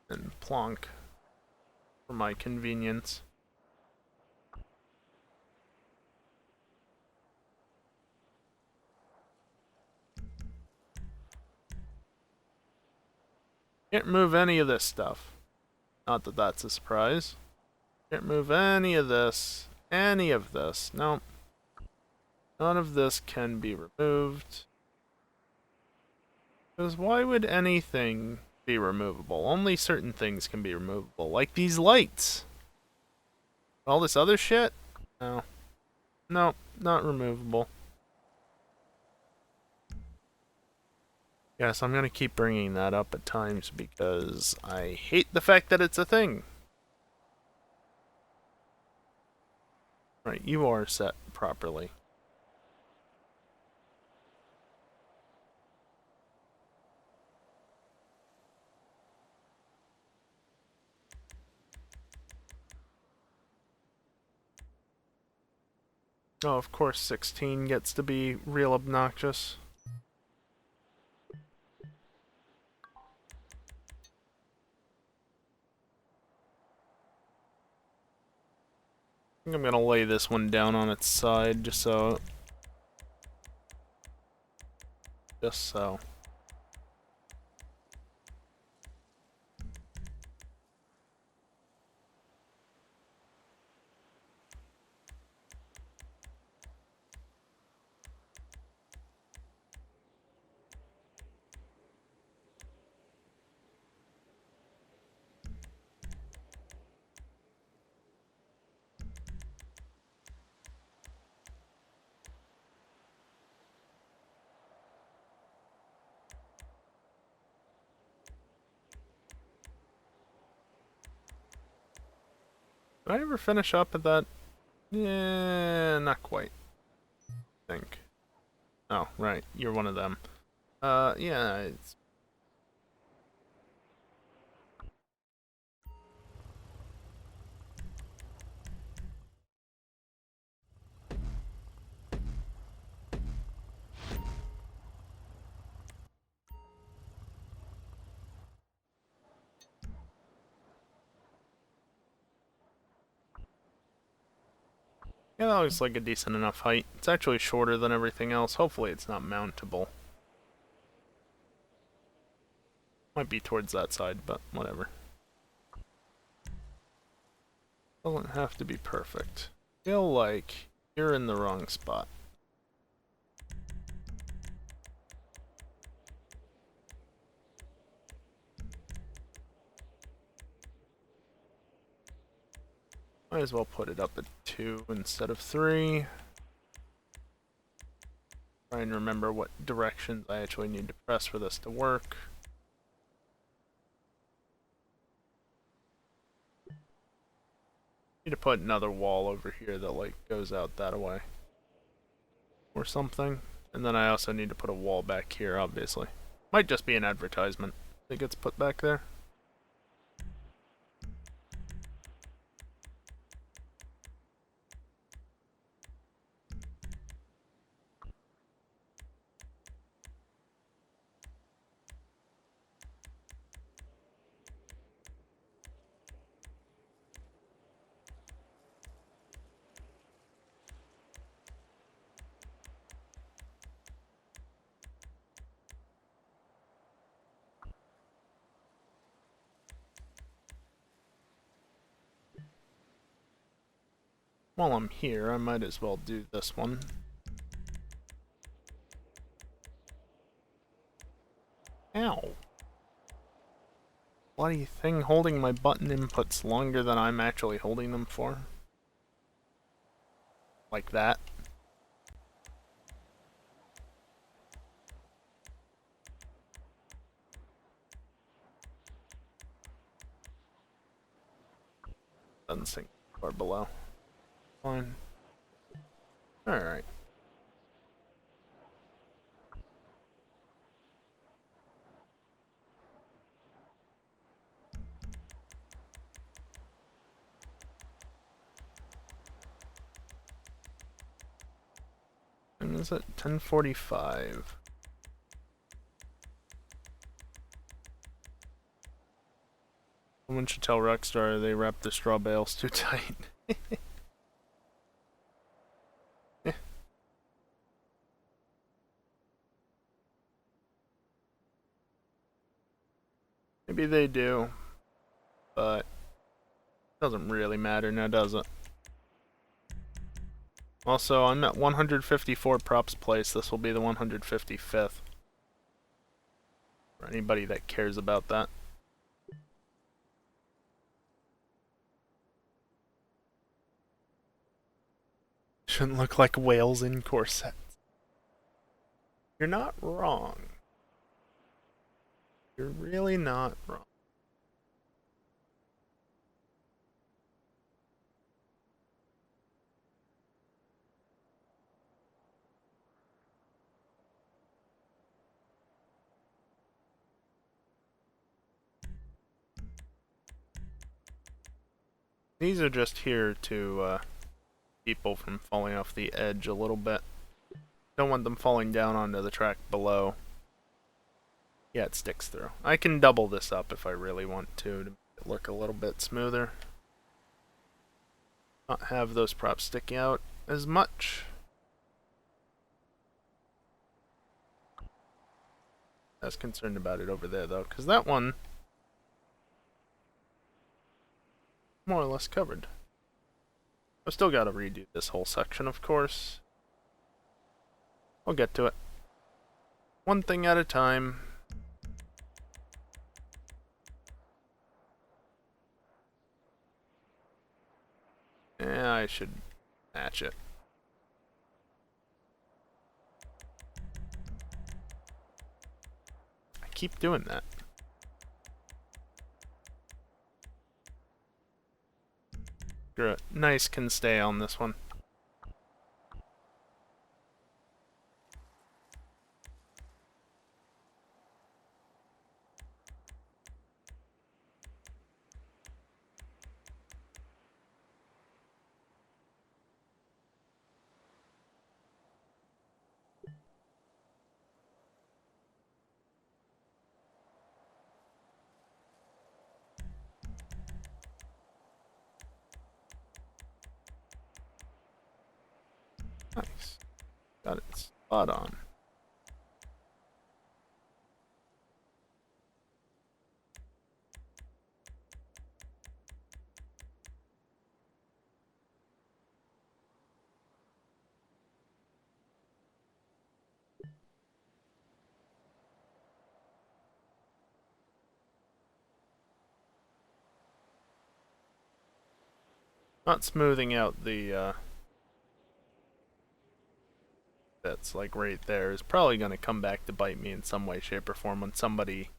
And plonk. For my convenience. Can't move any of this stuff. Not that that's a surprise. Can't move any of this. Any of this. Nope. None of this can be removed. Because why would anything be removable? Only certain things can be removable. Like these lights. All this other shit? No. Nope. Not removable. Yes, I'm gonna keep bringing that up at times because I hate the fact that it's a thing. Right, you are set properly. Oh, of course 16 gets to be real obnoxious. I think I'm gonna lay this one down on its side just so. Just so. Did I ever finish up at that? Yeah, not quite. I think. Oh, right. You're one of them. Yeah, it's. Yeah, that looks like a decent enough height. It's actually shorter than everything else. Hopefully it's not mountable. Might be towards that side, but whatever. Doesn't have to be perfect. Feel like you're in the wrong spot. Might as well put it up at 2 instead of 3. Try and remember what directions I actually need to press for this to work. Need to put another wall over here that like goes out that way. Or something. And then I also need to put a wall back here, obviously. Might just be an advertisement that gets put back there. While I'm here, I might as well do this one. Ow. Bloody thing holding my button inputs longer than I'm actually holding them for. Like that. Doesn't sink far below. Fine. Alright. And is it 10:45? Someone should tell Rockstar they wrap the straw bales too tight. Maybe they do, but it doesn't really matter now, does it? Also, I'm at 154 props place. This will be the 155th. For anybody that cares about that. Shouldn't look like whales in corsets. You're not wrong. You're really not wrong. These are just here to keep people from falling off the edge a little bit. Don't want them falling down onto the track below. Yeah, it sticks through. I can double this up if I really want to make it look a little bit smoother. Not have those props sticking out as much. I was concerned about it over there though, because that one more or less covered. I've still got to redo this whole section, of course. I'll get to it. One thing at a time. Yeah, I should match it. I keep doing that. Nice can stay on this one. Nice. Got it spot on. Not smoothing out the bits like right there is probably going to come back to bite me in some way, shape, or form when somebody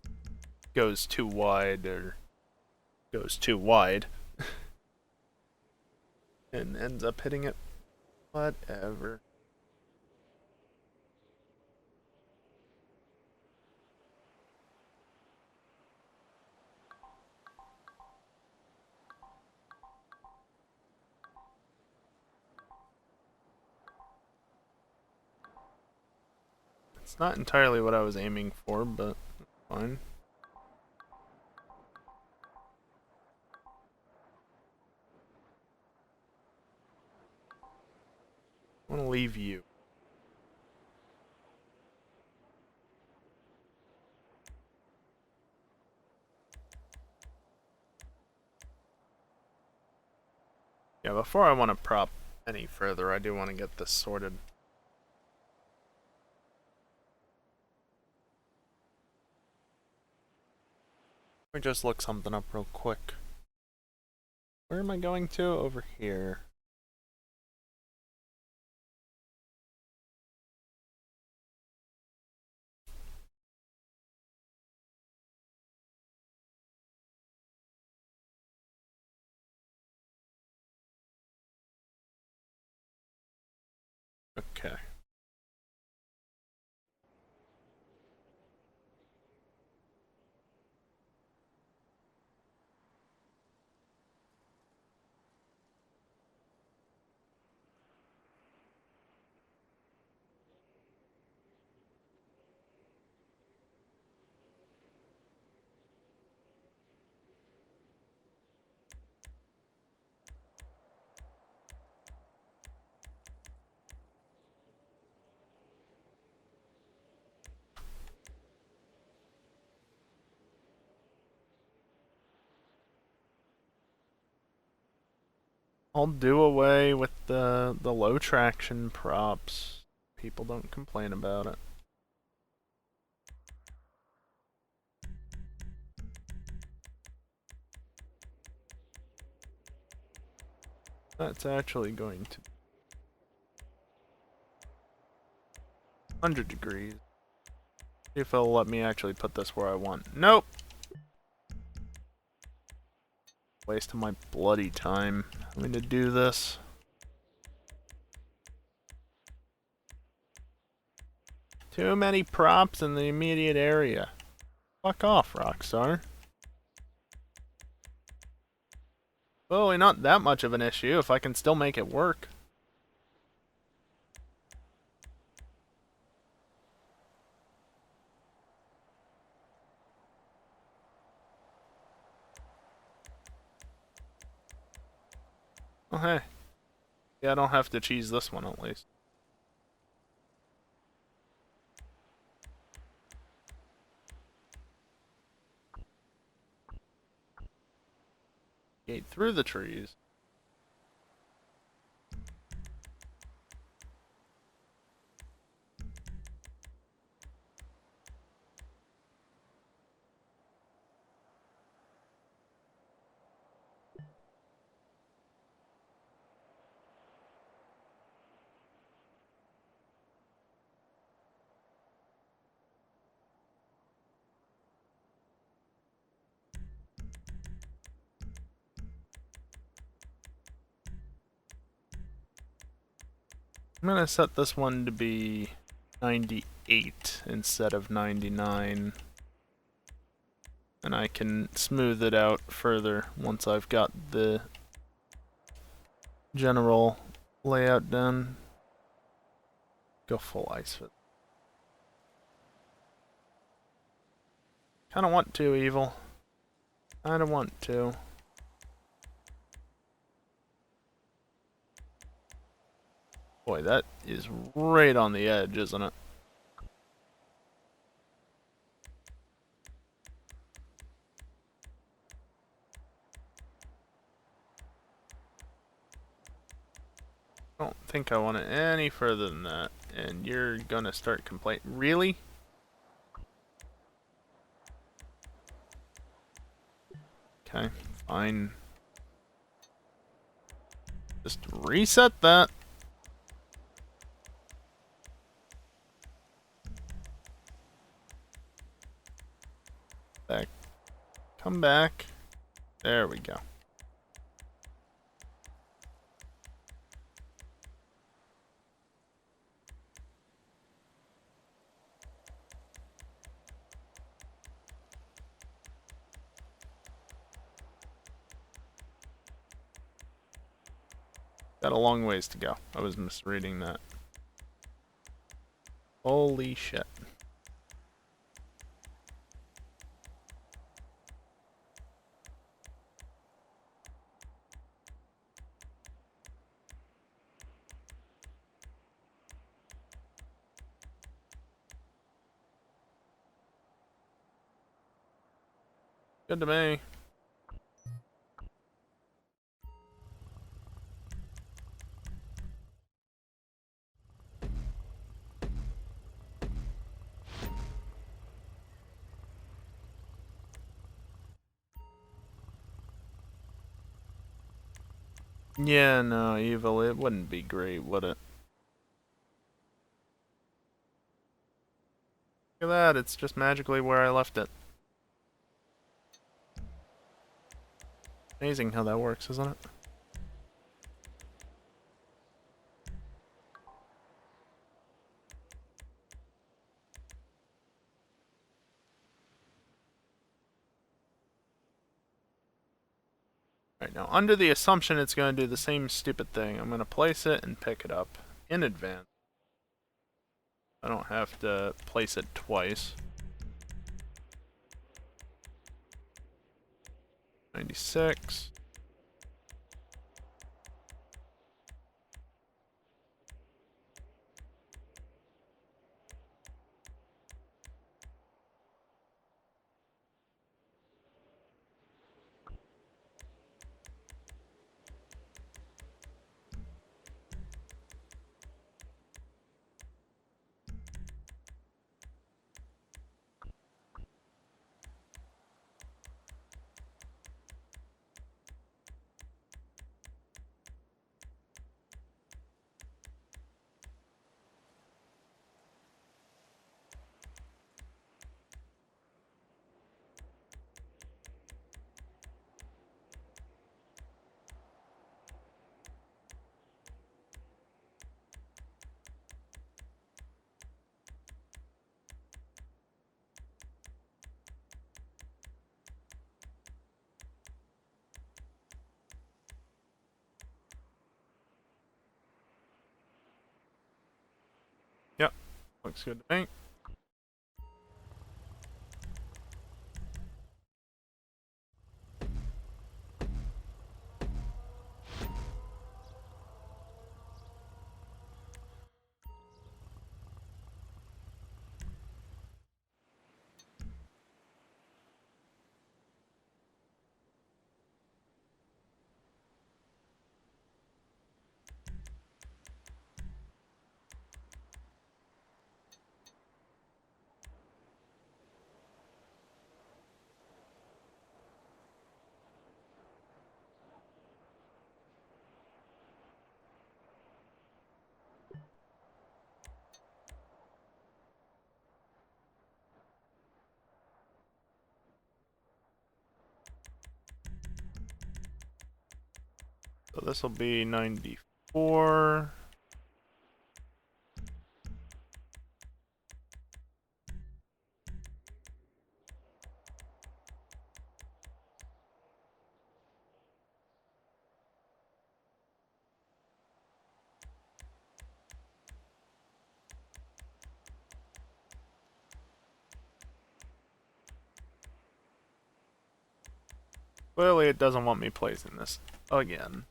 goes too wide or goes too wide and ends up hitting it. Whatever. It's not entirely what I was aiming for, but fine. I want to leave you. Yeah, before I want to prop any further, I do want to get this sorted. Let me just look something up real quick. Where am I going to? Over here. Okay. I'll do away with the low traction props. People don't complain about it. That's actually going to be 100 degrees. See if it'll let me actually put this where I want. Nope! Waste of my bloody time having to do this. Too many props in the immediate area. Fuck off, Rockstar. Well, not that much of an issue if I can still make it work. Oh, hey. Yeah, I don't have to cheese this one at least. Gate through the trees. I'm gonna set this one to be 98 instead of 99. And I can smooth it out further once I've got the general layout done. Go full ice fit. Kinda want to, Evil. Kinda want to. Boy, that is right on the edge, isn't it? I don't think I want it any further than that. And you're gonna start complaining. Really? Okay, fine. Just reset that. Back. Come back. There we go. Got a long ways to go. I was misreading that. Holy shit. Good to me. Yeah, no, evil, it wouldn't be great, would it? Look at that, it's just magically where I left it. Amazing how that works, isn't it? Right, now, under the assumption it's going to do the same stupid thing, I'm going to place it and pick it up in advance. I don't have to place it twice. 96. Yep, looks good to me. So this will be 94. Clearly it doesn't want me placing this again.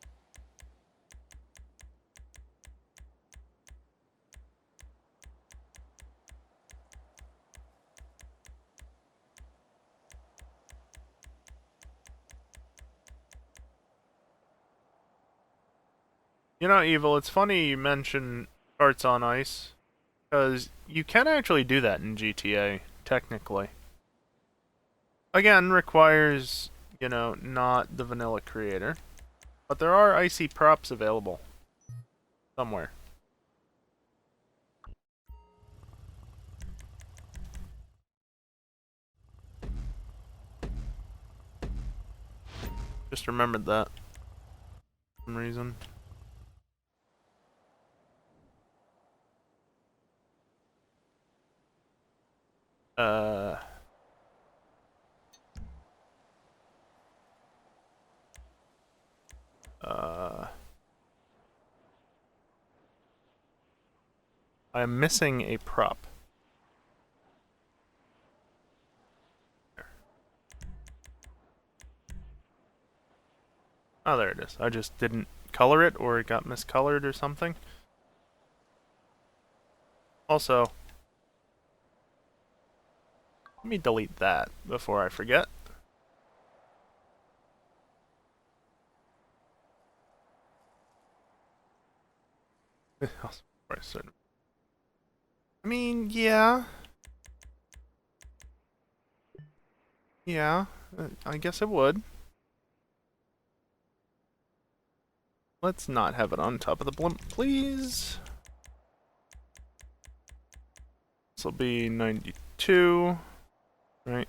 You know, Evil, it's funny you mention karts on ice, because you can actually do that in GTA, technically. Again, requires, you know, not the vanilla creator, but there are icy props available somewhere. Just remembered that for some reason. Uh... I am missing a prop. Oh, there it is. I just didn't color it, or it got miscolored or something. Also, let me delete that before I forget. I mean, yeah. Yeah, I guess it would. Let's not have it on top of the blimp, please. This will be 92, right?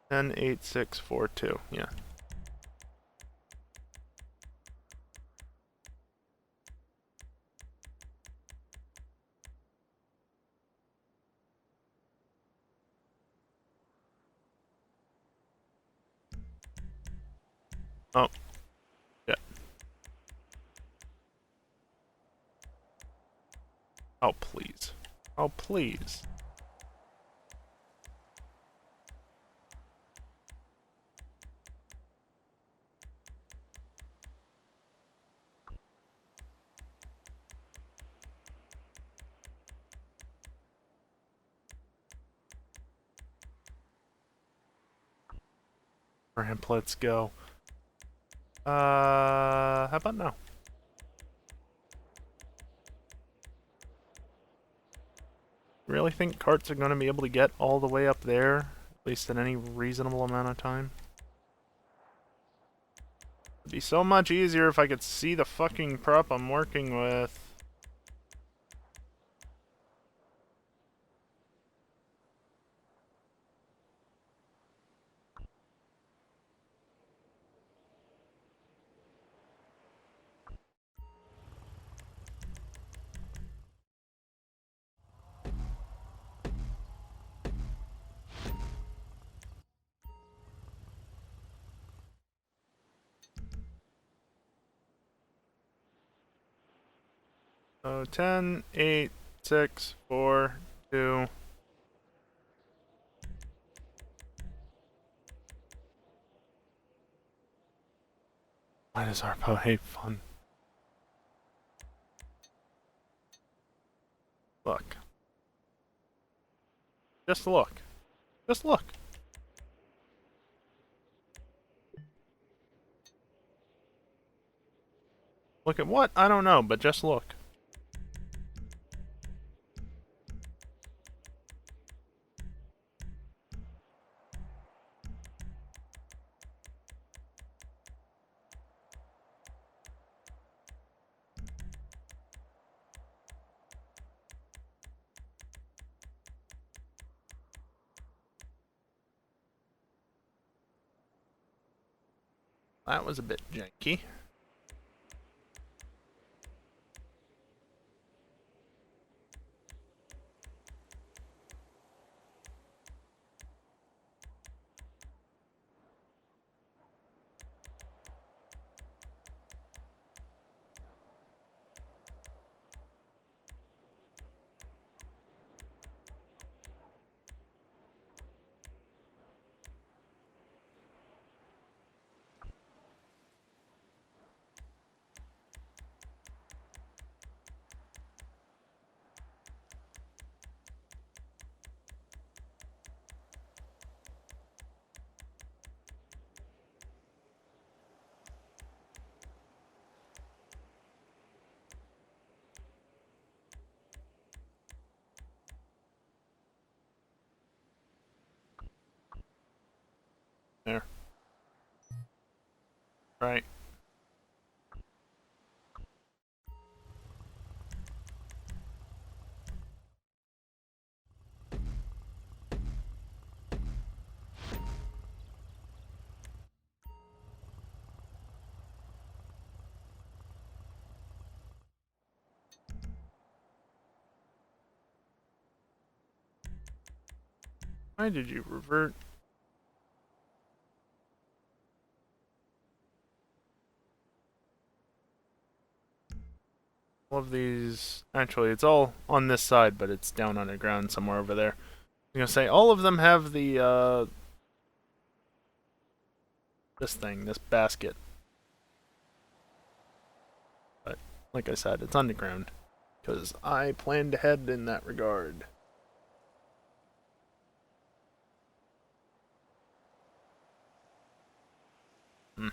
108642, yeah. Oh, yeah. Oh, please. Oh, please. Ramp, let's go. How about now? Really think carts are going to be able to get all the way up there, at least in any reasonable amount of time? It'd be so much easier if I could see the fucking prop I'm working with. So 10, 8, 6, 4, 2. Why does Arpo hate fun? Look. Just look. Just look. Look at what? I don't know, but just look. That was a bit janky. There. Right. Why did you revert? All of these... Actually, it's all on this side, but it's down underground somewhere over there. I was gonna say, all of them have the, this thing, this basket. But, like I said, it's underground. Because I planned ahead in that regard. Hmm.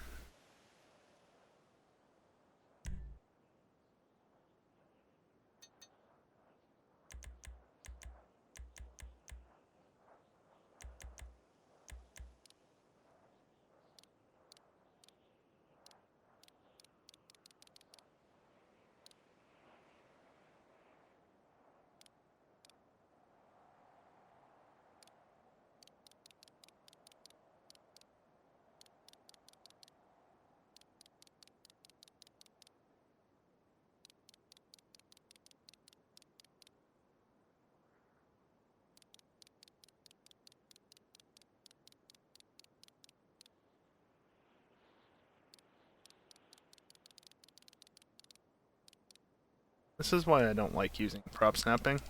This is why I don't like using prop snapping.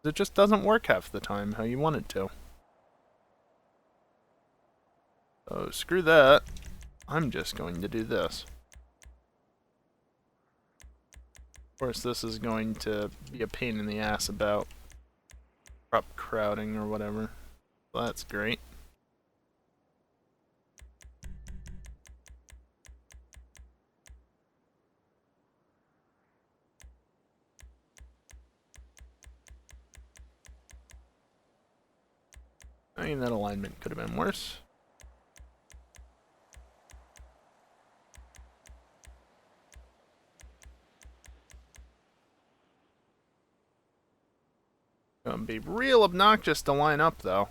It just doesn't work half the time how you want it to. So screw that. I'm just going to do this. Of course, this is going to be a pain in the ass about prop crowding or whatever. So that's great. I mean, that alignment could have been worse. Gonna be real obnoxious to line up, though.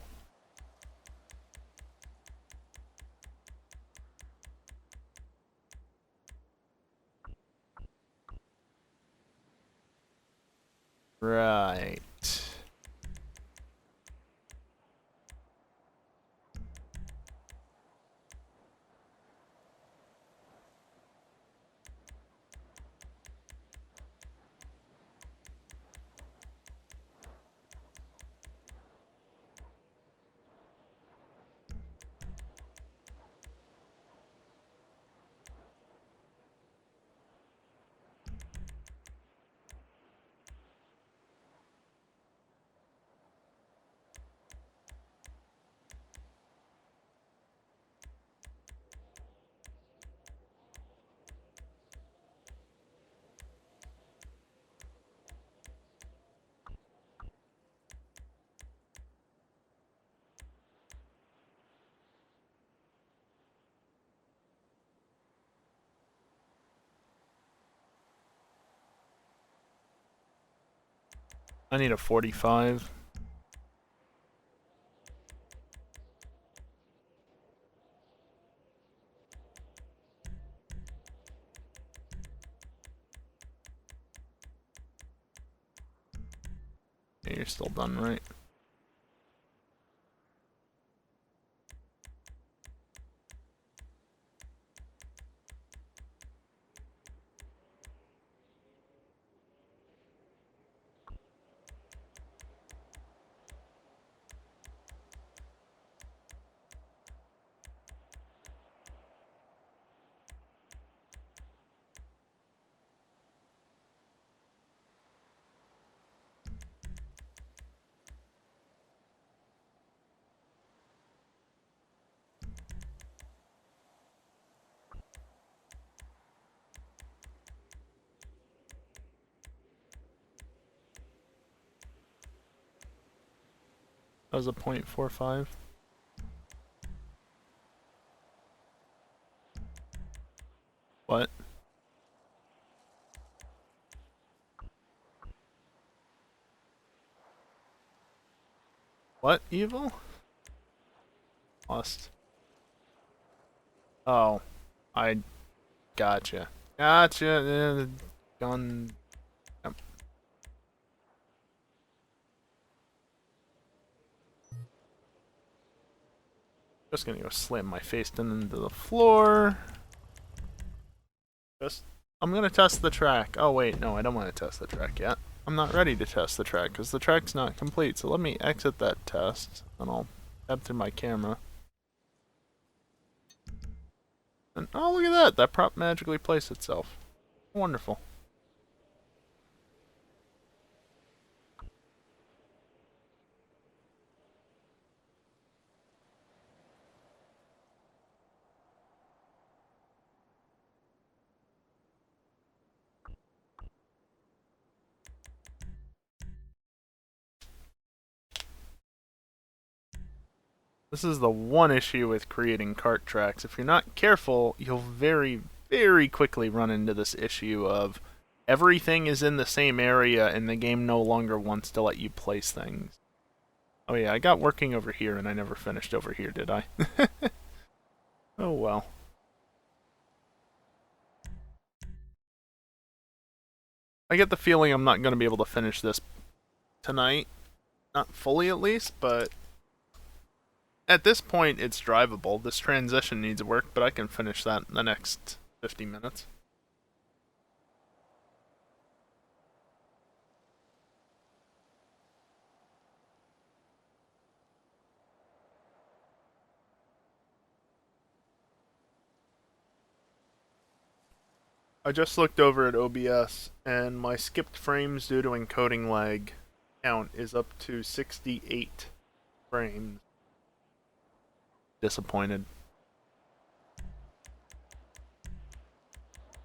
Right. I need a 45. Yeah, you're still done, right? That was a 0.45. What? What, evil? Lost. Oh. I gotcha. Gotcha. Gun. Yep. Just gonna go slam my face into the floor. I'm gonna test the track. Oh wait, no, I don't want to test the track yet. I'm not ready to test the track because the track's not complete. So let me exit that test, and I'll tab through my camera. And oh, look at that! That prop magically placed itself. Wonderful. This is the one issue with creating kart tracks. If you're not careful, you'll very, very quickly run into this issue of everything is in the same area and the game no longer wants to let you place things. Oh yeah, I got working over here and I never finished over here, did I? Oh well. I get the feeling I'm not going to be able to finish this tonight. Not fully at least, but at this point it's drivable. This transition needs work, but I can finish that in the next 50 minutes. I just looked over at OBS, and my skipped frames due to encoding lag count is up to 68 frames. Disappointed.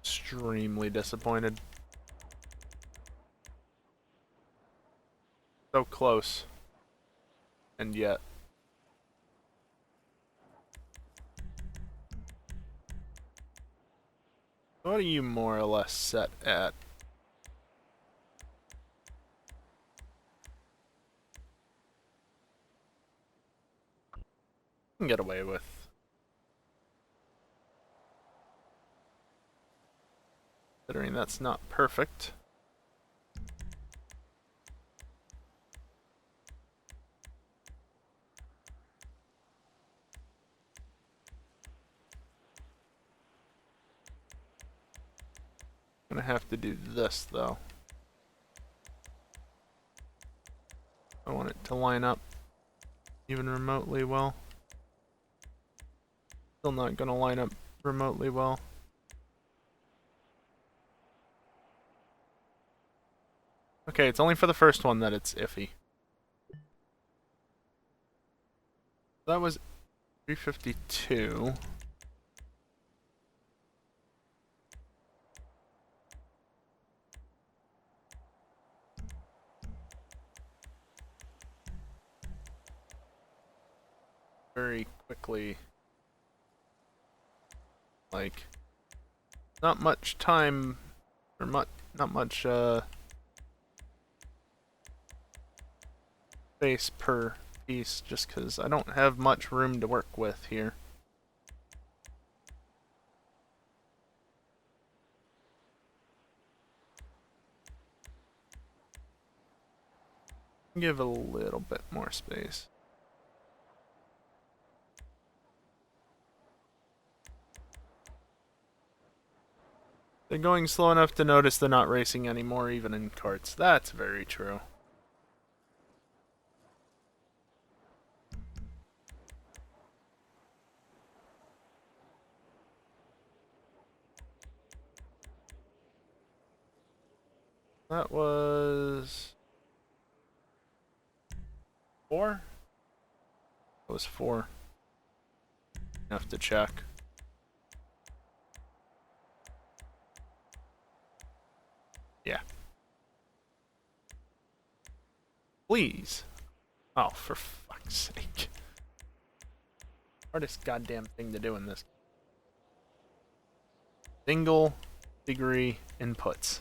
Extremely disappointed. So close. And yet. What are you more or less set at? Can get away with. Considering that's not perfect. I'm gonna have to do this though. I want it to line up even remotely well. Still not gonna line up remotely well. Okay, it's only for the first one that it's iffy. That was 352. Very quickly. Like, not much time, or not much space per piece, just because I don't have much room to work with here. Give a little bit more space. They're going slow enough to notice they're not racing anymore, even in karts. That's very true. That was 4? That was 4. Enough to check. Yeah. Please. Oh, for fuck's sake. Hardest goddamn thing to do in this. Single degree inputs.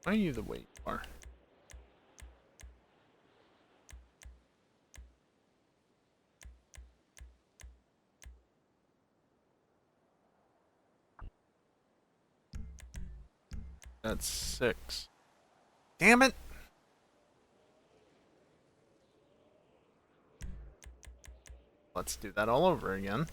Why are you the way you are? That's 6. Damn it! Let's do that all over again.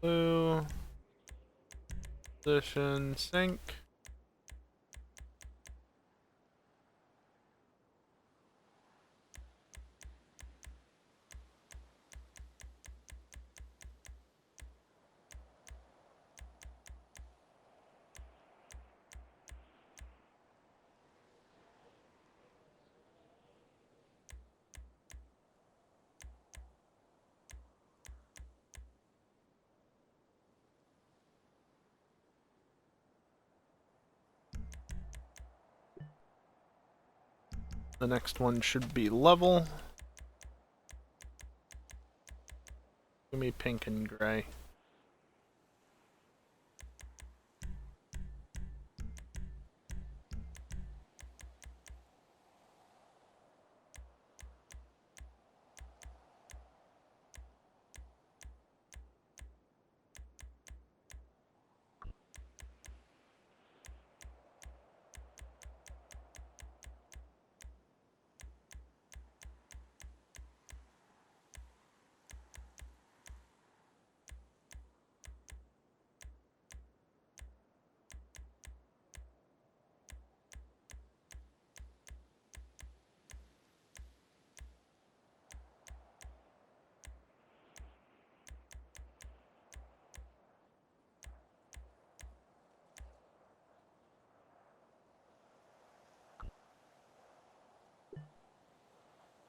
Blue. Position sync. The next one should be level. Give me pink and gray.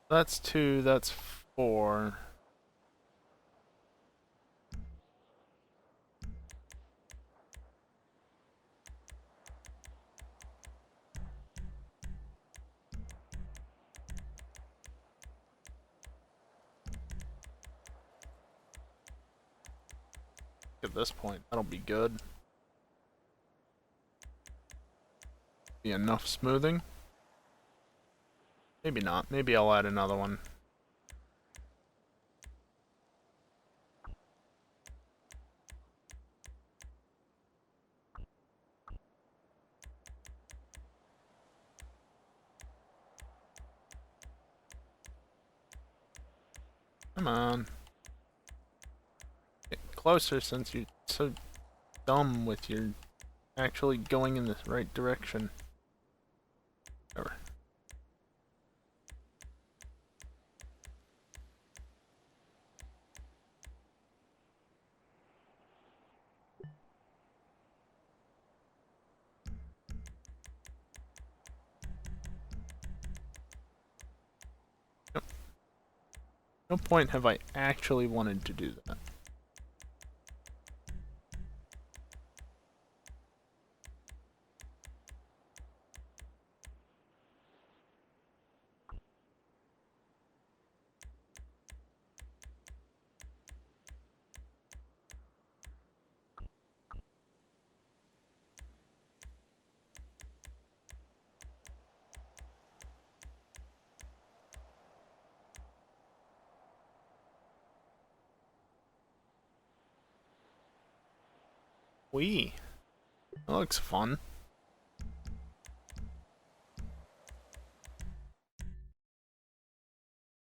That's 2, that's 4. At this point, that'll be good. Be enough smoothing? Maybe not. Maybe I'll add another one. Come on. Get closer since you're so dumb with your actually going in the right direction. Whatever. No point have I actually wanted to do that. Wee. That looks fun.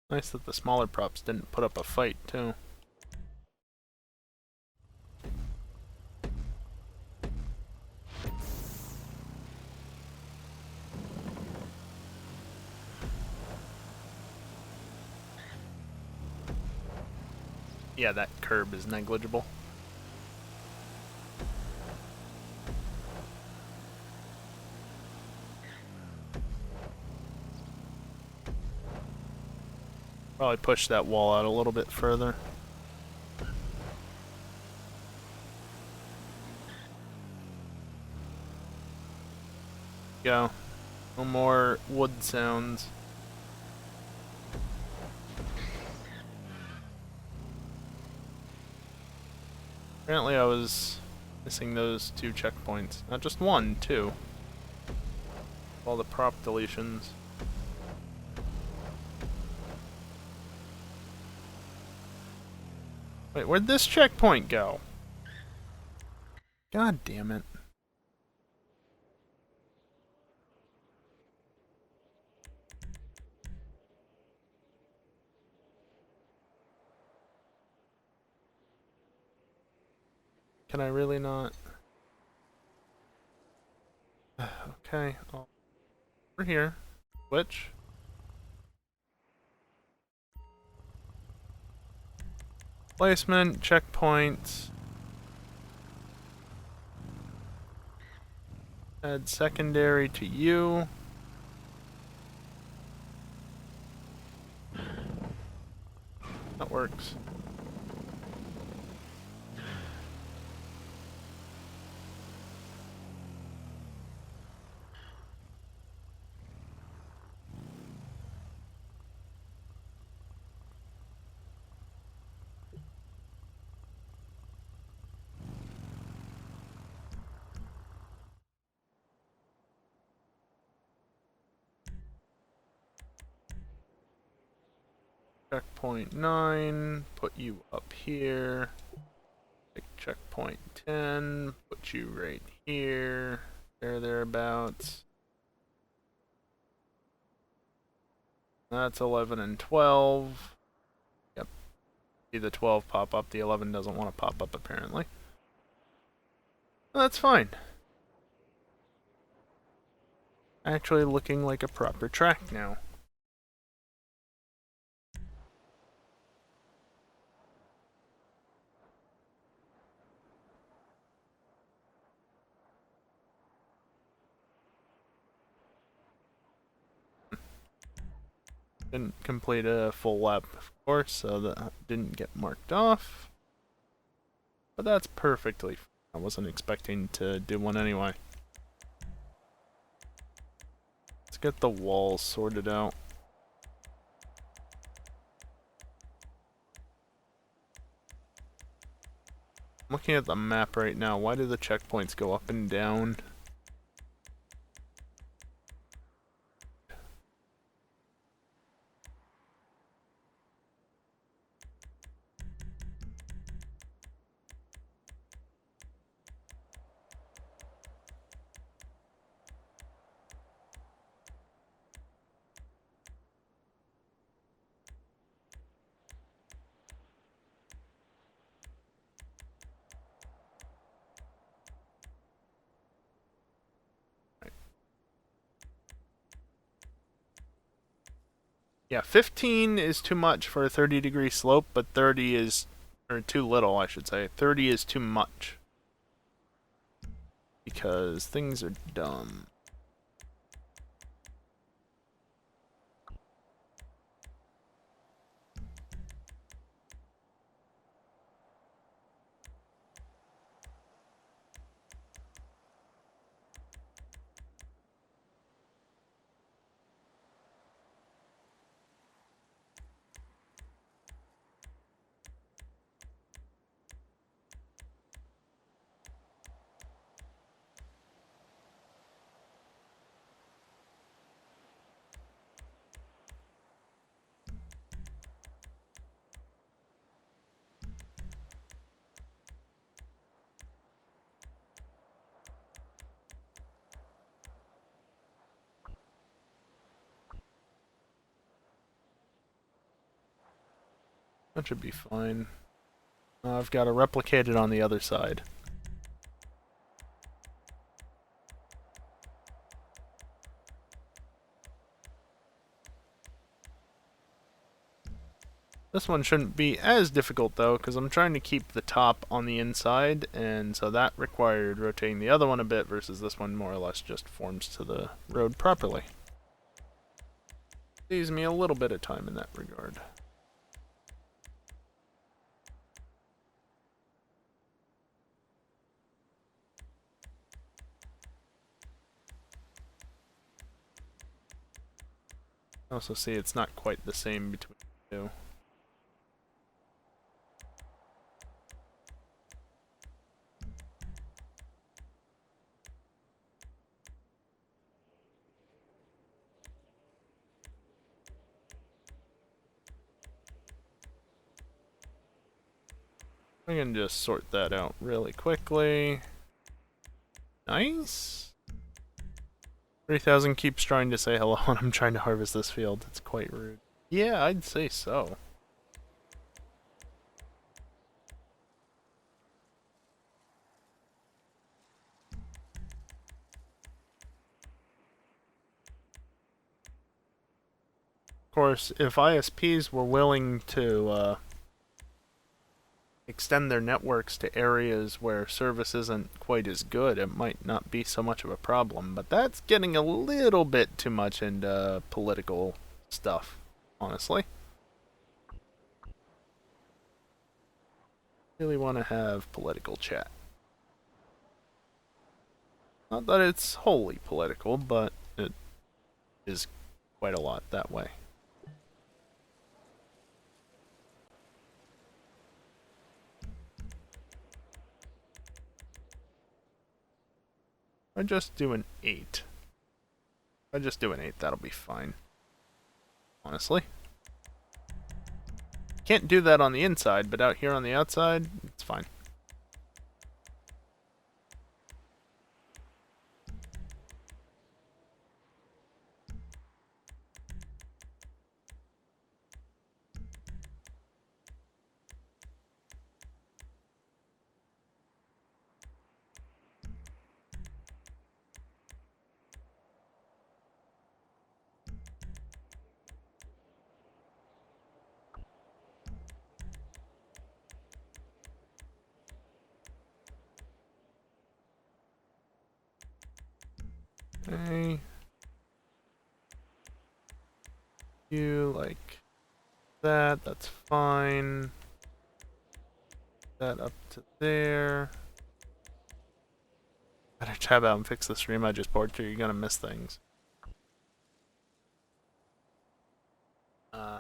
Nice that the smaller props didn't put up a fight, too. Yeah, that curb is negligible. Probably push that wall out a little bit further. Go. No more wood sounds. Apparently I was missing those 2 checkpoints. Not just 1, 2. All the prop deletions. Wait, where'd this checkpoint go? God damn it. Can I really not? Okay, over here. Switch. Placement, checkpoints. Add secondary to you. That works. checkpoint 9, put you up here. Take checkpoint 10, put you right here. Thereabouts. That's 11 and 12. Yep. See the 12 pop up. The 11 doesn't want to pop up, apparently. That's fine. Actually looking like a proper track now. Didn't complete a full lap, of course, so that didn't get marked off. But that's perfectly fine. I wasn't expecting to do one anyway. Let's get the walls sorted out. I'm looking at the map right now. Why do the checkpoints go up and down? Yeah, 15 is too much for a 30-degree slope, but 30 is, or too little, I should say. 30 is too much. Because things are dumb. That should be fine. I've got to replicate it on the other side. This one shouldn't be as difficult though, because I'm trying to keep the top on the inside, and so that required rotating the other one a bit versus this one more or less just forms to the road properly. Saves me a little bit of time in that regard. Also see it's not quite the same between the two. I can just sort that out really quickly. Nice. 3000 keeps trying to say hello when I'm trying to harvest this field. It's quite rude. Yeah, I'd say so. Of course, if ISPs were willing to extend their networks to areas where service isn't quite as good, it might not be so much of a problem. But that's getting a little bit too much into political stuff, honestly. Really want to have political chat. Not that it's wholly political, but it is quite a lot that way. I just do an 8. If I just do an 8, that'll be fine. Honestly. Can't do that on the inside, but out here on the outside, it's fine. Okay. You like that, that's fine. That up to there. Better tab out and fix the stream I just poured through, you're gonna miss things. Huh.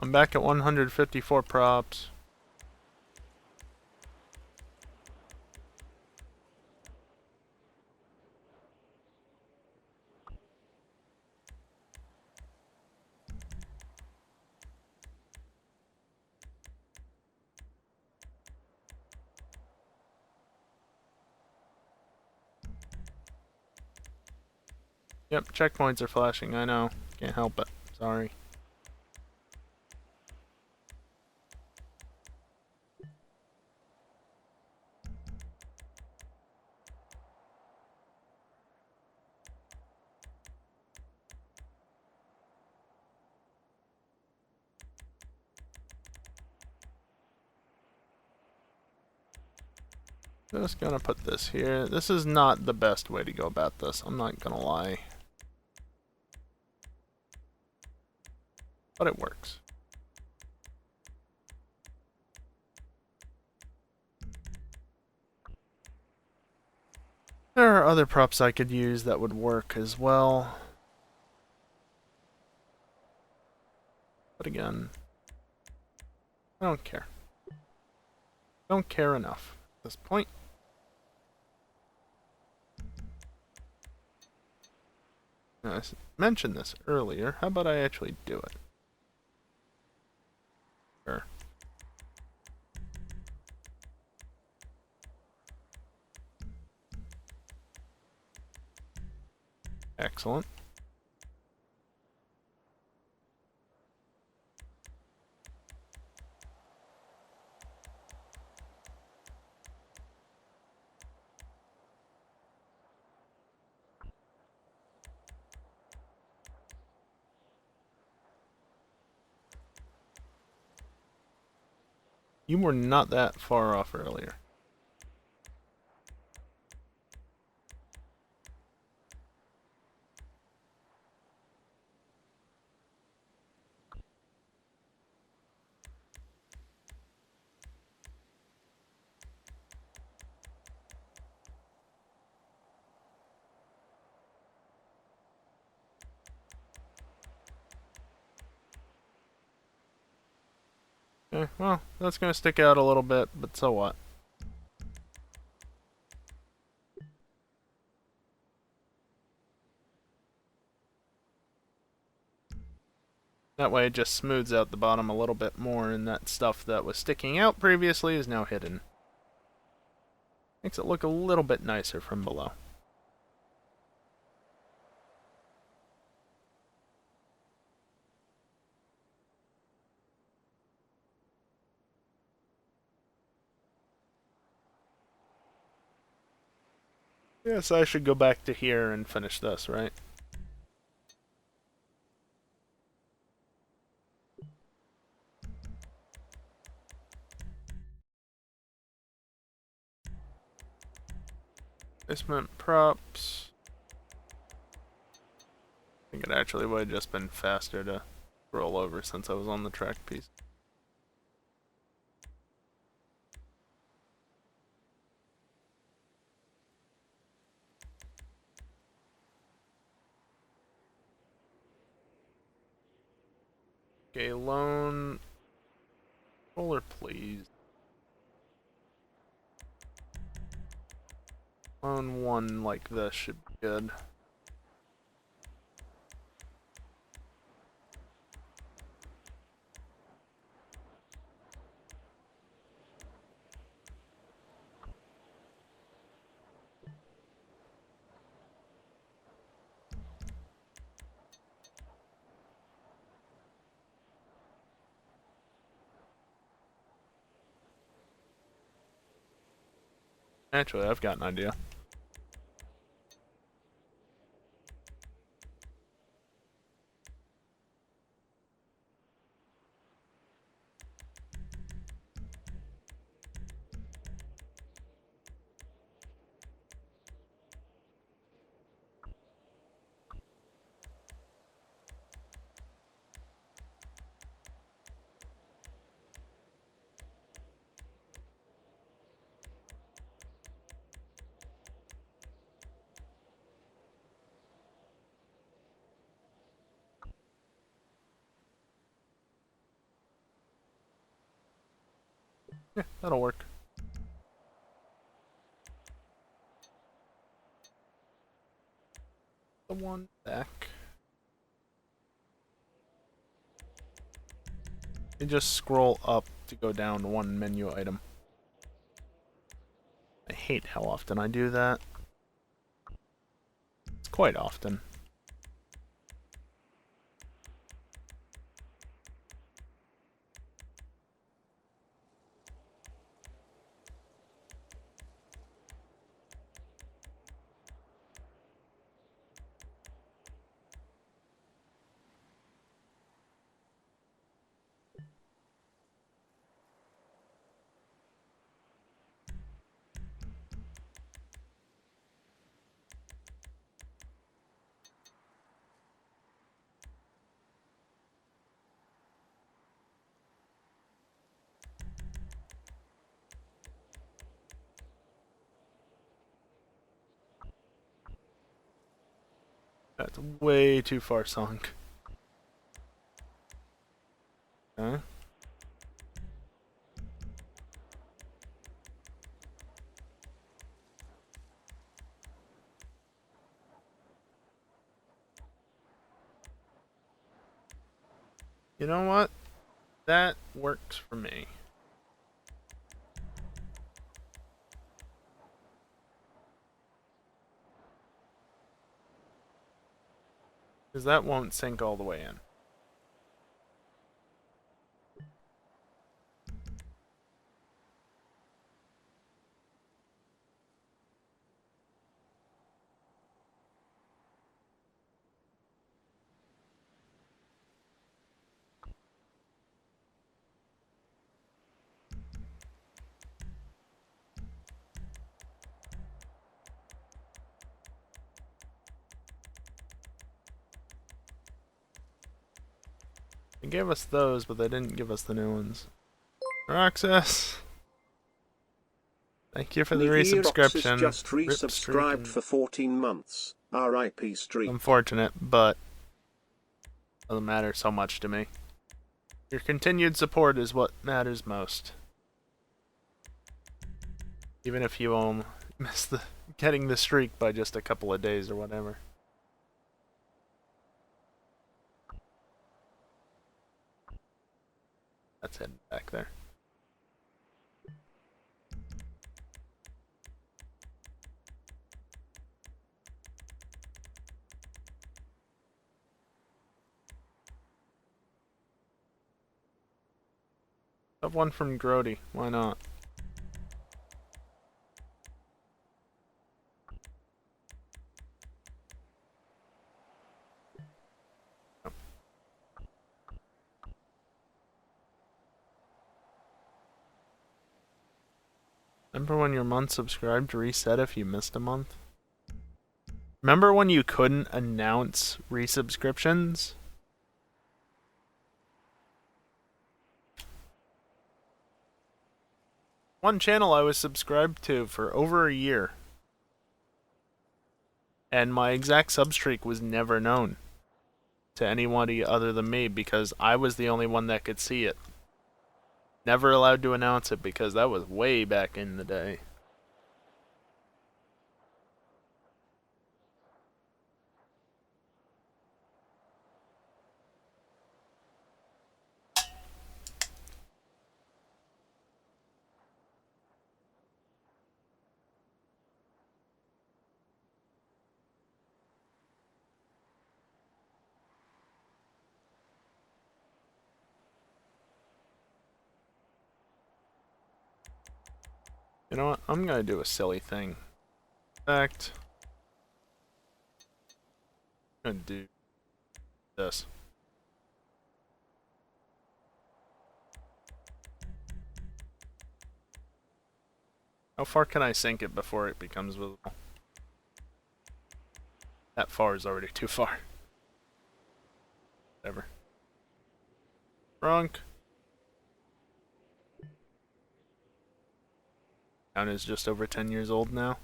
I'm back at 154 props. Yep, checkpoints are flashing, I know. Can't help it. Sorry. Just gonna put this here. This is not the best way to go about this, I'm not gonna lie. But it works. There are other props I could use that would work as well. But again, I don't care. Don't care enough at this point. I mentioned this earlier. How about I actually do it? Sure. Excellent. You were not that far off earlier. Okay, well, that's gonna stick out a little bit, but so what? That way it just smooths out the bottom a little bit more, and that stuff that was sticking out previously is now hidden. Makes it look a little bit nicer from below. Yes, I should go back to here and finish this, right? Basement props. I think it actually would have just been faster to roll over since I was on the track piece. Okay, lone roller, please. Lone one like this should be good. Actually, I've got an idea. Yeah, that'll work. The one back. You just scroll up to go down one menu item. I hate how often I do that. It's quite often. That's way too far sunk. Okay. You know what? That works for me. Because that won't sink all the way in. They gave us those, but they didn't give us the new ones. Roxas! Thank you for the resubscription. Just resubscribed for 14 months. RIP streak. Unfortunate, but doesn't matter so much to me. Your continued support is what matters most. Even if you miss getting the streak by just a couple of days or whatever. That's heading back there. Have one from Grody. Why not? Remember when your month subscribed reset if you missed a month? Remember when you couldn't announce resubscriptions? One channel I was subscribed to for over a year. And my exact substreak was never known. to anybody other than me because I was the only one that could see it. Never allowed to announce it because that was way back in the day. You know what? I'm gonna do a silly thing. In fact, I'm gonna do this. How far can I sink it before it becomes visible? That far is already too far. Whatever. Drunk. Town is just over 10 years old now.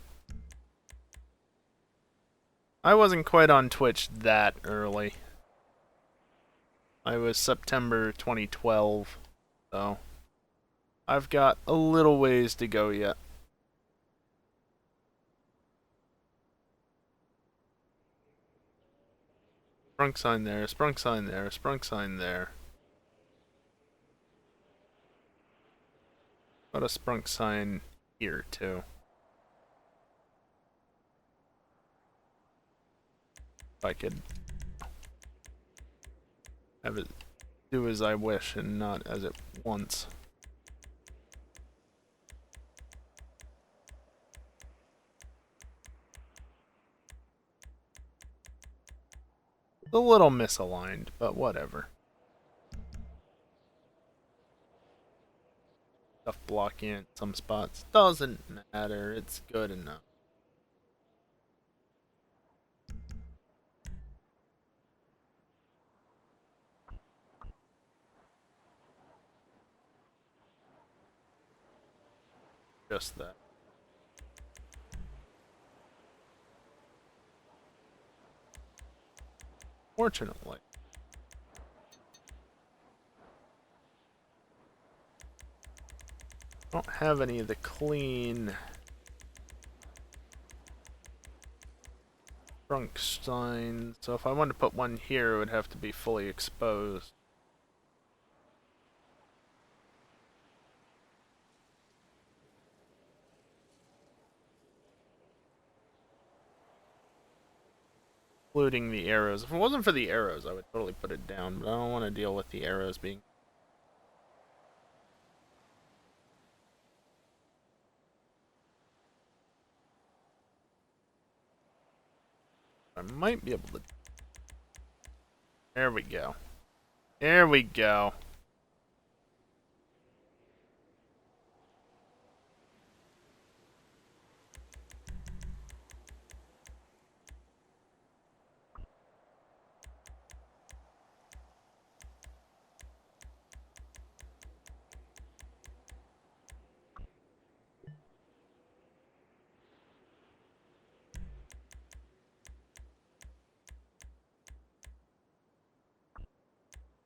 I wasn't quite on Twitch that early. I was September 2012, so I've got a little ways to go yet. Sprunk sign there, sprunk sign there, sprunk sign there. Got a sprunk sign here too. If I could have it do as I wish and not as it wants. A little misaligned, but whatever. Stuff blocking in some spots. Doesn't matter, it's good enough. Just that. Fortunately. I don't have any of the clean trunk signs, so if I wanted to put one here, it would have to be fully exposed. Including the arrows. If it wasn't for the arrows, I would totally put it down, but I don't want to deal with the arrows being... I might be able to... There we go. There we go.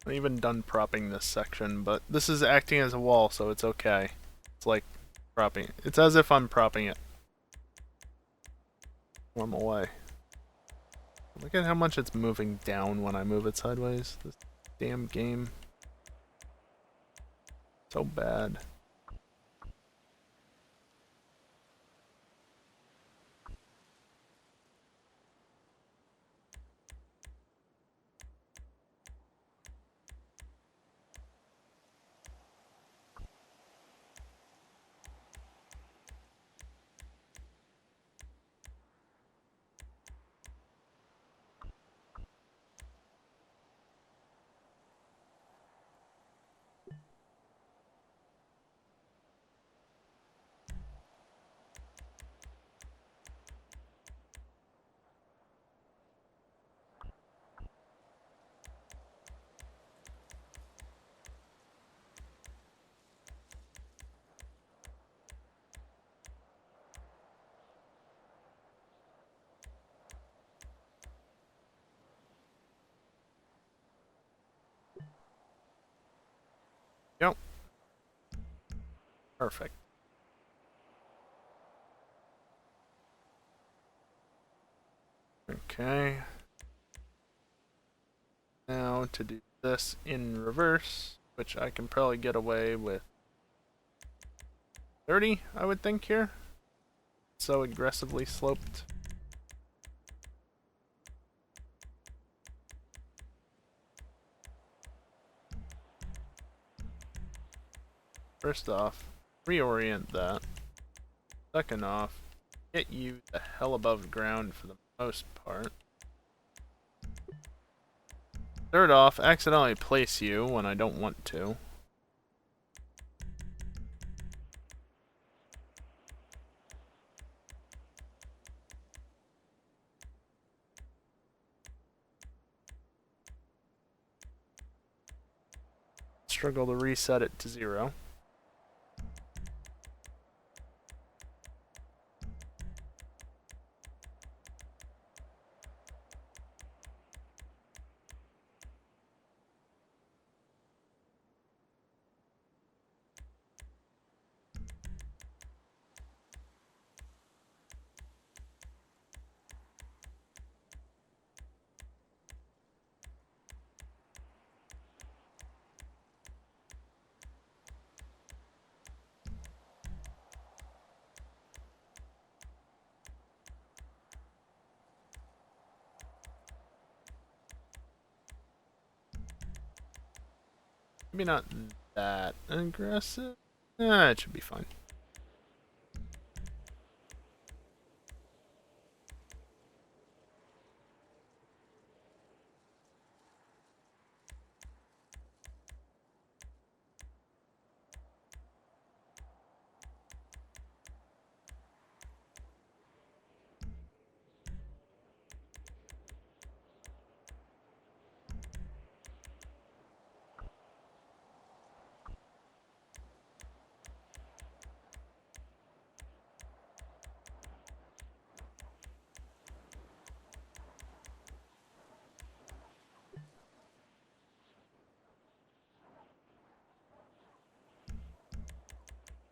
I'm even done propping this section, but this is acting as a wall, so it's okay. It's like propping. It's as if I'm propping it. Normal way. Look at how much it's moving down when I move it sideways. This damn game. So bad. Perfect. Okay. Now to do this in reverse, which I can probably get away with 30, I would think here. So aggressively sloped. First off, reorient that. Second off, get you the hell above ground for the most part. Third off, accidentally place you when I don't want to. Struggle to reset it to 0. Maybe not that aggressive. It should be fine.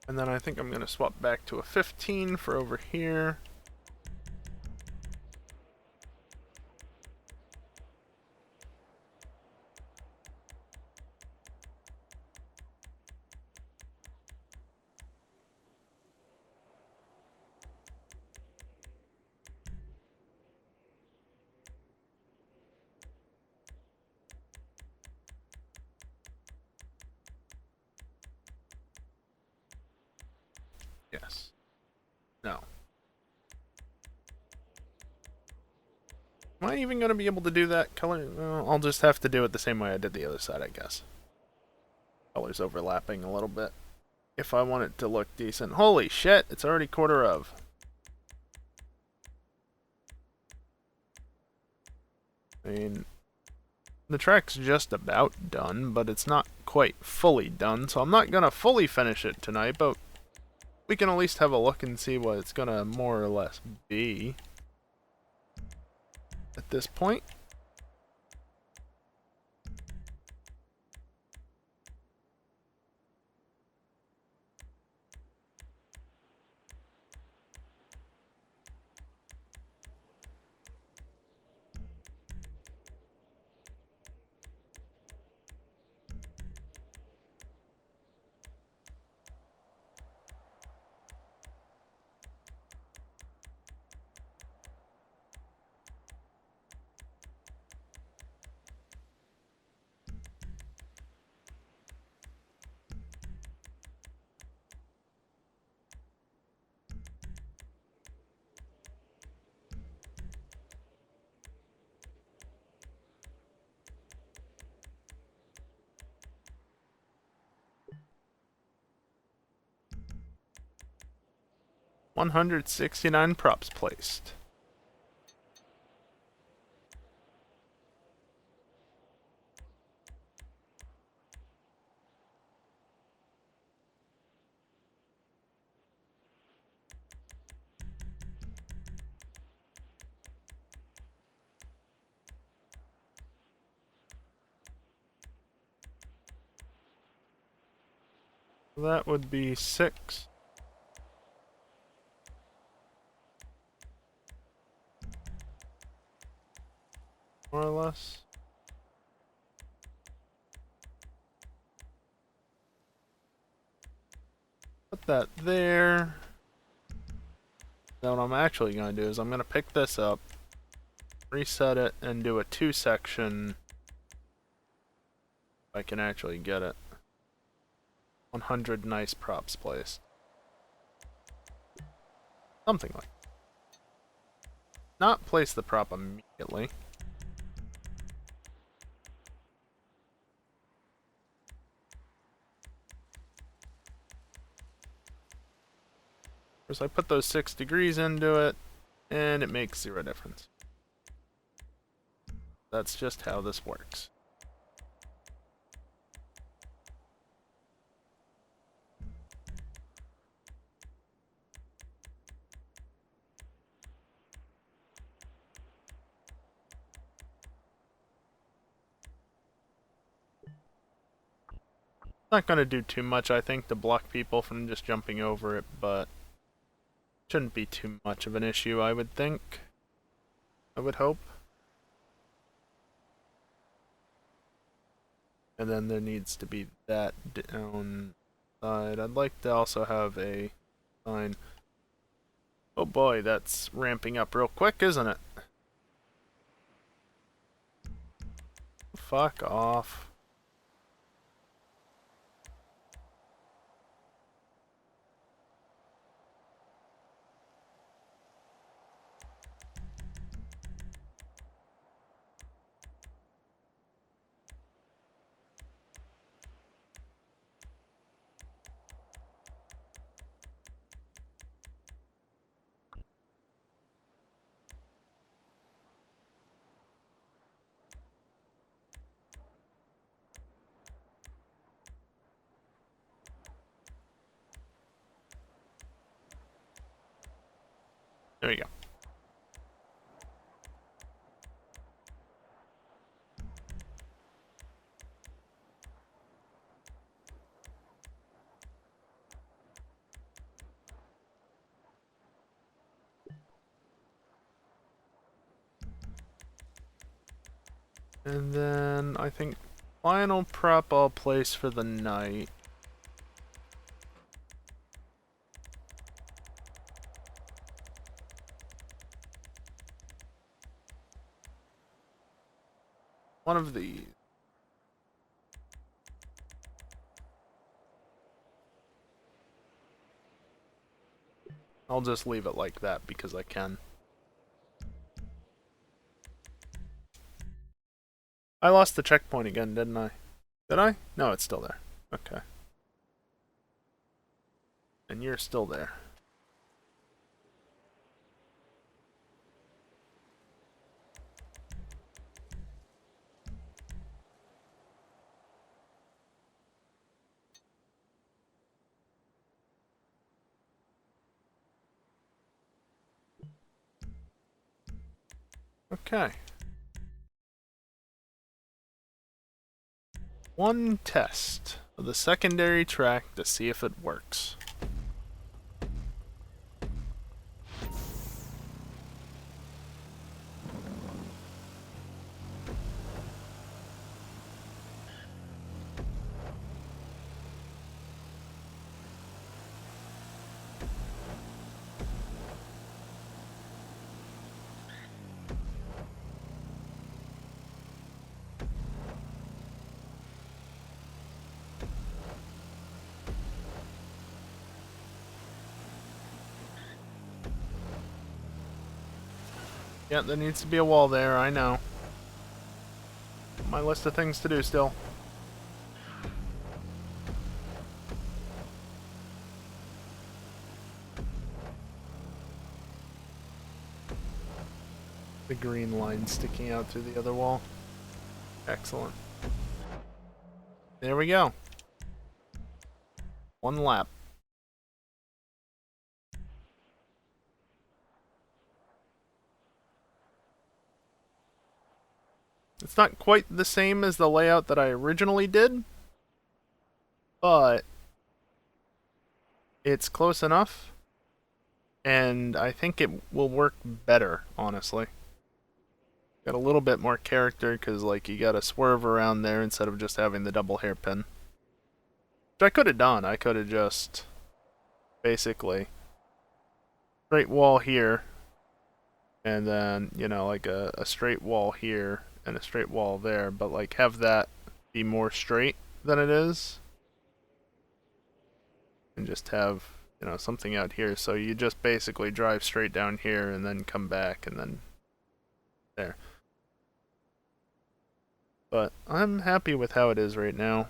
And then I think I'm going to swap back to a 15 for over here. Yes. No. Am I even going to be able to do that color? Well, I'll just have to do it the same way I did the other side, I guess. Colors overlapping a little bit. If I want it to look decent. Holy shit, it's already quarter of. I mean, the track's just about done, but it's not quite fully done, so I'm not going to fully finish it tonight, but we can at least have a look and see what it's going to more or less be at this point. $169 props placed. So that would be 6. More or less. Put that there. Now what I'm actually going to do is I'm going to pick this up, reset it, and do a 2-section. If I can actually get it. 100 nice props placed. Something like that. Not place the prop immediately. First I put those 6 degrees into it, and it makes 0 difference. That's just how this works. Not going to do too much, I think, to block people from just jumping over it, but shouldn't be too much of an issue, I would think. I would hope. And then there needs to be that down side. I'd like to also have a sign. Oh boy, that's ramping up real quick, isn't it? Fuck off. There we go. And then I think final prop I'll place for the night. One of these. I'll just leave it like that because I can. I lost the checkpoint again, didn't I? Did I? No, it's still there. Okay. And you're still there. Okay. One test of the secondary track to see if it works. Yeah, there needs to be a wall there, I know. My list of things to do still. The green line sticking out through the other wall. Excellent. There we go. One lap. It's not quite the same as the layout that I originally did, but it's close enough, and I think it will work better, honestly. Got a little bit more character because, like, you gotta swerve around there instead of just having the double hairpin. Which I could have done. I could have just basically straight wall here, and then, you know, like a straight wall here and a straight wall there, but like have that be more straight than it is, and just have, you know, something out here. So you just basically drive straight down here and then come back and then there. But I'm happy with how it is right now.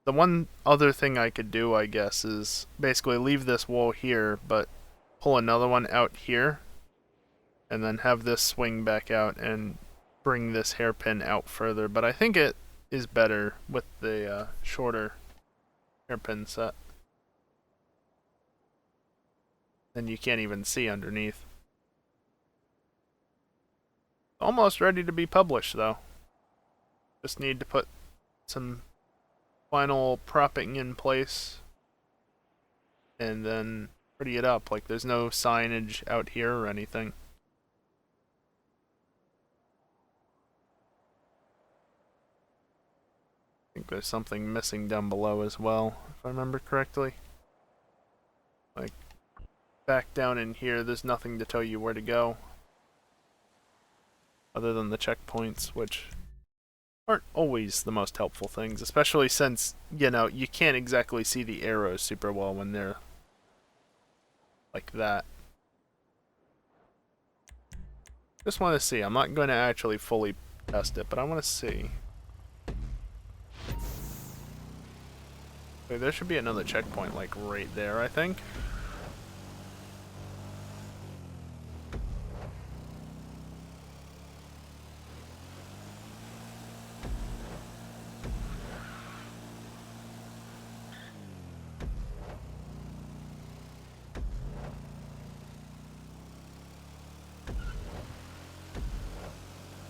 The one other thing I could do, I guess, is basically leave this wall here, but pull another one out here, and then have this swing back out and bring this hairpin out further. But I think it is better with the shorter hairpin set. Then you can't even see underneath. Almost ready to be published, though. Just need to put some final propping in place and then pretty it up. Like, there's no signage out here or anything. I think there's something missing down below as well, if I remember correctly. Like, back down in here, there's nothing to tell you where to go. Other than the checkpoints, which aren't always the most helpful things, especially since, you know, you can't exactly see the arrows super well when they're like that. Just want to see. I'm not going to actually fully test it, but I want to see. Okay, there should be another checkpoint, like, right there, I think.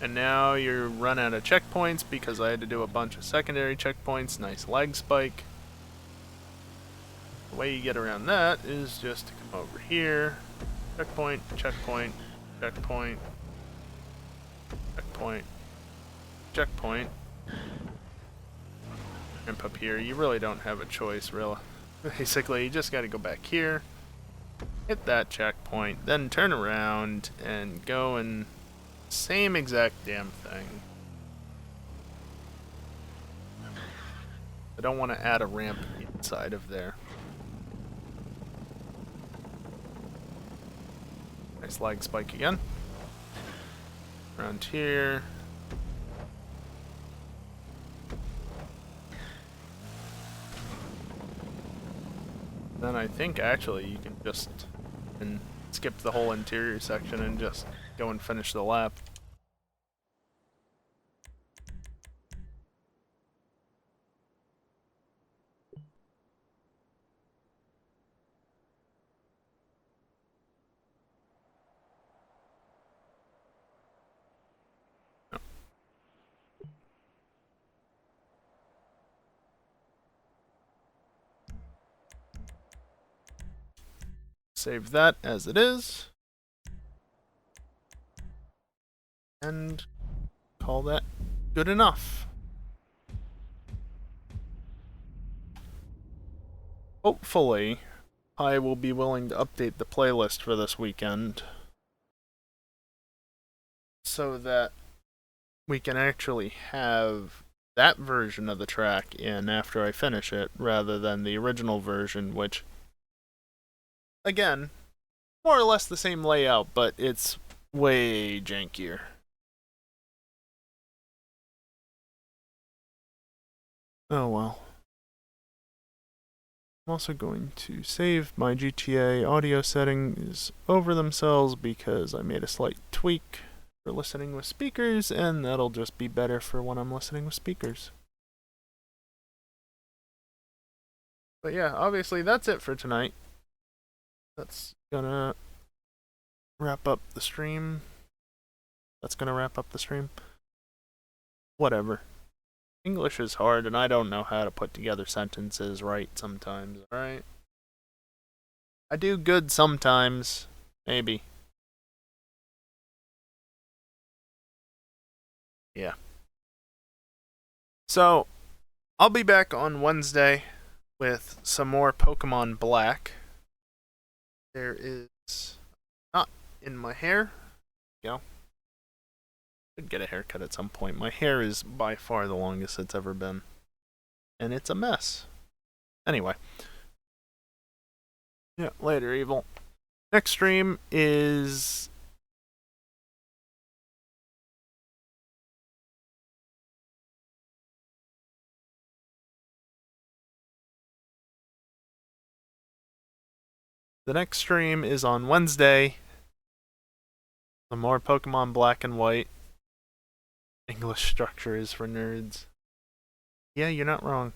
And now you run out of checkpoints because I had to do a bunch of secondary checkpoints. Nice lag spike. The way you get around that is just to come over here. Checkpoint, checkpoint, checkpoint, checkpoint, checkpoint. Jump up here. You really don't have a choice, really. Basically, you just gotta go back here, hit that checkpoint, then turn around and go and same exact damn thing. I don't want to add a ramp inside of there. Nice lag spike again. Around here. Then I think actually you can just skip the whole interior section and just go and finish the lap. Save that as it is. And call that good enough. Hopefully, I will be willing to update the playlist for this weekend so that we can actually have that version of the track in after I finish it rather than the original version, which, again, more or less the same layout, but it's way jankier. Oh well. I'm also going to save my GTA audio settings over themselves because I made a slight tweak for listening with speakers, and that'll just be better for when I'm listening with speakers. But yeah, obviously that's it for tonight. That's gonna wrap up the stream. Whatever. English is hard, and I don't know how to put together sentences right sometimes, alright? I do good sometimes. Maybe. Yeah. So, I'll be back on Wednesday with some more Pokemon Black. There is not in my hair. Go. Could get a haircut at some point. My hair is by far the longest it's ever been. And it's a mess. Anyway. Yeah, later, Evil. Next stream is the next stream is on Wednesday. Some more Pokemon Black and White. English structure is for nerds. Yeah, you're not wrong.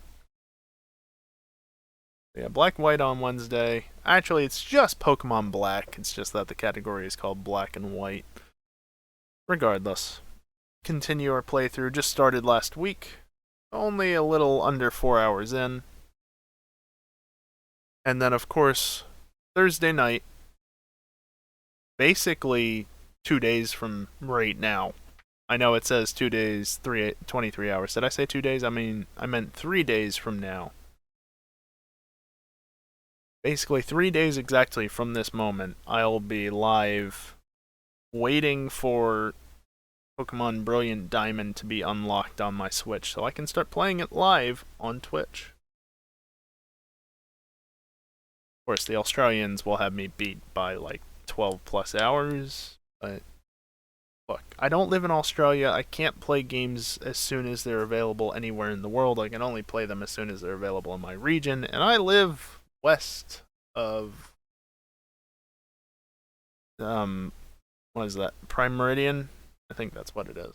Yeah, Black White on Wednesday. Actually, it's just Pokemon Black. It's just that the category is called Black and White. Regardless, continue our playthrough. Just started last week. Only a little under 4 hours in. And then, of course, Thursday night, basically 2 days from right now. I know it says 2 days, 23 hours. Did I say 2 days? I meant 3 days from now. Basically, 3 days exactly from this moment, I'll be live waiting for Pokemon Brilliant Diamond to be unlocked on my Switch so I can start playing it live on Twitch. Of course, the Australians will have me beat by like 12 plus hours, but look, I don't live in Australia. I can't play games as soon as they're available anywhere in the world. I can only play them as soon as they're available in my region, and I live west of what is that? Prime Meridian? I think that's what it is.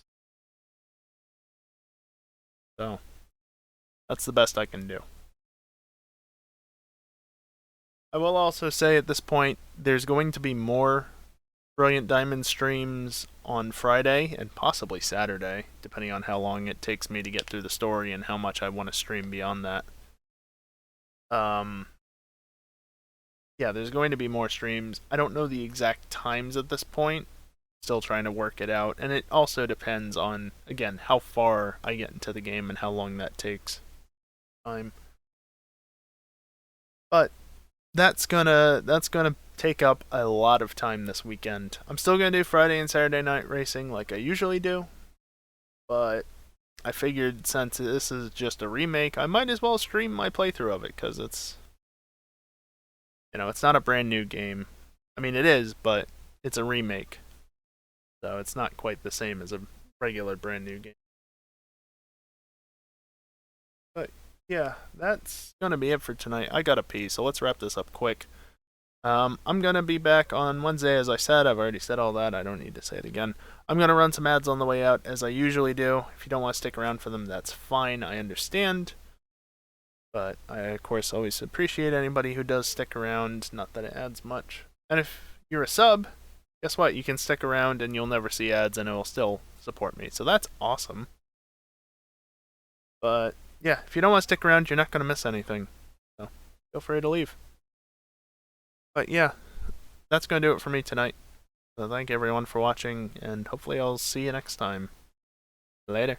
So, that's the best I can do. I will also say at this point, there's going to be more Brilliant Diamond streams on Friday and possibly Saturday, depending on how long it takes me to get through the story and how much I want to stream beyond that. Yeah, there's going to be more streams. I don't know the exact times at this point. Still trying to work it out, and it also depends on, again, how far I get into the game and how long that takes time. But that's gonna take up a lot of time this weekend. I'm still gonna do Friday and Saturday night racing like I usually do, but I figured since this is just a remake, I might as well stream my playthrough of it because it's not a brand new game. I mean it is, but it's a remake, so it's not quite the same as a regular brand new game. But yeah, that's gonna be it for tonight. I gotta pee, so let's wrap this up quick. I'm gonna be back on Wednesday, as I said. I've already said all that. I don't need to say it again. I'm gonna run some ads on the way out, as I usually do. If you don't want to stick around for them, that's fine. I understand. But I, of course, always appreciate anybody who does stick around. Not that it adds much. And if you're a sub, guess what? You can stick around and you'll never see ads, and it will still support me. So that's awesome. But yeah, if you don't want to stick around, you're not gonna miss anything. So feel free to leave. But yeah, that's going to do it for me tonight. So thank everyone for watching, and hopefully I'll see you next time. Later.